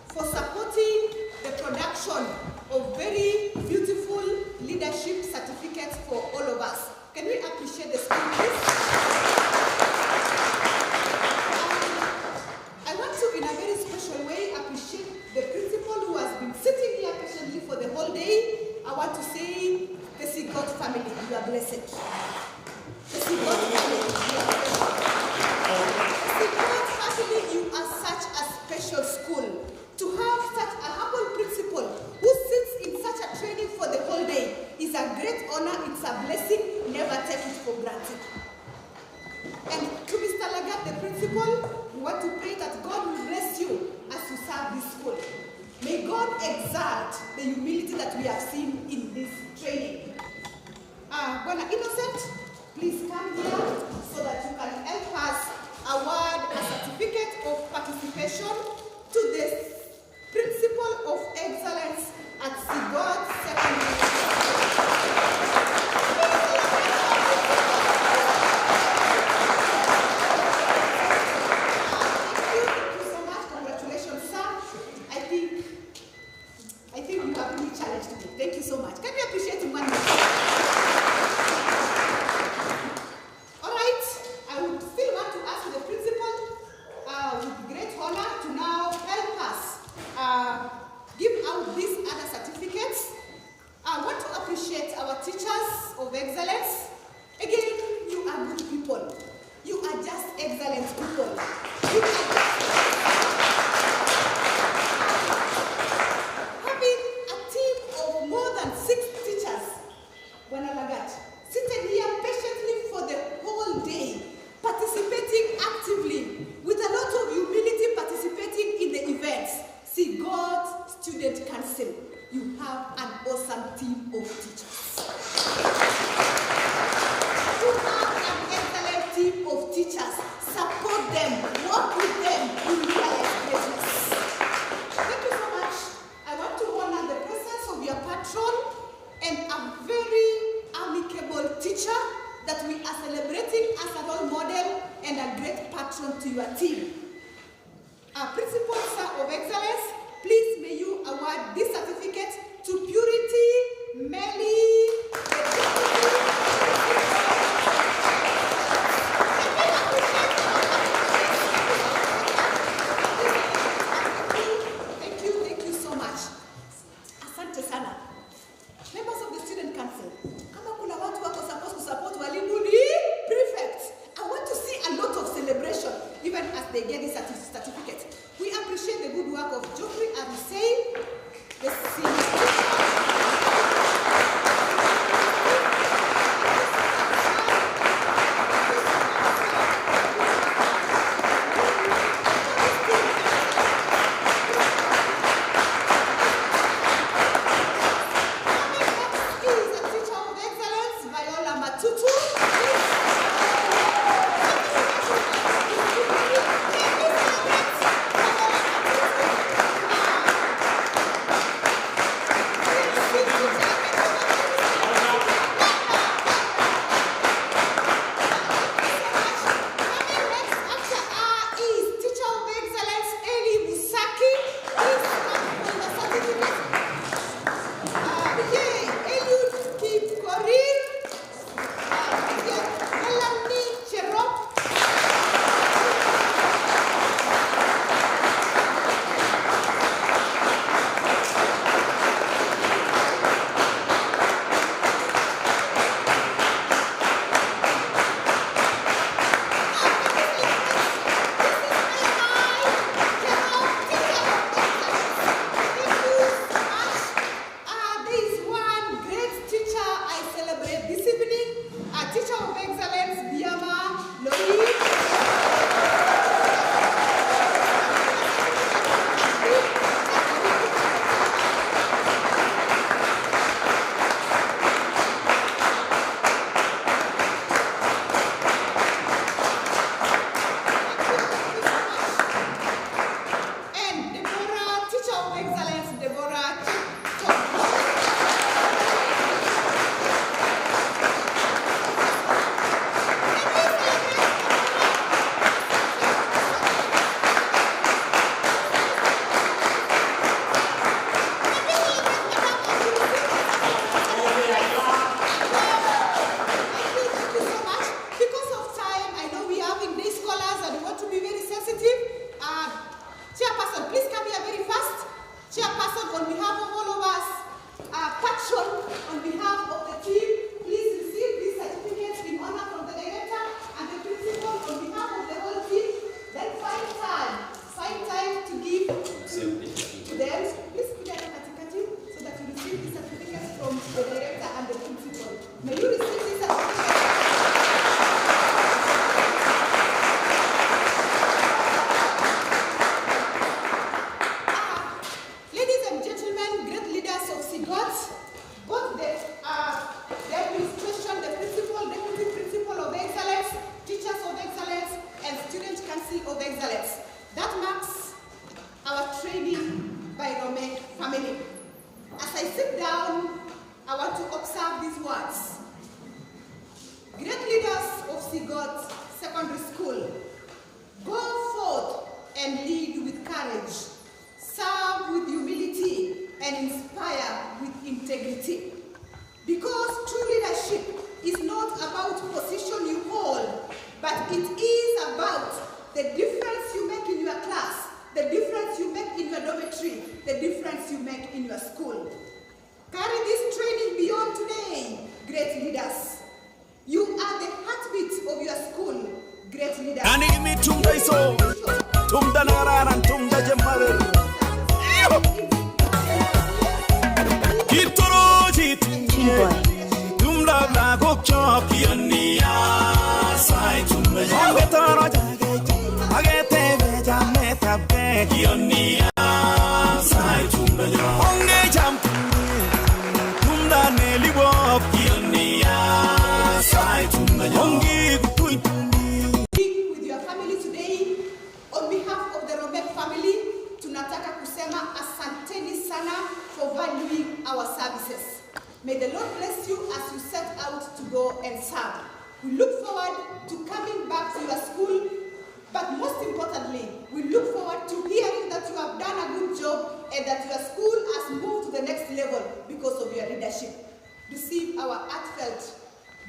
for supporting the production of very beautiful leadership certificates for all of us. Can we appreciate the school, please? I want to, in a very special way, appreciate the principal who has been sitting here patiently for the whole day. I want to say, the Sigot family, you are blessed. The Sigot family, you are blessed. The Sigot family, you are such a special school. To have such a humble principal who sits in such a training for the whole day is a great honor, it's a blessing, never take it for granted. And to Mr. Lagat, the principal, we want to pray that God will bless you as you serve this school. May God exalt the humility that we have seen in this training. Bwana Innocent, please come here so that you can help us award a certificate of participation to the Principal of Excellence at Sigot Secondary Thank you so much. Congratulations, sir. I think you have really challenged me. Thank you so much. Can we appreciate him one more? All right. I would still want to ask the principal with great honor to now help us give out these other certificates. I want to appreciate our teachers of excellence. Again, you are good people. You are just excellent people. You are just having a team of more than 6 teachers, Bwana Lagat, seated here patiently for the whole day, participating actively, with a lot of humility participating in the events. Sigot Student Council, you have an awesome team of teachers. You have an excellent team of teachers. Support them, work with them, you realize greatness. Thank you so much. I want to honor the presence of your patron and a very amicable teacher that we are celebrating as a role model and a great patron to your team. Our Principal Sir of Excellence, please may you award this certificate to Purity Melly, the Thank you so much. Asante sana. Members of the Student Council, kama kuna watu wako supposed to support walimu ni prefects. I want to see a lot of celebration even as they get this certificate. We appreciate the good work of Geoffrey Arusei, the family. As I sit down, I want to observe these words. Great leaders of Sigot Secondary School, go forth and lead with courage, serve with humility, and inspire with integrity. Because true leadership is not about position you hold, but it is about the difference you make in your class, the difference you make in your dormitory, the difference you make in your school. Carry this training beyond today, great leaders. You are the heartbeat of your school, great leaders. Animi tumda iso, tumda nararan, tumda jemare. Kitoroji tumye, tumda blago chop yoniya sai tumda. Ongetoro jage, agete beja metabe yoniya sai tumda. Onge jam tumda nelibo yoniya. With your family today, on behalf of the Romek family, tunataka kusema asanteni sana for valuing our services. May the Lord bless you as you set out to go and serve. We look forward to coming back to your school, but most importantly, we look forward to hearing that you have done a good job and that your school has moved to the next level because of your leadership. Receive our heartfelt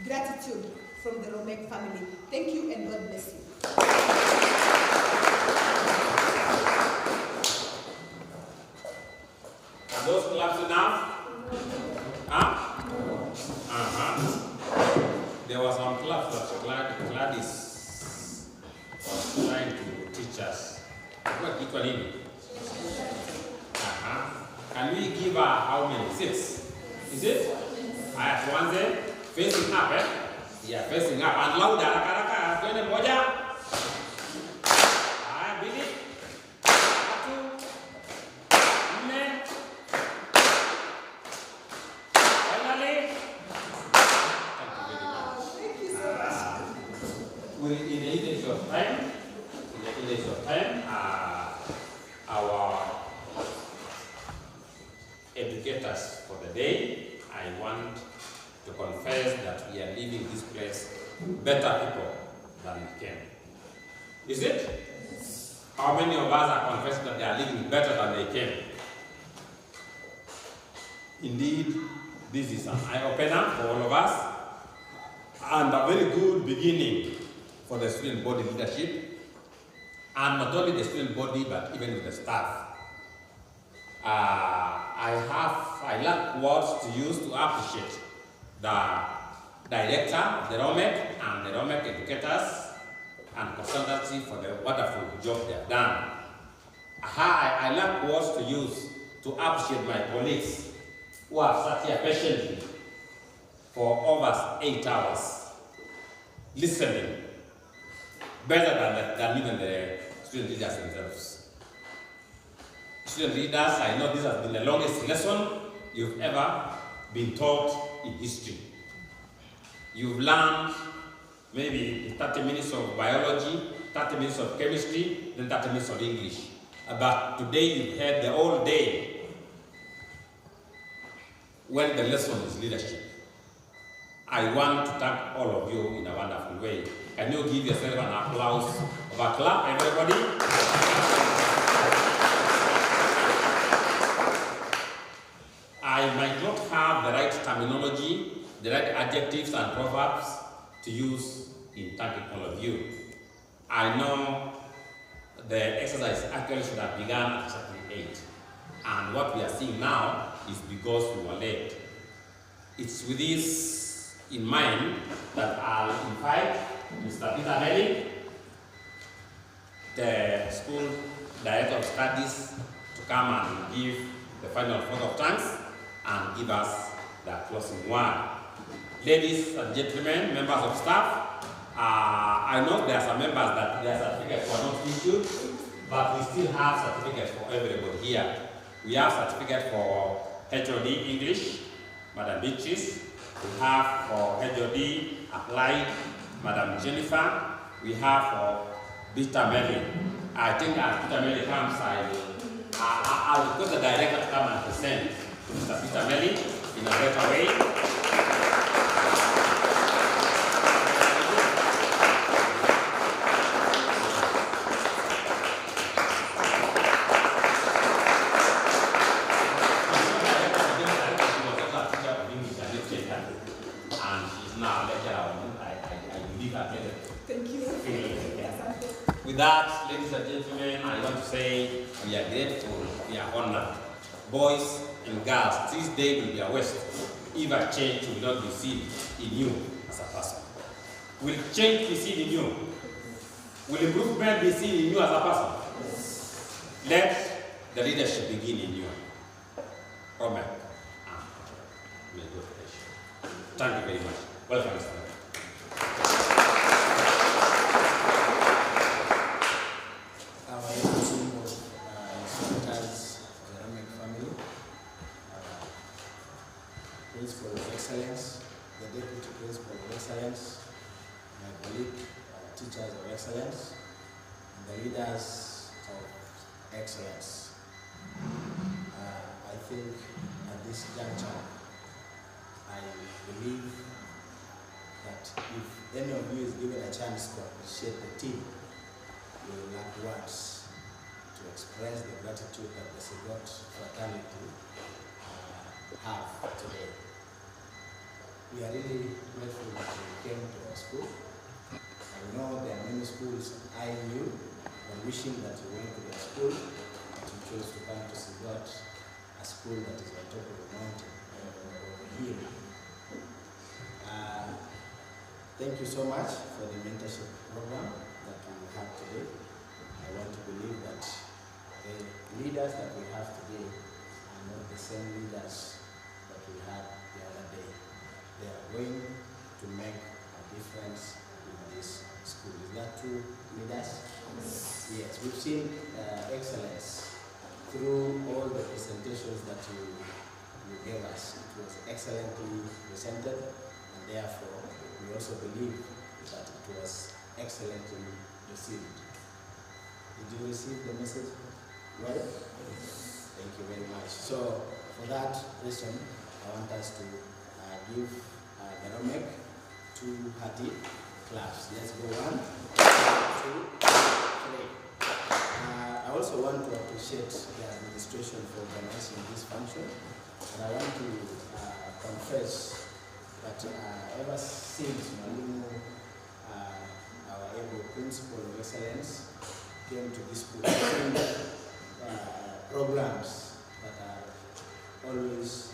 gratitude from the Romek family. Thank you and God bless you. Are those claps enough? Huh? There were some claps that Gladys was trying to teach us. What equal name? Can we give her how many? 6. Is it? I have one there. Facing up, eh? Yeah, facing up. And louder, raka, twende moja. Haya, mbili. 3. 4. Finally. Thank you so much. In the interest of time, our educators for the day, I want to confess that we are leaving this place better people than we came. Is it? How many of us are confessing that they are living better than they came? Indeed, this is an eye-opener for all of us and a very good beginning for the student body leadership, and not only the student body but even with the staff. I lack words to use to appreciate the director of the Romek and the Romek educators and consultancy for the wonderful job they have done. I lack words to use to appreciate my colleagues who have sat here patiently for over 8 hours, listening better than even the student leaders themselves. Student leaders, I know this has been the longest lesson you've ever been taught in history. You've learned maybe 30 minutes of biology, 30 minutes of chemistry, then 30 minutes of English. But today you've had the whole day when the lesson is leadership. I want to thank all of you in a wonderful way. Can you give yourself an applause of a clap, everybody? I might not have the right terminology, the right adjectives and proverbs to use in thanking all of you. I know the exercise actually should have begun at exactly 8. And what we are seeing now is because we were late. It's with this in mind that I'll invite Mr. Peter Melly, the school director of studies, to come and give the final vote of thanks and give us the closing word. Ladies and gentlemen, members of staff, I know there are some members that their certificates were not issued, but we still have certificates for everybody here. We have certificate for HOD English, Madam Beatrice. We have for HOD Applied, Madam Jennifer. We have for Peter Melly. I think as Peter Melly comes, I will I'll request the director to come and present to Mr. Peter Melly in a better way. With that, ladies and gentlemen, I want to say we are grateful, we are honored. Boys and girls, this day will be a waste if a change will not be seen in you as a person. Will change be seen in you? Will improvement be seen in you as a person? Let the leadership begin in you. Amen. May God bless you. Thank you very much. Welcome, Mr. Melly. Principal of Excellence, the Deputy Principal of Excellence, my colleague, teachers of excellence, and the leaders of excellence. I think at this juncture, I believe that if any of you is given a chance to appreciate the team, you will lack words to express the gratitude that the Sigot fraternity have today. We are really grateful that you came to our school. I know there are many schools eyeing you and wishing that you went to their school, but you chose to come to Sigot, a school that is on top of the mountain, over here. Thank you so much for the mentorship program that we have today. I want to believe that the leaders that we have today are not the same leaders that we had the other day. They are going to make a difference in this school. Is that true, leaders? Yes, we've seen excellence through all the presentations that you gave us. It was excellently presented, and therefore we also believe that it was excellently received. Did you receive the message well? Thank you very much. So for that reason, I want us to give the Romek 2 hearty claps. Let's go 1, 2, 3. I also want to appreciate the administration for organizing this function, and I want to confess that ever since Mwalimu, our able principal of excellence, came to this school, programs that are always